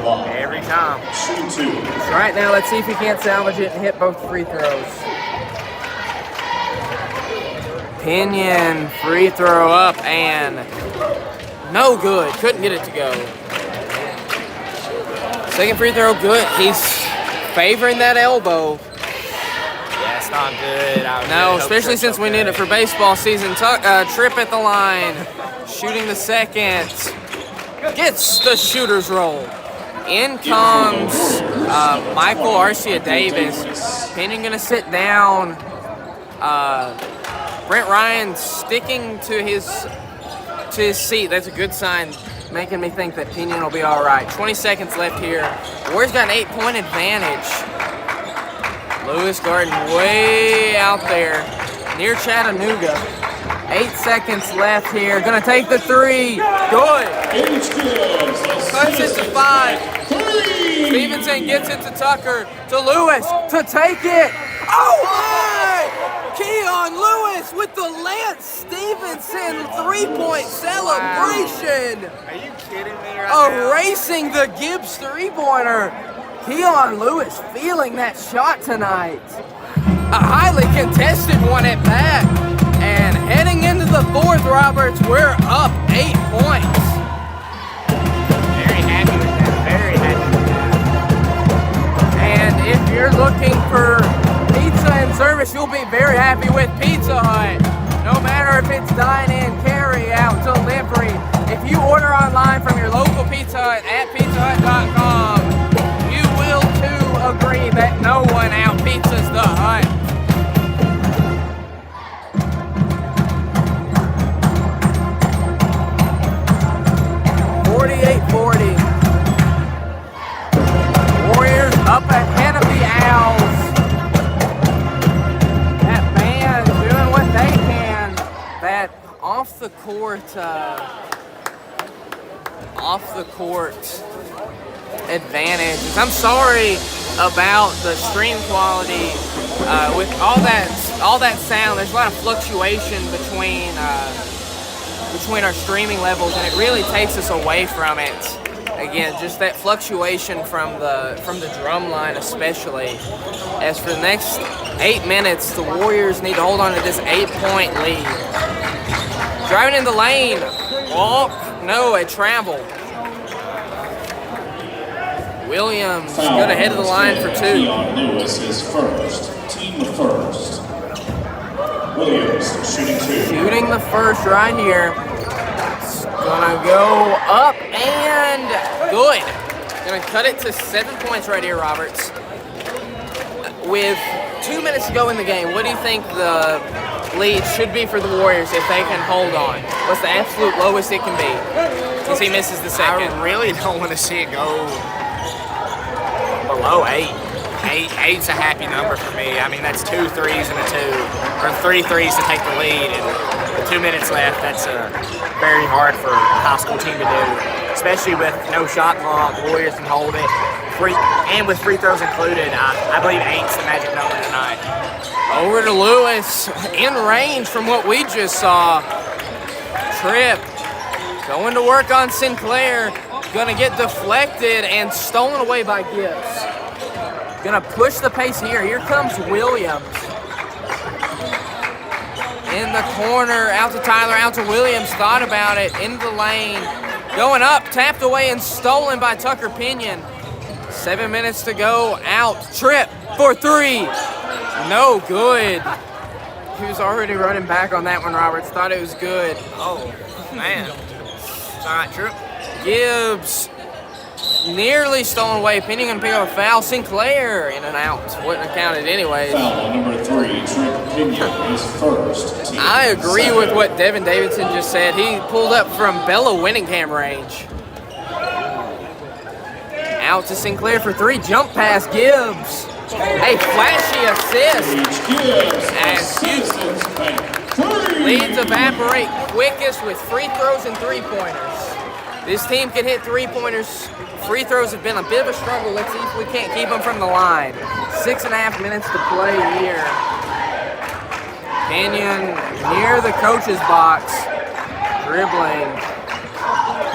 Every time. Shoot 2. Right now, let's see if he can't salvage it and hit both free throws. Pinion, free throw up and no good. Couldn't get it to go. Second free throw, good. He's favoring that elbow. Yeah, it's not good. No, especially since we need it for baseball season. Tripp at the line, shooting the second. Gets the shooter's roll. In comes Michael Arcia Davis. Pinion gonna sit down. Brent Ryan sticking to his seat. That's a good sign, making me think that Pinion will be all right. 20 seconds left here. Warriors got an 8-point advantage. Lewis guarding way out there near Chattanooga. 8 seconds left here. Gonna take the three. Good. Cuts it to 5. Stevenson gets it to Tucker, to Lewis, to take it. Oh my! Keon Lewis with the Lance Stevenson 3-point celebration. Are you kidding me right now? Erasing the Gibbs 3-pointer. Keon Lewis feeling that shot tonight. A highly contested one at that. And heading into the fourth, Roberts, we're up 8 points. Very happy with that. Very happy with that. And if you're looking for pizza and service, you'll be very happy with Pizza Hut. No matter if it's dine-in, carry-out, delivery. If you order online from your local Pizza Hut at pizzahut.com, you will too agree that no one out-pizzas the Hut. Warriors up ahead of the Owls. That band doing what they can. That off the court advantage. I'm sorry about the stream quality with all that sound. There's a lot of fluctuation between our streaming levels, and it really takes us away from it. Again, just that fluctuation from the drum line especially. As for the next 8 minutes, the Warriors need to hold on to this 8-point lead. Driving in the lane. Walk. No, a travel. Williams good ahead of the line for 2. Keon Lewis is first. Team first. Williams shooting 2. Shooting the first right here. It's gonna go up and good. Gonna cut it to 7 points right here, Roberts. With 2 minutes to go in the game, what do you think the lead should be for the Warriors if they can hold on? What's the absolute lowest it can be since he misses the second? I really don't want to see it go below 8. 8's a happy number for me. I mean, that's 2 threes and a 2, or 3 threes to take the lead, and with 2 minutes left, that's very hard for a high school team to do, especially with no shot clock. The Warriors can hold it, and with free throws included. I believe 8's the magic number tonight. Over to Lewis, in range from what we just saw. Tripp going to work on Sinclair, gonna get deflected and stolen away by Gibbs. Gonna push the pace here. Here comes Williams. In the corner, out to Tyler, out to Williams. Thought about it, into the lane. Going up, tapped away and stolen by Tucker Pinion. 7 minutes to go, out. Tripp for 3. No good. He was already running back on that one, Roberts. Thought it was good. Oh, man. It's all right, Tripp. Gibbs nearly stolen away. Pinion gonna pick up a foul. Sinclair in and out. Wouldn't have counted anyways. Foul number 3, Tripp Pinion is first. I agree with what Devin Davidson just said. He pulled up from Bella Winningham range. Out to Sinclair for 3. Jump pass, Gibbs. A flashy assist. As Houston leads evaporate quickest with free throws and 3-pointers. This team can hit 3-pointers. Free throws have been a bit of a struggle. Let's see if we can't keep them from the line. 6.5 minutes to play here. Pinion near the coach's box. Dribbling.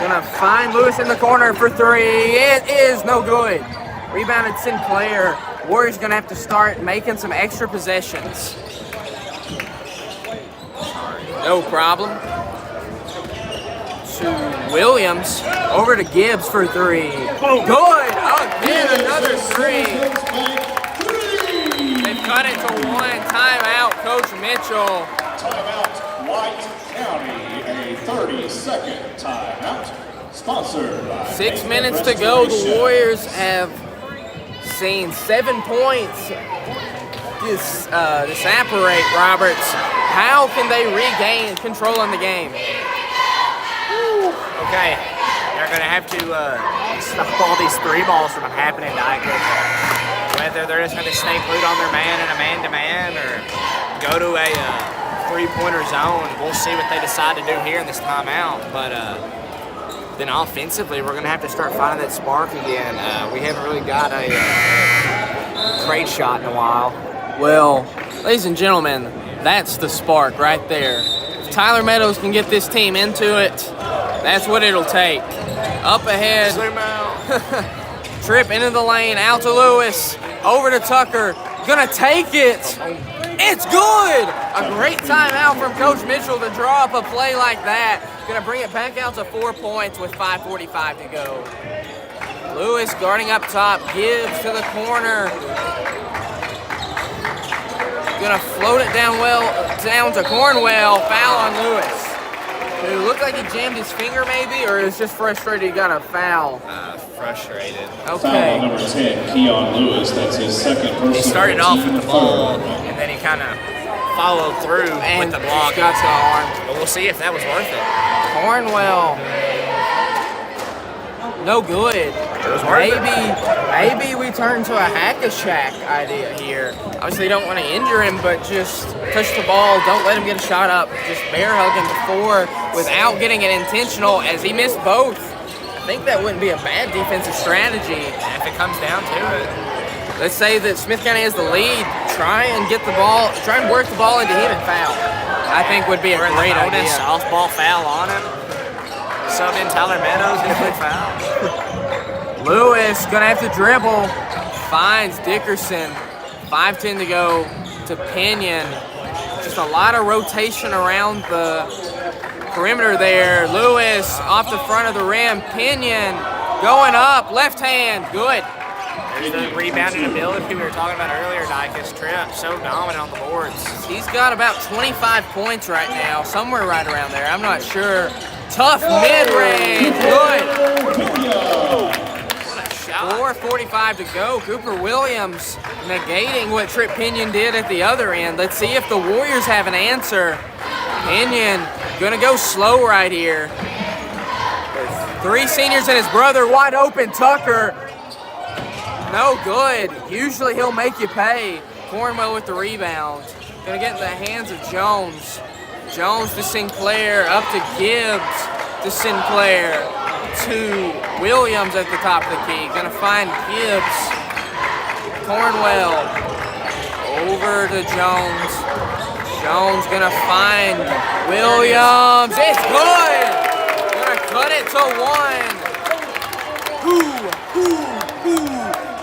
Gonna find Lewis in the corner for 3. It is no good. Rebounded Sinclair. Warriors gonna have to start making some extra possessions. No problem. To Williams, over to Gibbs for 3. Good! Again, another 3. cut it to 1. Timeout, Coach Mitchell. Timeout, White County, a 30-second timeout, sponsored by 6 minutes to go. The Warriors have seen 7 points disapparate, Roberts. How can they regain control in the game? Okay, they're going to have to stop all these 3 balls from happening to Icon. Whether they're just going to stay glued on their man in a man-to-man or go to a 3-pointer zone. We'll see what they decide to do here in this timeout. But then offensively, we're going to have to start finding that spark again. We haven't really got a great shot in a while. Well, ladies and gentlemen, that's the spark right there. If Tyler Meadows can get this team into it, that's what it'll take. Up ahead. Zoom out. Trip into the lane, out to Lewis, over to Tucker. Gonna take it. It's good. A great timeout from Coach Mitchell to draw up a play like that. Gonna bring it back out to 4 points with 5:45 to go. Lewis guarding up top, Gibbs to the corner. Gonna float it down to Cornwell. Foul on Lewis. It looked like he jammed his finger maybe, or is just frustrated he got a foul? Frustrated. Foul Okay. on number 10, Keon Lewis. That's his second personal. He started off with the team ball, third. and then he kind of followed through And with the block. got to the arm. But we'll see if that was worth it. Cornwell. No good. It was worth it. Maybe we turn to a hack-a-shack idea here. Obviously, you don't want to injure him, but just touch the ball. Don't let him get a shot up. Just bear hug him before without getting it intentional as he missed both. I think that wouldn't be a bad defensive strategy. If it comes down to it. Let's say that Smith County has the lead. Try and work the ball into him and foul. I think would be a great idea. Softball foul on him. Sub in Tyler Meadows, get a quick foul. Lewis gonna have to dribble. Finds Dickerson. 5:10 to go to Pinion. Just a lot of rotation around the perimeter there. Lewis off the front of the rim. Pinion going up, left hand, good. There's the rebounding ability we were talking about earlier, Dykus. Tripp, so dominant on the boards. He's got about 25 points right now, somewhere right around there. I'm not sure. Tough mid-range, good. What a shot. 4:45 to go. Cooper Williams negating what Trip Pinion did at the other end. Let's see if the Warriors have an answer. Pinion gonna go slow right here. 3 seniors and his brother wide open. Tucker. No good. Usually he'll make you pay. Cornwell with the rebound. Gonna get in the hands of Jones. Jones to Sinclair, up to Gibbs, to Sinclair, to Williams at the top of the key. Gonna find Gibbs. Cornwell, over to Jones. Jones gonna find Williams. It's good! Gonna cut it to 1.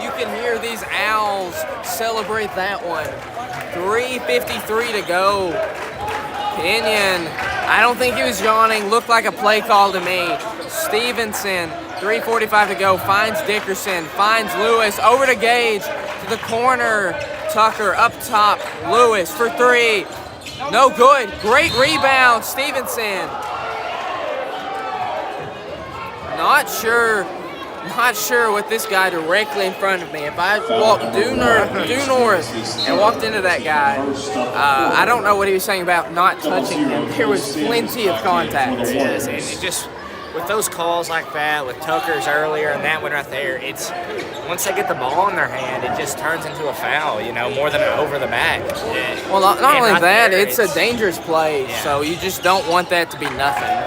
You can hear these Owls celebrate that one. 3:53 to go. Pinion, I don't think he was yawning. Looked like a play call to me. Stevenson, 3:45 to go. Finds Dickerson, finds Lewis. Over to Gage, to the corner. Tucker up top. Lewis for 3. No good. Great rebound, Stevenson. Not sure with this guy directly in front of me. If I walked due north and walked into that guy, I don't know what he was saying about not touching him. There was plenty of contact. Yes, and it just, with those calls like that, with Tucker's earlier and that one right there, it's, once they get the ball in their hand, it just turns into a foul, more than an over the back. Yeah. Well, not And only right that, there, it's a dangerous play, Yeah. so you just don't want that to be nothing.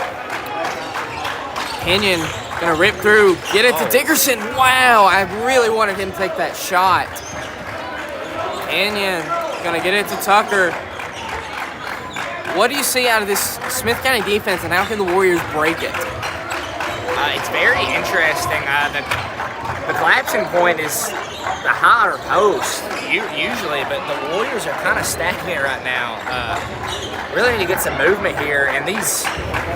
Pinion gonna rip through, get it to Dickerson. Wow, I really wanted him to take that shot. Pinion gonna get it to Tucker. What do you see out of this Smith County defense, and how can the Warriors break it? It's very interesting. The collapsing point is the higher post, usually, but the Warriors are kind of stagnant right now. Really need to get some movement here, and these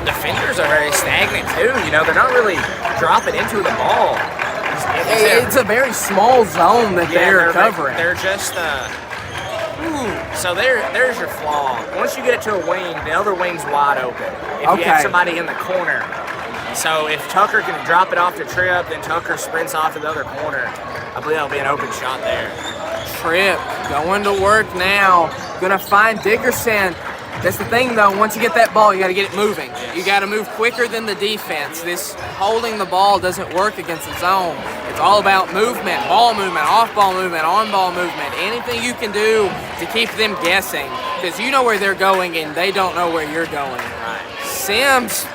defenders are very stagnant too. They're not really dropping into the ball. It's a very small zone that they're covering. They're just So there's your flaw. Once you get it to a wing, the other wing's wide open. If you Okay. have somebody in the corner. So if Tucker can drop it off to Tripp, then Tucker sprints off to the other corner. I believe that'll be an open shot there. Tripp going to work now. Gonna find Dickerson. That's the thing though, once you get that ball, you gotta get it moving. You gotta move quicker than the defense. This holding the ball doesn't work against the zone. It's all about movement, ball movement, off ball movement, on ball movement. Anything you can do to keep them guessing, because you know where they're going and they don't know where you're going. Right. Sims,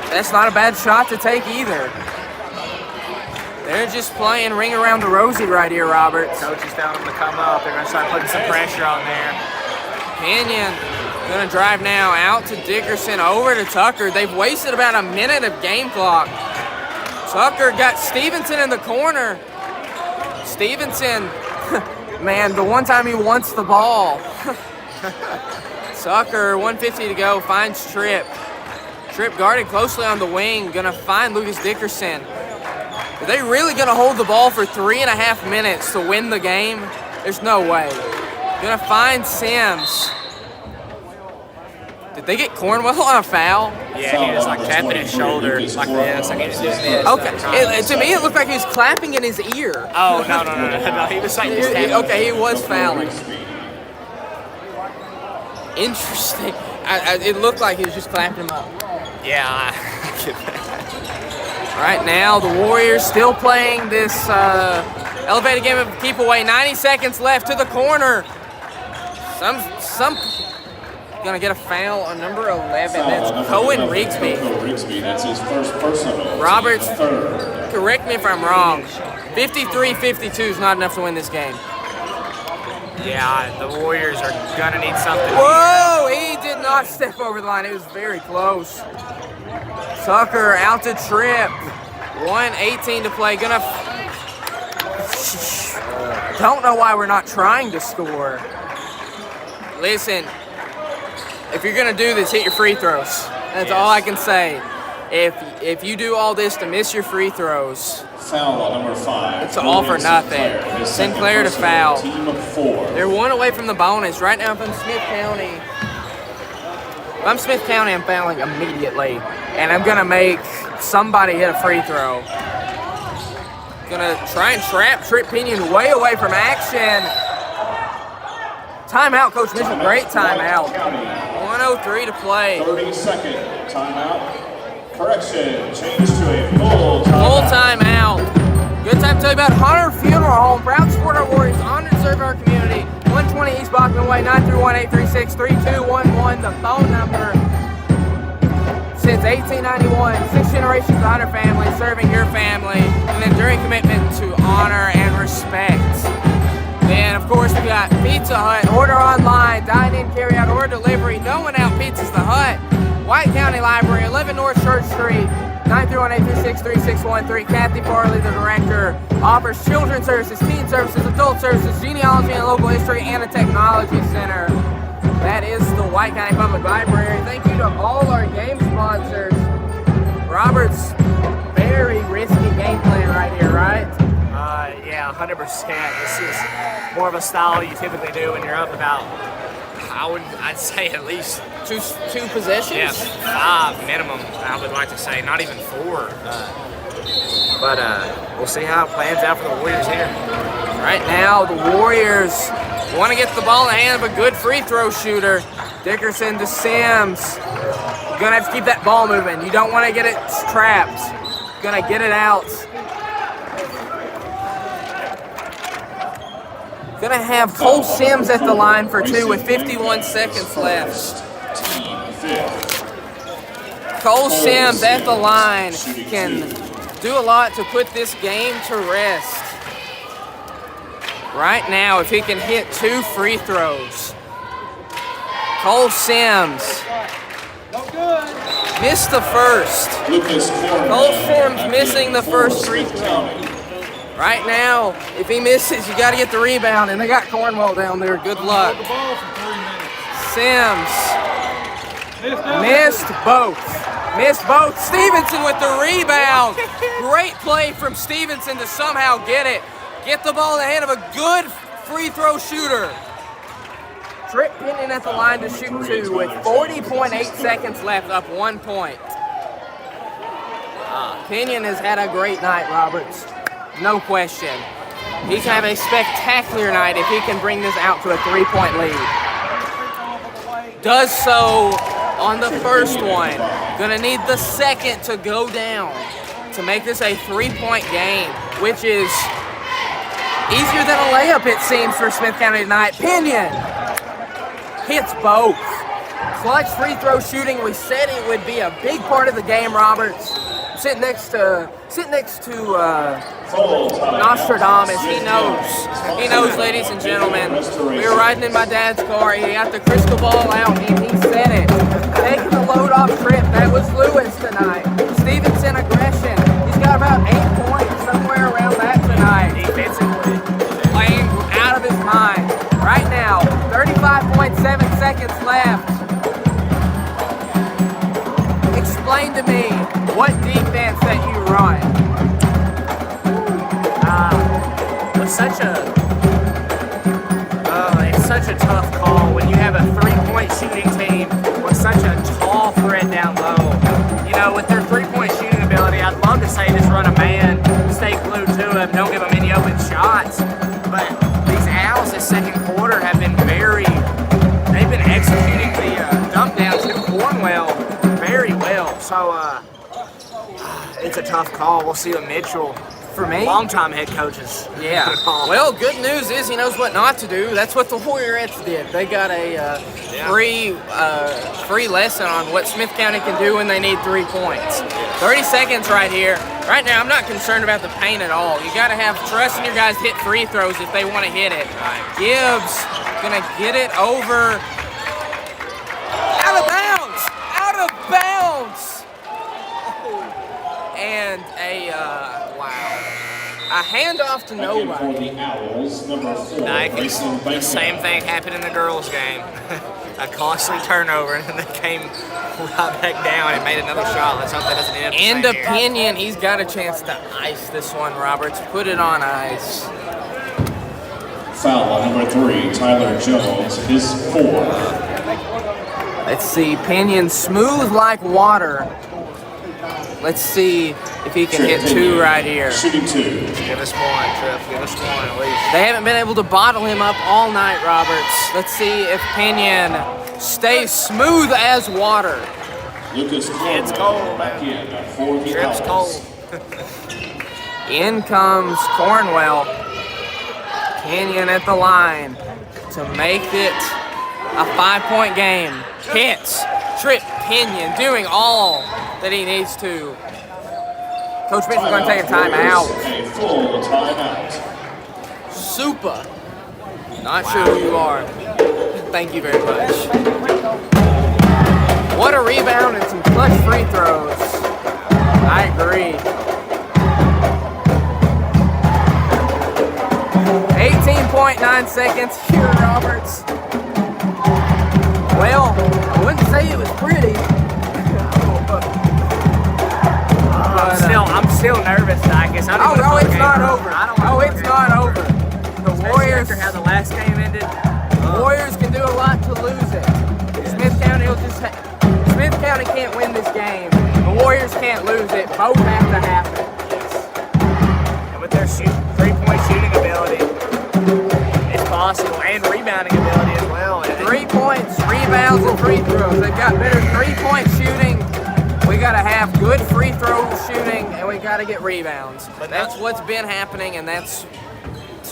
that's not a bad shot to take either. They're just playing ring around the rosy right here, Roberts. Coach is telling them to come up. They're gonna start putting some pressure on there. Kenyon gonna drive now out to Dickerson, over to Tucker. They've wasted about a minute of game clock. Tucker got Stevenson in the corner. Stevenson, man, the one time he wants the ball. Tucker, 1:50 to go, finds Tripp. Tripp guarded closely on the wing, gonna find Lucas Dickerson. Are they really gonna hold the ball for 3.5 minutes to win the game? There's no way. Gonna find Sims. Did they get Cornwell on a foul? Yeah, he was like tapping his shoulder like this. Like he was doing this. Okay. To me, it looked like he was clapping in his ear. Oh, no. He was like this tapping. Okay, he was fouling. Interesting. It looked like he was just clapping him up. Yeah. Right now, the Warriors still playing this elevated game of keep away. 90 seconds left to the corner. Some gonna get a foul on number 11. That's Cohen Rigsby. That's his first personal. Roberts, Third. correct me if I'm wrong. 53-52 is not enough to win this game. Yeah, the Warriors are gonna need something. Whoa, he did not step over the line. It was very close. Tucker out to Tripp. 1:18 to play. Don't know why we're not trying to score. Listen, if you're gonna do this, hit your free throws. That's all I can say. If you do all this to miss your free throws, Foul on number 5. it's all for nothing. Sinclair to foul. Team of 4. They're one away from the bonus. Right now, if I'm Smith County, I'm fouling immediately. And I'm gonna make somebody hit a free throw. Gonna try and trap Tripp Pinion way away from action. Timeout, Coach Mitchell. Great timeout. 1:03 to play. 30-second timeout. Correction, change to a full timeout. Full timeout. Good time to tell you about Hunter Funeral Home. Proud to support our Warriors, honored to serve our community. 120 East Bachman Way, 931-836-3211. The phone number. Since 1891, 6 generations of Hunter family serving your family, and then enduring commitment to honor and respect. Then, of course, we got Pizza Hut. Order online, dine in, carry out, or delivery. No one out pizzas the Hut. White County Library, 11 North Church Street, 931-836-3613. Kathy Farley, the director, offers children's services, teen services, adult services, genealogy and local history, and a technology center. That is the White County Public Library. Thank you to all our game sponsors. Robert's very risky game plan right here, right? Yeah, 100%. This is more of a style you typically do when you're up about, I'd say at least Two possessions? yeah, 5 minimum, I would like to say, not even 4. But we'll see how it plans out for the Warriors here. Right now, the Warriors want to get the ball in the hand of a good free throw shooter. Dickerson to Sims. You're going to have to keep that ball moving. You don't want to get it trapped. You're going to get it out. Going to have Cole Sims at the line for 2 with 51 seconds left. Cole Sims at the line can do a lot to put this game to rest. Right now, if he can hit 2 free throws. Cole Sims missed the first. Cole Sims missing the first free throw. Right now, if he misses, you got to get the rebound, and they got Cornwell down there. Good luck. Sims missed both. Missed both. Stevenson with the rebound. Great play from Stevenson to somehow get it. Get the ball in the hand of a good free throw shooter. Trip Pinion at the line to shoot 2 with 40.8 seconds left, up 1 point. Pinion has had a great night, Roberts. No question. He can have a spectacular night if he can bring this out to a 3-point lead. Does so on the first one. Gonna need the second to go down to make this a 3-point game, which is easier than a layup, it seems, for Smith County tonight. Pinion hits both. Clutch free throw shooting. We said it would be a big part of the game, Roberts. Sitting next to Nostradamus. He knows, ladies and gentlemen. We were riding in my dad's car. He got the crystal ball out and he said it. Taking the load off Trip. That was Lewis tonight. Stevenson aggression. He's got about 8 points, somewhere around that tonight. Defensively, playing out of his mind. Right now, 35.7 seconds left. Explain to me what defense that you run. It's such a tough call when you have a 3-point shooting team with such a tall threat down low. You know, with their 3-point shooting ability, I'd love to say just run a man, stay glued to him, don't give him any open shots. But these Owls this second quarter have been they've been executing the dump down to Cornwell very well. So it's a tough call. We'll see what Mitchell, For me? longtime head coaches. Yeah. Well, good news is he knows what not to do. That's what the Warriorettes did. They got a free lesson on what Smith County can do when they need 3 points. 30 seconds right here. Right now, I'm not concerned about the paint at all. You got to have trust in your guys to hit free throws if they want to hit it. Gibbs gonna get it over. Out of bounds. Out of bounds. And a handoff to nobody. For the Owls, number 4. The same thing happened in the girls' game. A costly turnover, and then they came right back down and made another shot. Let's hope that doesn't end up the same here. Independent, he's got a chance to ice this one, Roberts. Put it on ice. Foul on number 3, Tyler Jones, his 4. Let's see, Pinion smooth like water. Let's see if he can hit 2 right here. Shooting 2. Give us one, Trip. Give us one at least. They haven't been able to bottle him up all night, Roberts. Let's see if Pinion stays smooth as water. Lucas It's cold, back in for the Trip's Owls. cold. In comes Cornwell. Pinion at the line to make it a 5-point game. Hits. Trip Pinion doing all that he needs to. Coach Mitchell's going to take a timeout. A full timeout. Super. Not sure who you are. Thank you very much. What a rebound and some clutch free throws. I agree. 18.9 seconds here, Roberts. Well, I wouldn't say it was pretty. I'm still nervous, I guess. I don't Oh, wanna no, play it's a not game. over. I don't wanna Oh, play a it's game. not over. The Warriors, After how the last game ended. the Warriors can do a lot to lose it. Smith County will just Smith County can't win this game. The Warriors can't lose it. Both have to happen. And with their 3-point shooting ability, it's possible. And rebounding ability as well. 3 points, rebounds, and free throws. They've got better 3-point shooting. We got to have good free throw shooting, and we got to get rebounds. But that's what's been happening, and that's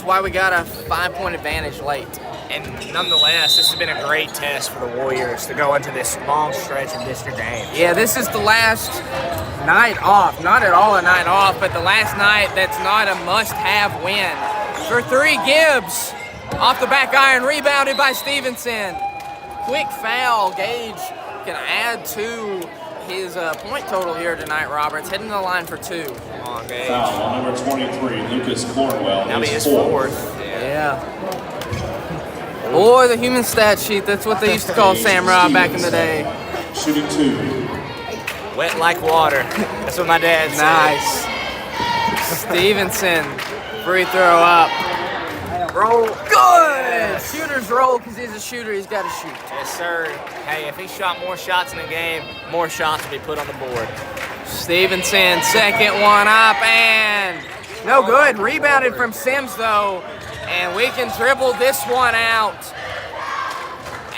why we got a 5-point advantage late. And nonetheless, this has been a great test for the Warriors to go into this long stretch of district games. Yeah, this is the last night off. Not at all a night off, but the last night that's not a must-have win. For 3, Gibbs. Off the back iron, rebounded by Stevenson. Quick foul. Gage can add to his point total here tonight, Roberts. Heading to the line for 2. Come on, Gage. Foul on number 23, Lucas Cornwell, That'll be his his 4th. 4th. Yeah. Or the human stat sheet. That's what they used to call Samurai back in the day. Shooting 2. Wet like water. That's what my dad said. Nice. Stevenson, free throw up. Roll. Good! Yes. Shooter's roll because he's a shooter. He's got to shoot. Yes, sir. Hey, if he shot more shots in the game, more shots will be put on the board. Stevenson, second one up, and no good. Rebounded from Sims, though, and we can dribble this one out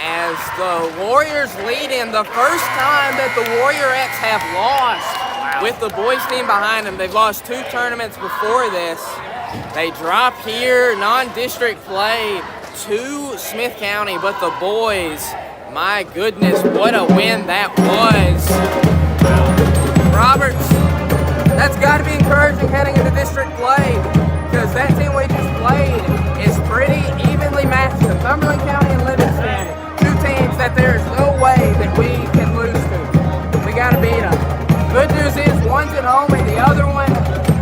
as the Warriors lead in the first time that the Warriorettes have lost with the boys team behind them. They've lost 2 tournaments before this. They drop here, non-district play to Smith County, but the boys, my goodness, what a win that was. Roberts, that's got to be encouraging heading into district play because that team we just played is pretty evenly matched to Cumberland County and Livingston, 2 teams that there's no way that we can lose to. We got to beat them. Good news is one's at home and the other one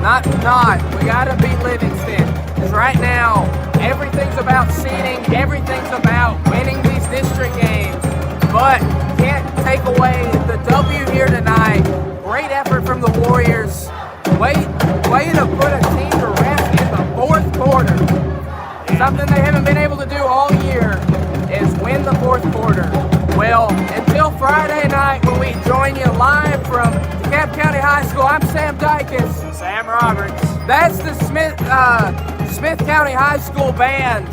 not. We got to beat Livingston because right now everything's about seeding, everything's about winning these district games, but can't take away the W here tonight. Great effort from the Warriors. Way to put a team to rest in the 4th quarter. Something they haven't been able to do all year is win the 4th quarter. Well, until Friday night when we join you live from DeKalb County High School, I'm Sam Dykes. Sam Roberts. That's the Smith County High School band.